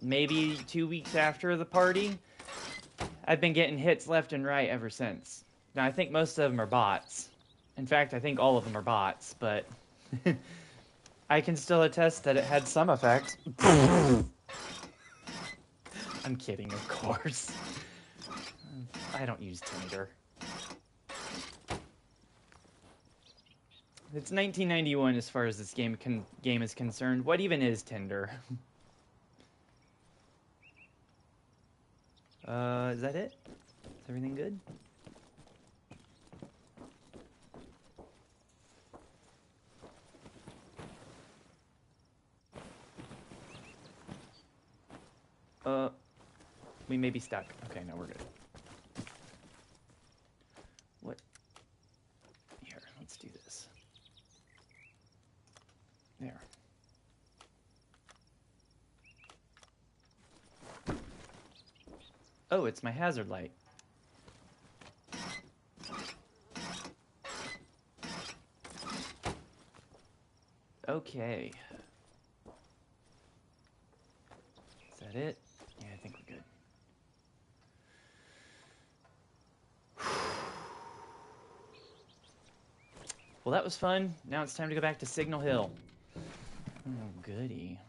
maybe 2 weeks after the party. I've been getting hits left and right ever since. Now I think most of them are bots. In fact, I think all of them are bots, but I can still attest that it had some effect. I'm kidding, of course. I don't use Tinder. It's 1991 as far as this game is concerned. What even is Tinder? Is that it? Is everything good? We may be stuck. Okay, no, we're good. What? Here, let's do this. There. Oh, it's my hazard light. Okay. Is that it? Yeah, I think we're good. Well, that was fun. Now it's time to go back to Signal Hill. Oh, goody.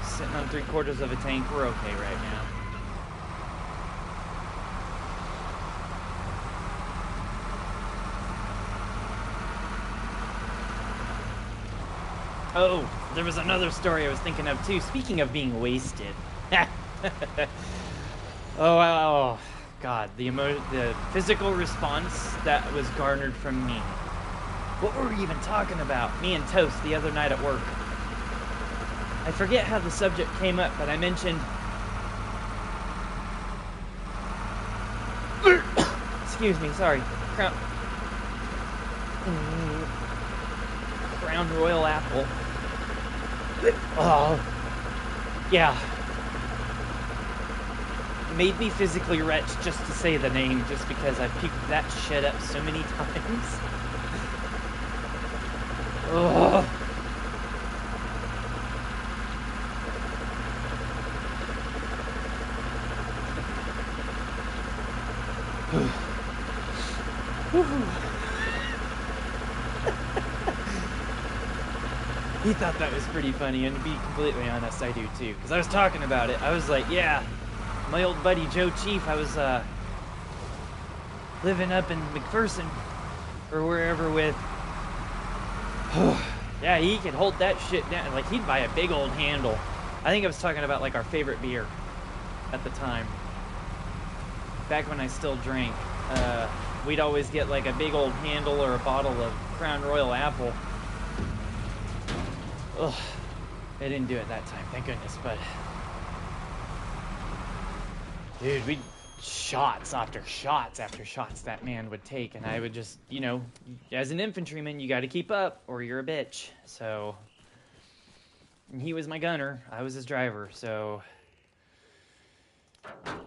Sitting on 3/4 of a tank, we're okay right now. Oh, there was another story I was thinking of too. Speaking of being wasted. Oh, God, the physical response that was garnered from me. What were we even talking about? Me and Toast the other night at work. I forget how the subject came up, but I mentioned... Excuse me, sorry. Crown Royal Apple. Oh, yeah. Made me physically retch just to say the name, just because I've picked that shit up so many times. Ugh. He thought that was pretty funny, and to be completely honest, I do too. Because I was talking about it. I was like, yeah, my old buddy Joe Chief, I was living up in McPherson, or wherever with... Yeah, he could hold that shit down. Like, he'd buy a big old handle. I think I was talking about, like, our favorite beer at the time. Back when I still drank. We'd always get, like, a big old handle or a bottle of Crown Royal Apple. Ugh, I didn't do it that time, thank goodness, but... Dude, we'd... shots after shots after shots that man would take, and I would just, you know, as an infantryman, you gotta keep up, or you're a bitch, so... And he was my gunner, I was his driver, so...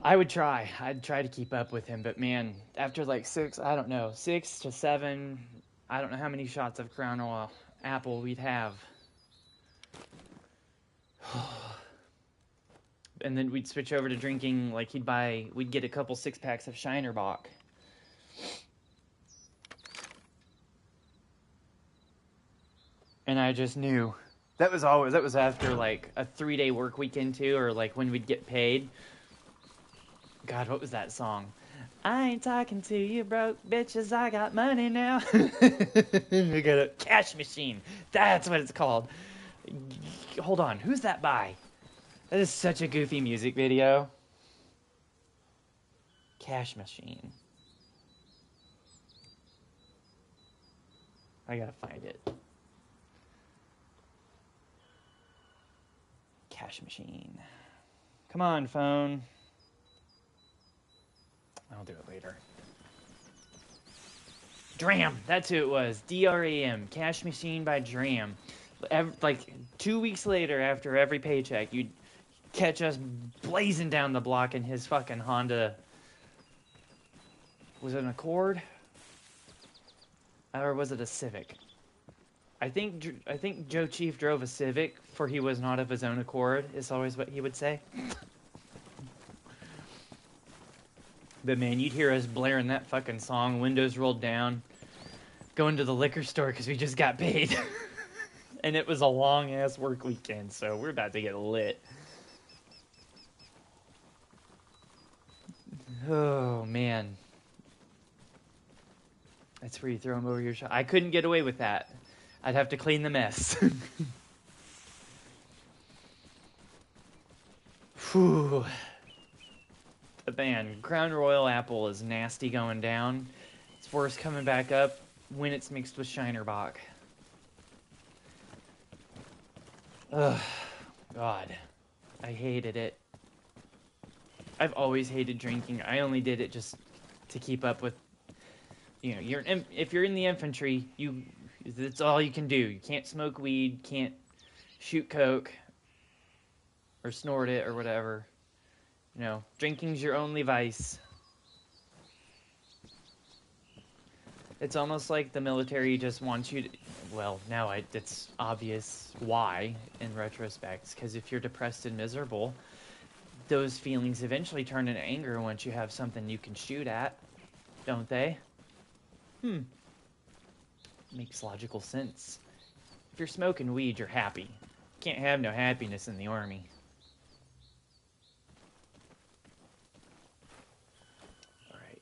I'd try to keep up with him, but man, after like 6 to 7, I don't know how many shots of Crown Royal Apple we'd have. And then we'd switch over to drinking, like we'd get a couple 6-packs of Shiner Bock. And I just knew. That was after like a 3-day work weekend too, or like when we'd get paid. God, what was that song? I ain't talking to you broke bitches, I got money now. We got a cash machine. That's what it's called. Hold on, who's that by? That is such a goofy music video. Cash machine. I gotta find it. Cash machine. Come on, phone. I'll do it later. Dram, that's who it was. DRAM, Cash Machine by Dram. Like 2 weeks later, after every paycheck, you'd catch us blazing down the block in his fucking Honda. Was it an Accord? Or was it a Civic? I think Joe Chief drove a Civic, for he was not of his own accord, is always what he would say. But man, you'd hear us blaring that fucking song, windows rolled down, going to the liquor store because we just got paid. And it was a long-ass work weekend, so we're about to get lit. Oh, man. That's where you throw them over your shoulder. I couldn't get away with that. I'd have to clean the mess. Whew. But man, Crown Royal Apple is nasty going down. It's worse coming back up when it's mixed with Shiner Bock. Ugh, God, I hated it. I've always hated drinking. I only did it just to keep up with, you know, if you're in the infantry, that's all you can do. You can't smoke weed, can't shoot coke, or snort it, or whatever. You know, drinking's your only vice. It's almost like the military just wants you to... Well, now it's obvious why, in retrospect. Because if you're depressed and miserable, those feelings eventually turn into anger once you have something you can shoot at. Don't they? Makes logical sense. If you're smoking weed, you're happy. Can't have no happiness in the army. Alright.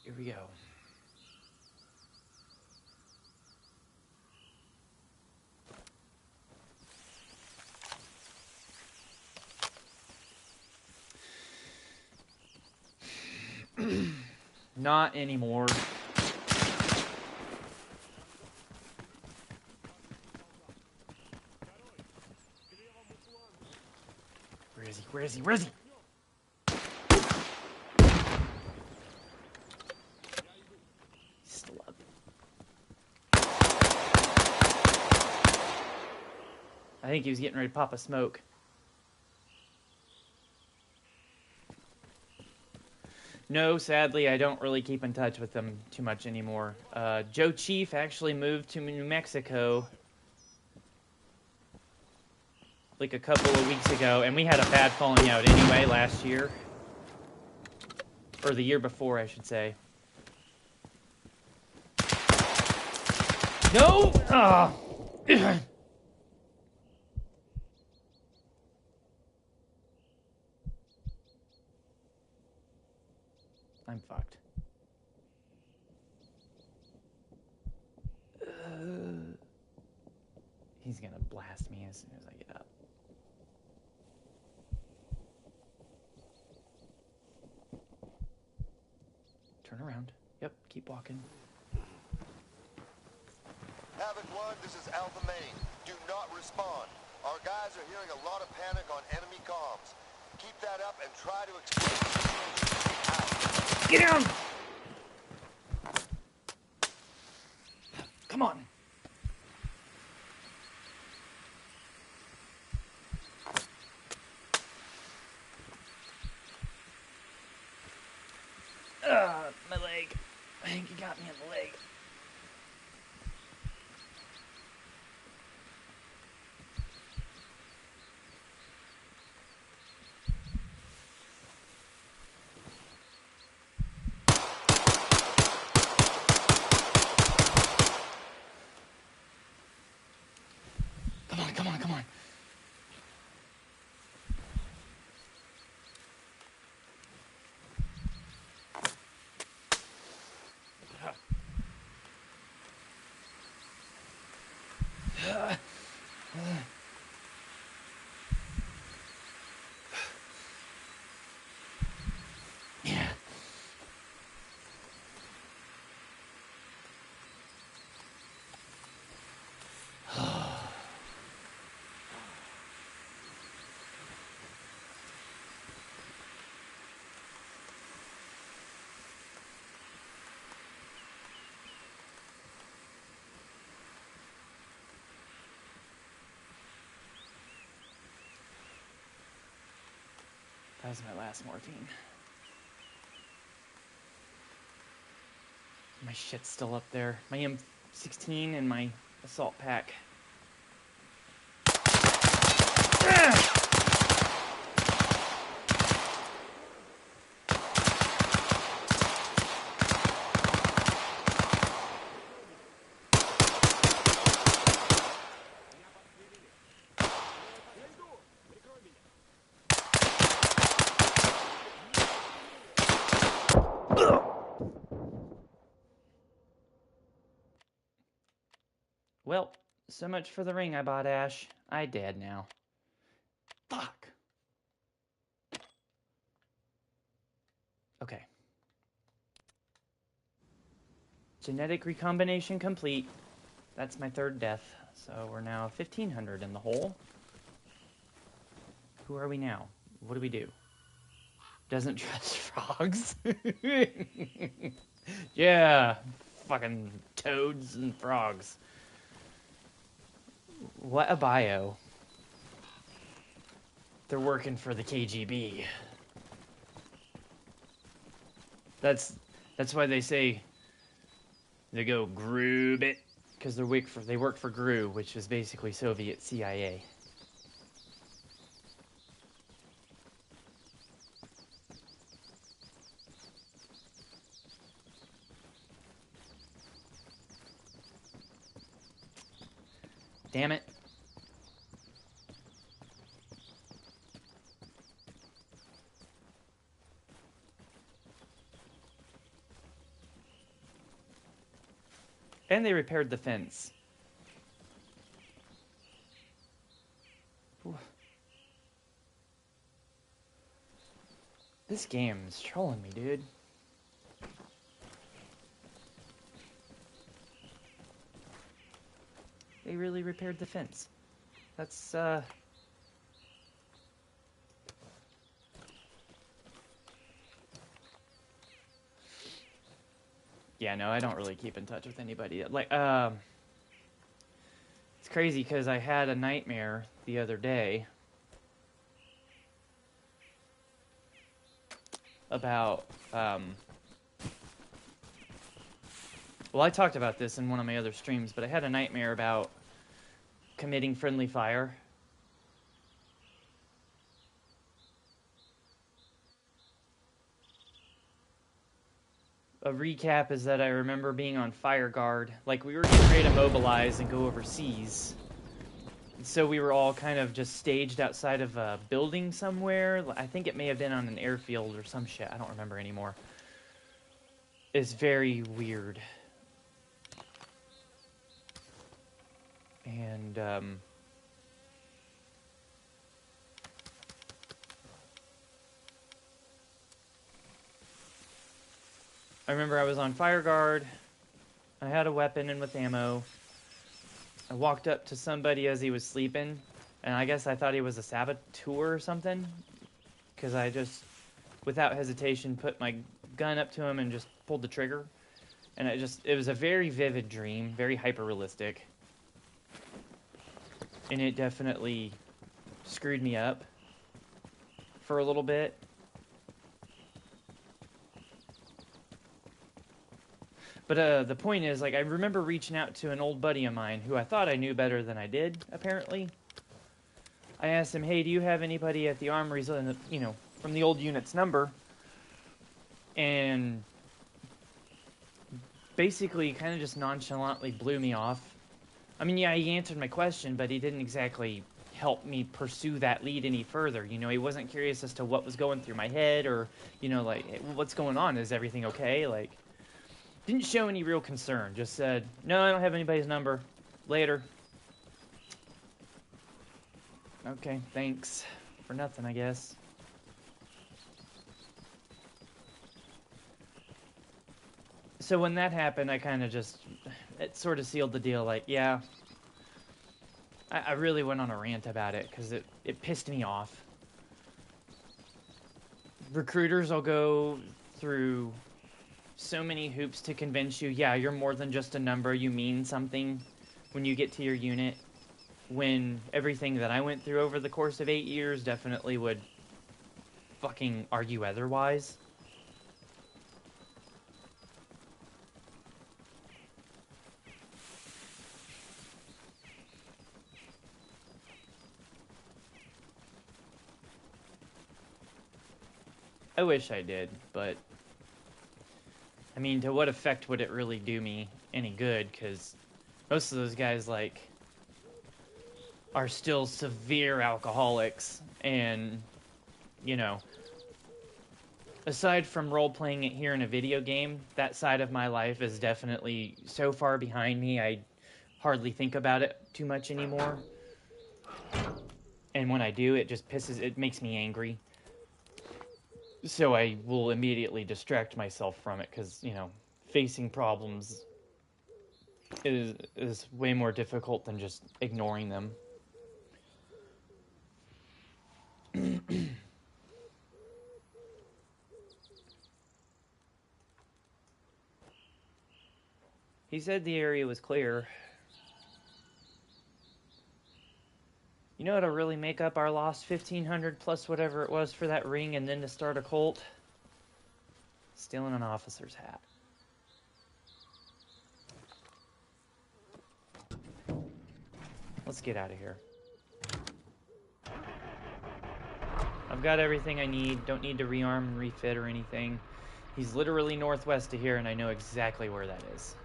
Here we go. Not anymore. Where is he? Where is he? Where is he? He's still up. I think he was getting ready to pop a smoke. No, sadly, I don't really keep in touch with them too much anymore. Joe Chief actually moved to New Mexico like a couple of weeks ago, and we had a bad falling out anyway last year. Or the year before, I should say. No! I'm fucked. He's gonna blast me as soon as I get up. Turn around. Yep, keep walking. Havoc 1, this is Alpha Main. Do not respond. Our guys are hearing a lot of panic on enemy comms. Keep that up and try to explain. Get down! Come on. My leg. I think he got me in the leg. Come on, come on. That was my last morphine. My shit's still up there. My M16 and my assault pack. Well, so much for the ring I bought, Ash. I dead now. Fuck. Okay. Genetic recombination complete. That's my third death. So we're now 1,500 in the hole. Who are we now? What do we do? Doesn't trust frogs. Yeah. Fucking toads and frogs. What a bio. They're working for the KGB. That's why they say they go Groob it, because they work for GRU, which is basically Soviet CIA. Damn it. And they repaired the fence. Ooh. This game is trolling me, dude. They really repaired the fence. That's, yeah, no, I don't really keep in touch with anybody. Like, it's crazy because I had a nightmare the other day about, well, I talked about this in one of my other streams, but I had a nightmare about committing friendly fire. A recap is that I remember being on fire guard. Like, we were getting ready to mobilize and go overseas. And so we were all kind of just staged outside of a building somewhere. I think it may have been on an airfield or some shit. I don't remember anymore. It's very weird. And, I remember I was on fire guard. I had a weapon and with ammo. I walked up to somebody as he was sleeping, and I guess I thought he was a saboteur or something, because I just, without hesitation, put my gun up to him and just pulled the trigger. And it was a very vivid dream, very hyper-realistic. And it definitely screwed me up for a little bit. But the point is, like, I remember reaching out to an old buddy of mine who I thought I knew better than I did, apparently. I asked him, hey, do you have anybody at the armories, from the old unit's number? And basically kind of just nonchalantly blew me off. I mean, yeah, he answered my question, but he didn't exactly help me pursue that lead any further. You know, he wasn't curious as to what was going through my head or, like, hey, what's going on? Is everything okay? Like, didn't show any real concern. Just said, no, I don't have anybody's number. Later. Okay, thanks. For nothing, I guess. So when that happened, I kind of just, it sort of sealed the deal. Like, yeah, I really went on a rant about it because it pissed me off. Recruiters will go through so many hoops to convince you, yeah, you're more than just a number, you mean something when you get to your unit, when everything that I went through over the course of 8 years definitely would fucking argue otherwise. I wish I did, but I mean, to what effect would it really do me any good? Because most of those guys, like, are still severe alcoholics, and, you know, aside from role-playing it here in a video game, that side of my life is definitely so far behind me, I hardly think about it too much anymore. And when I do, it makes me angry. So I will immediately distract myself from it, because, you know, facing problems is way more difficult than just ignoring them. He said the area was clear. You know what'll really make up our lost 1,500 plus whatever it was for that ring and then to start a cult? Stealing an officer's hat. Let's get out of here. I've got everything I need. Don't need to rearm and refit or anything. He's literally northwest of here, and I know exactly where that is.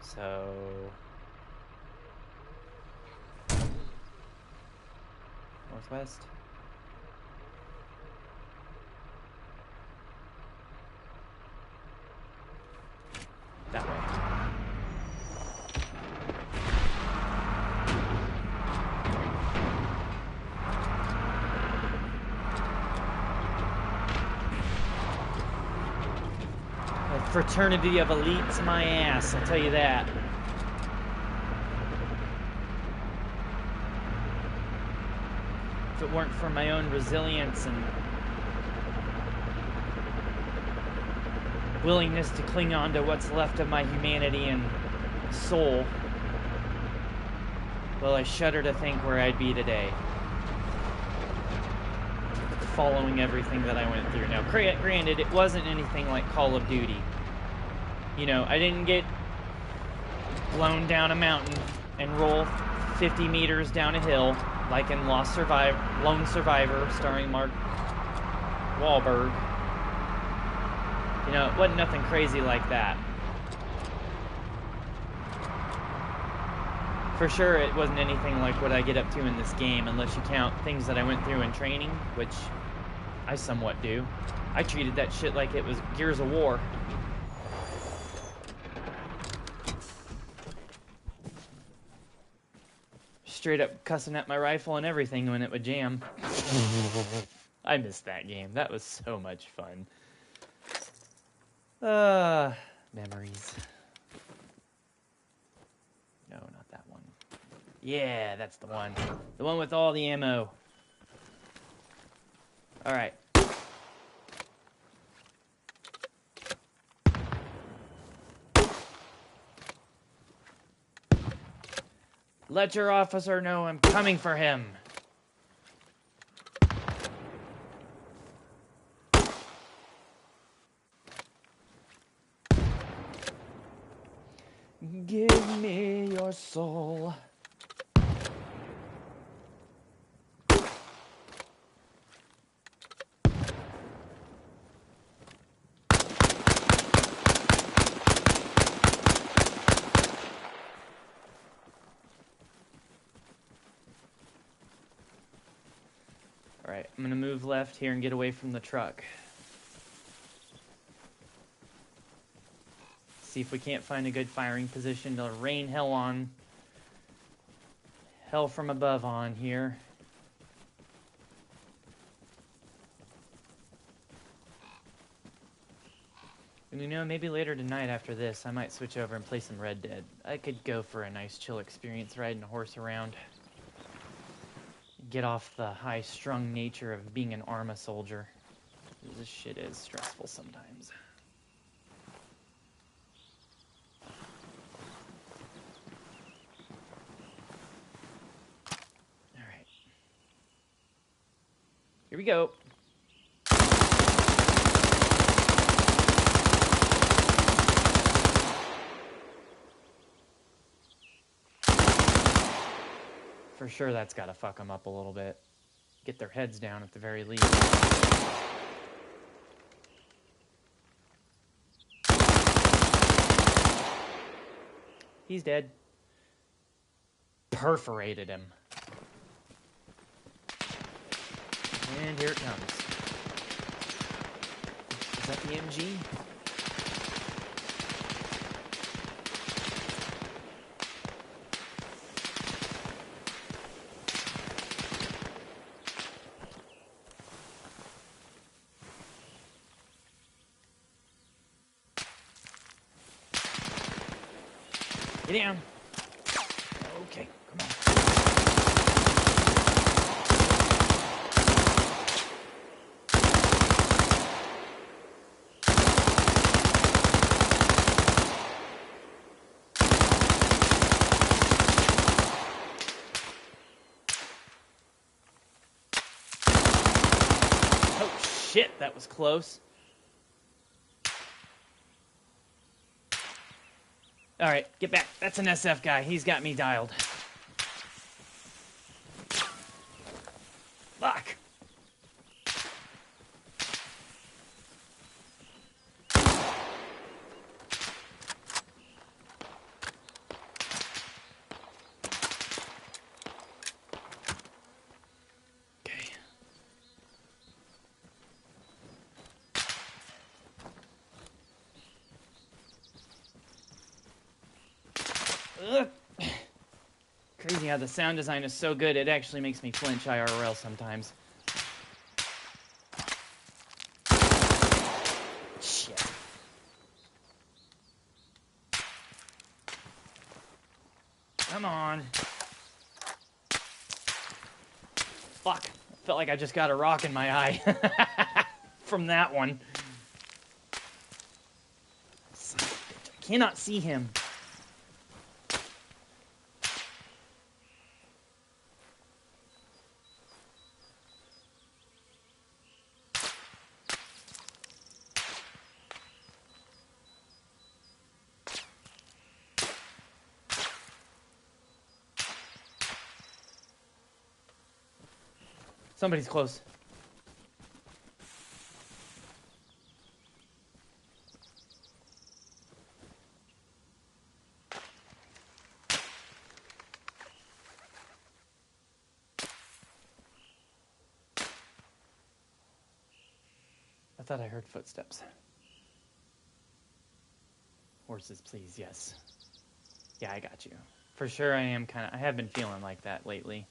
So... northwest. That way. A fraternity of elites, my ass, I'll tell you that. If it weren't for my own resilience and willingness to cling on to what's left of my humanity and soul, well, I shudder to think where I'd be today. Following everything that I went through. Now, granted, it wasn't anything like Call of Duty. You know, I didn't get blown down a mountain and roll 50 meters down a hill like in Lone Survivor starring Mark Wahlberg. You know, it wasn't nothing crazy like that. For sure, it wasn't anything like what I get up to in this game, unless you count things that I went through in training, which I somewhat do. I treated that shit like it was Gears of War. Straight up cussing at my rifle and everything when it would jam. I missed that game. That was so much fun. Memories. No, not that one. Yeah, that's the one. The one with all the ammo. Alright. Let your officer know I'm coming for him. Give me your soul. Alright, I'm gonna move left here and get away from the truck. See if we can't find a good firing position to rain hell from above on here. And you know, maybe later tonight after this, I might switch over and play some Red Dead. I could go for a nice chill experience riding a horse around. Get off the high-strung nature of being an Arma soldier. This shit is stressful sometimes. Here we go. For sure that's got to fuck them up a little bit. Get their heads down at the very least. He's dead. Perforated him. And here it comes. Is that the MG? Get down. Okay, come on. Oh shit, that was close. All right, get back. That's an SF guy. He's got me dialed. Fuck. Okay. Ugh. Crazy how the sound design is so good, it actually makes me flinch IRL sometimes. Shit. Come on. Fuck. I felt like I just got a rock in my eye from that one. Son of a bitch. I cannot see him. Somebody's close. I thought I heard footsteps. Horses, please, yes. Yeah, I got you. For sure I have been feeling like that lately.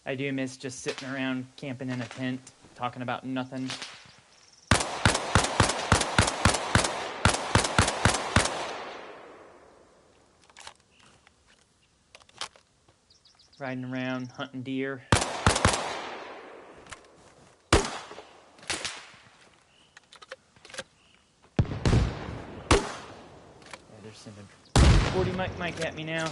I do miss just sitting around camping in a tent, talking about nothing. Riding around, hunting deer. Yeah, they're sending 40 Mike at me now.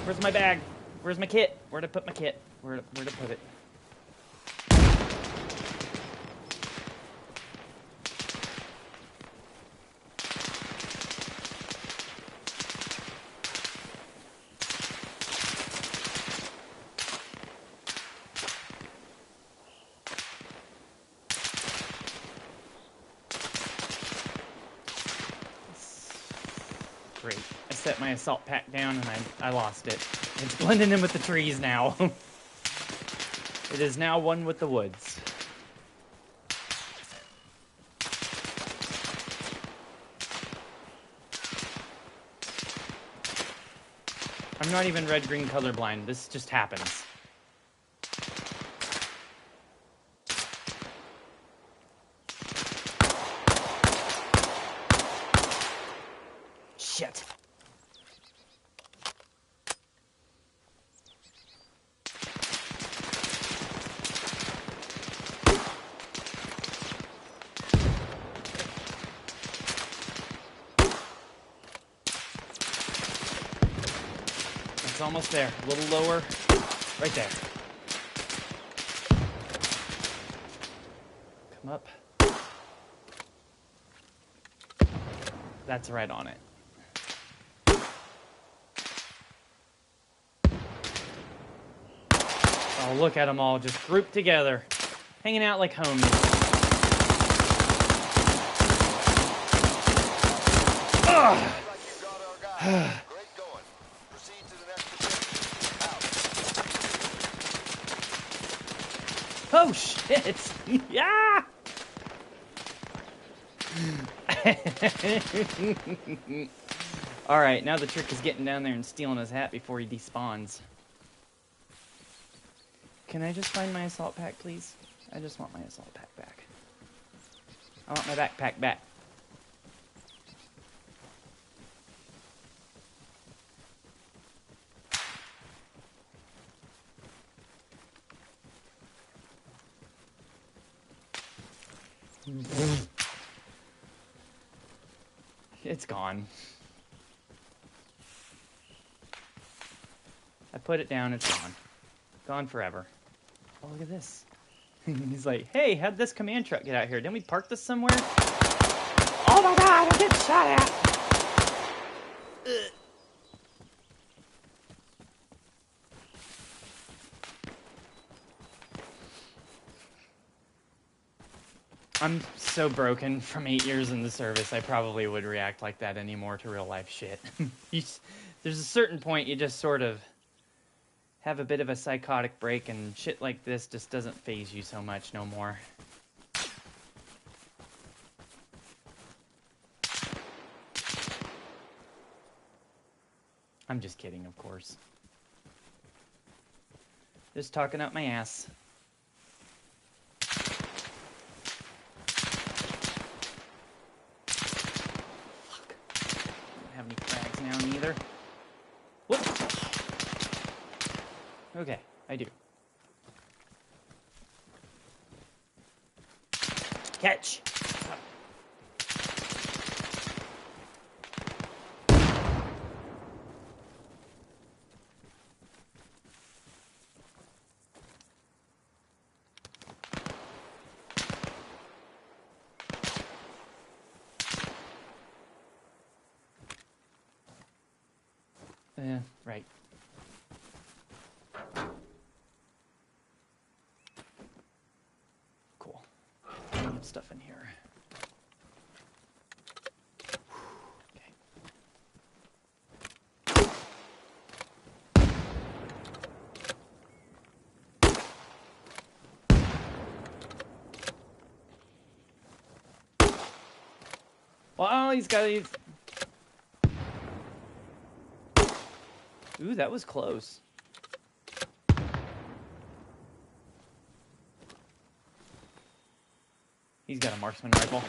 Where's my bag? Where's my kit? Where'd I put my kit? Where'd I put it? Great. I set my assault pack down and I lost it. It's blending in with the trees now. It is now one with the woods. I'm not even red-green colorblind. This just happens. Shit. It's almost there. A little lower. Right there. Come up. That's right on it. Oh, look at them all just grouped together. Hanging out like homies. Ugh. Great going. Proceed to the next position. Out. Oh, shit. Yeah. All right, now the trick is getting down there and stealing his hat before he despawns. Can I just find my assault pack, please? I just want my assault pack back. I want my backpack back. It's gone. I put it down, it's gone. Gone forever. Oh, look at this. He's like, hey, how'd this command truck get out here? Didn't we park this somewhere? Oh my god, I'm getting shot at! Ugh. I'm so broken from 8 years in the service, I probably would react like that anymore to real life shit. There's a certain point you just sort of have a bit of a psychotic break, and shit like this just doesn't faze you so much no more. I'm just kidding, of course. Just talking up my ass. Fuck. Don't have any frags now neither. Whoop! Okay, I do. Catch! Right. Cool. Stuff in here. Okay. Well, he's got these. Ooh, that was close. He's got a marksman rifle.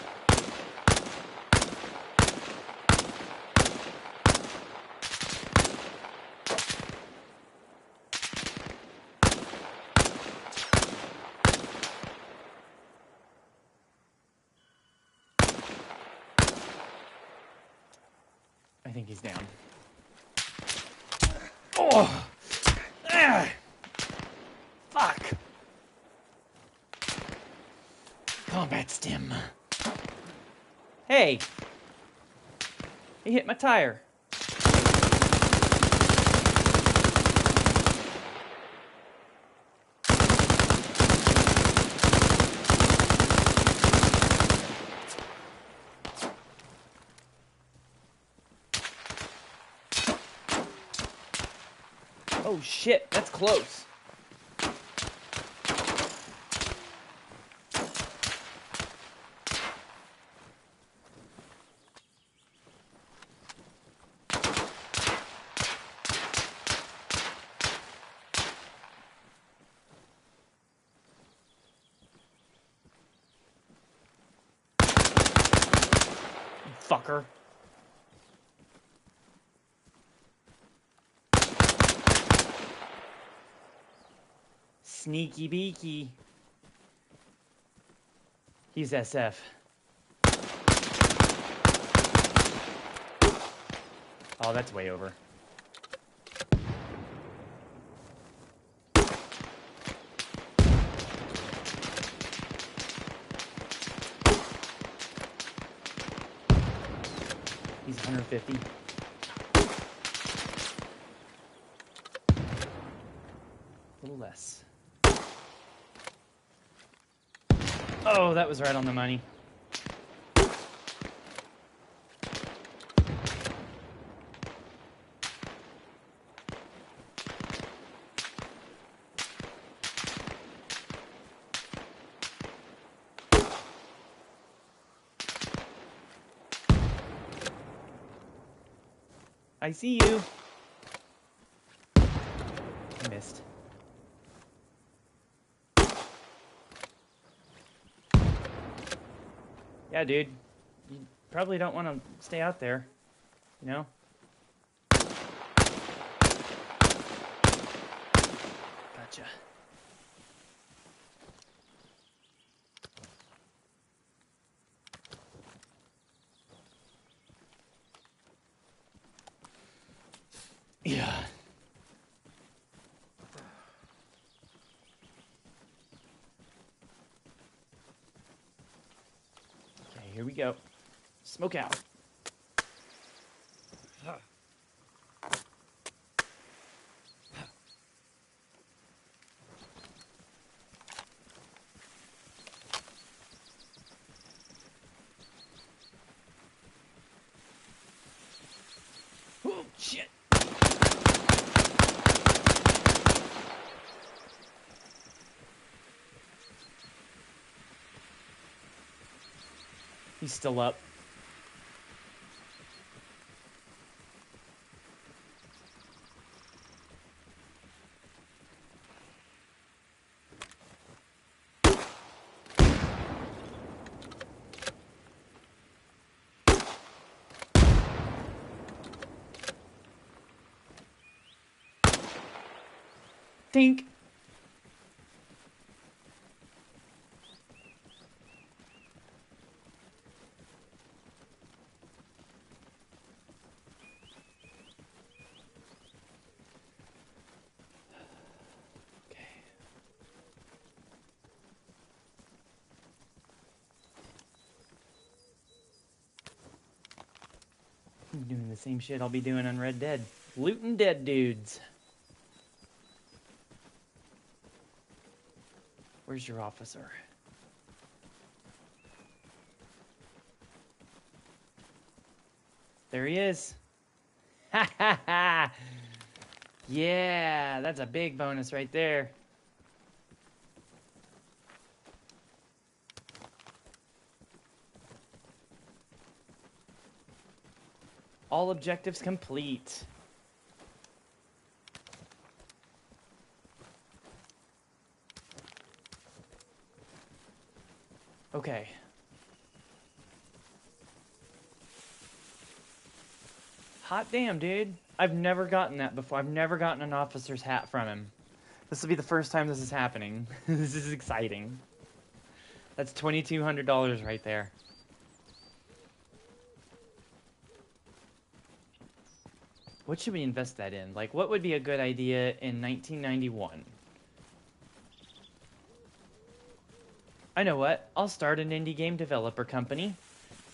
I think he's down. Oh! Ah! Fuck! Combat stim. Hey! He hit my tire. Oh shit, that's close. Fucker. Sneaky beaky. He's SF. Oh, that's way over. 650. A little less. Oh, that was right on the money. I see you. I missed. Yeah, dude. You probably don't want to stay out there, you know? Gotcha. Yeah. Okay, here we go. Smoke out. Oh, shit. He's still up. Think. I'm doing the same shit I'll be doing on Red Dead. Looting dead dudes. Where's your officer? There he is. Ha ha ha! Yeah, that's a big bonus right there. All objectives complete. Okay. Hot damn, dude. I've never gotten that before. I've never gotten an officer's hat from him. This will be the first time this is happening. This is exciting. That's $2,200 right there. What should we invest that in? Like, what would be a good idea in 1991? I know what. I'll start an indie game developer company.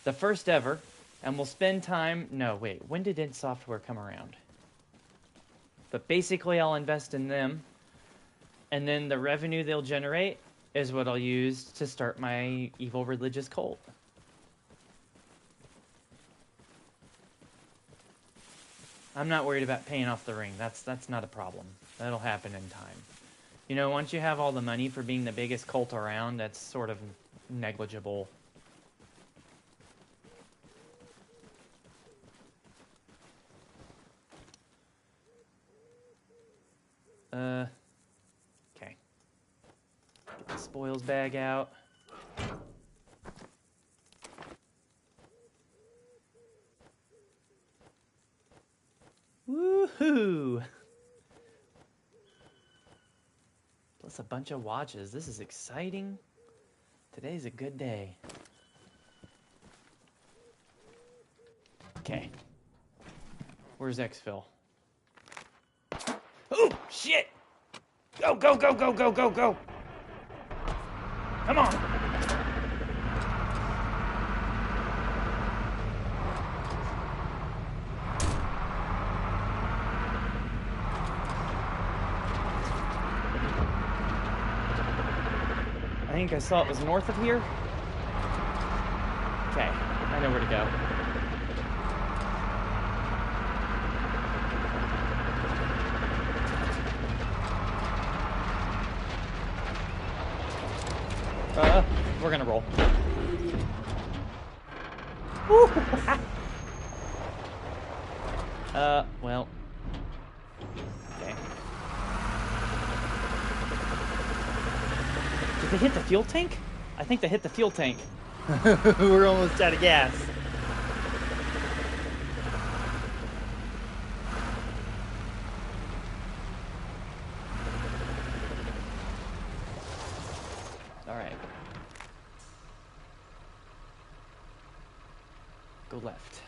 The first ever. And we'll spend time... No, wait. When did id Software come around? But basically, I'll invest in them. And then the revenue they'll generate is what I'll use to start my evil religious cult. I'm not worried about paying off the ring. That's not a problem. That'll happen in time. You know, once you have all the money for being the biggest cult around, that's sort of negligible. Okay. Get the spoils bag out. Woohoo! Plus a bunch of watches. This is exciting. Today's a good day. Okay. Where's Exfil? Oh, shit! Go, go, go, go, go, go, go! Come on! think I saw it was north of here. Okay, I know where to go. We're gonna roll. Woo! Well. Okay. Did they hit the fuel tank? I think they hit the fuel tank. We're almost out of gas. All right. Go left.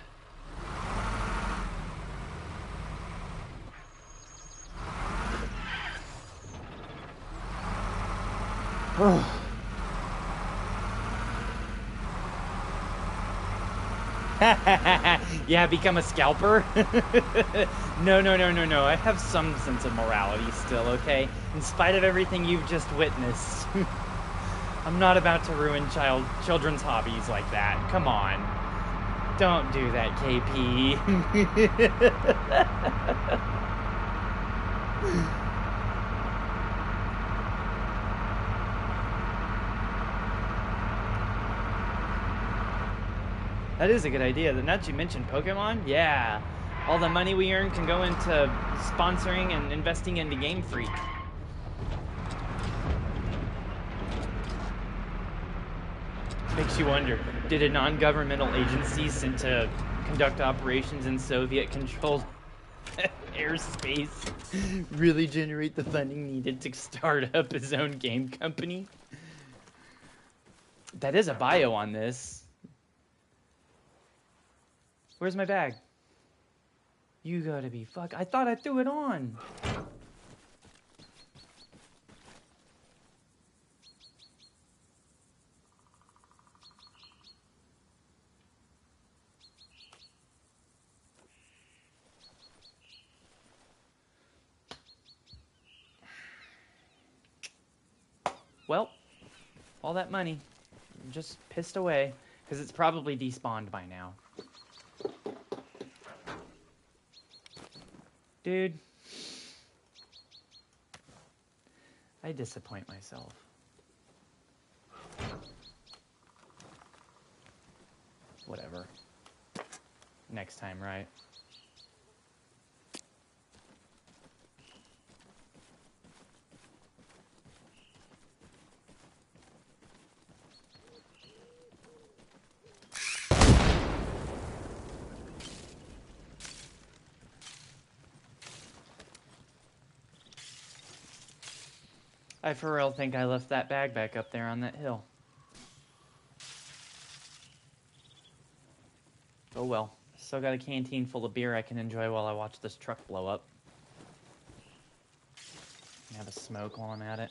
Yeah, become a scalper? No. I have some sense of morality still, okay? In spite of everything you've just witnessed. I'm not about to ruin children's hobbies like that. Come on. Don't do that, KP. That is a good idea. Now that you mentioned Pokemon, yeah. All the money we earn can go into sponsoring and investing into Game Freak. Makes you wonder, did a non-governmental agency sent to conduct operations in Soviet-controlled airspace really generate the funding needed to start up his own game company? That is a bio on this. Where's my bag? You gotta be fuck. I thought I threw it on. Well, all that money just pissed away because it's probably despawned by now. Dude, I disappoint myself. Whatever. Next time, right? I for real think I left that bag back up there on that hill. Oh well. Still got a canteen full of beer I can enjoy while I watch this truck blow up. Have a smoke while I'm at it.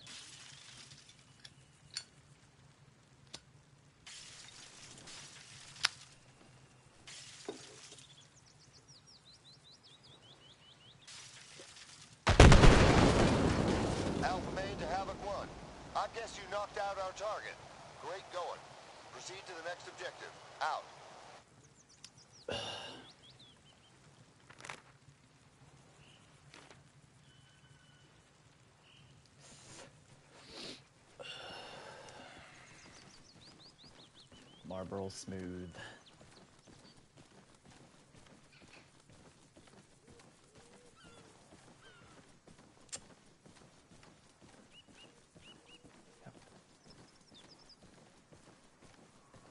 Alpha Main to Havoc 1. I guess you knocked out our target. Great going. Proceed to the next objective. Out. Marlboro Smooth.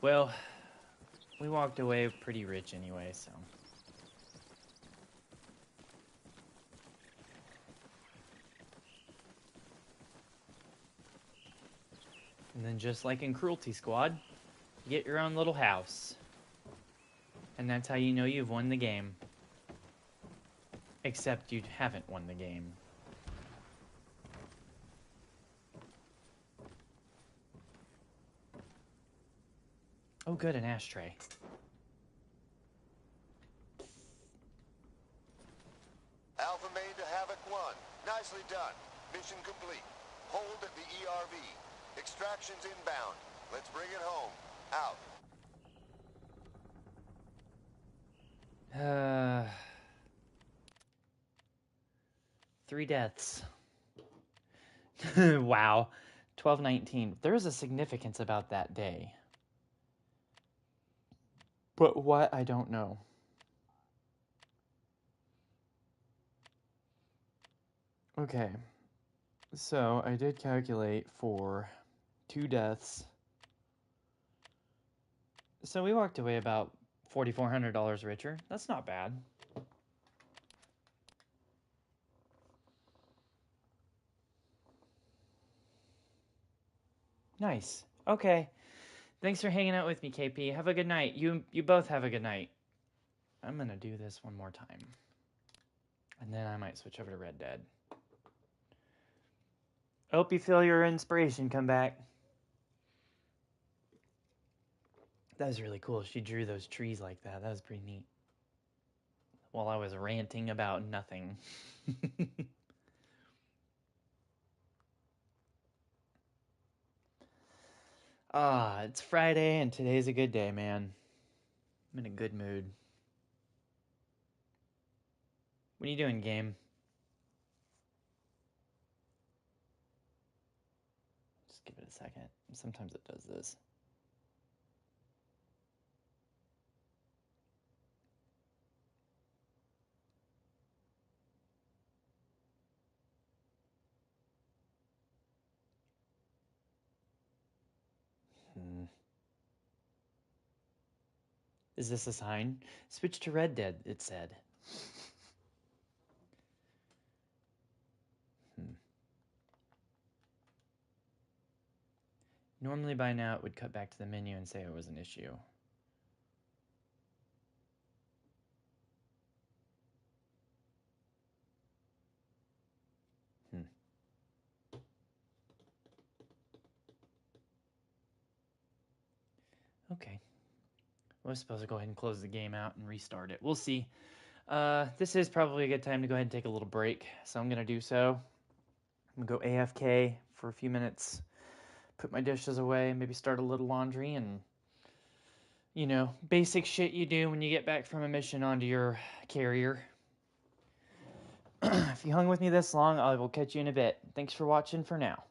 Well, we walked away pretty rich anyway, so. And then just like in Cruelty Squad, you get your own little house. And that's how you know you've won the game. Except you haven't won the game. Oh good, an ashtray. Alpha Main to Havoc 1. Nicely done. Mission complete. Hold at the ERV. Extraction's inbound. Let's bring it home. Out. 3 deaths. Wow. 12/19. There's a significance about that day. But what, I don't know. Okay. So I did calculate for 2 deaths. So we walked away about $4,400 richer. That's not bad. Nice. Okay. Thanks for hanging out with me, KP. Have a good night. You both have a good night. I'm going to do this one more time. And then I might switch over to Red Dead. I hope you feel your inspiration come back. That was really cool. She drew those trees like that. That was pretty neat. While I was ranting about nothing. It's Friday and today's a good day, man. I'm in a good mood. What are you doing, game? Just give it a second. Sometimes it does this. Is this a sign? Switch to Red Dead, it said. Normally by now it would cut back to the menu and say it was an issue. Okay. Well, I suppose I'll go ahead and close the game out and restart it. We'll see. This is probably a good time to go ahead and take a little break, so I'm going to do so. I'm going to go AFK for a few minutes, put my dishes away, maybe start a little laundry, and, you know, basic shit you do when you get back from a mission onto your carrier. If you hung with me this long, I will catch you in a bit. Thanks for watching for now.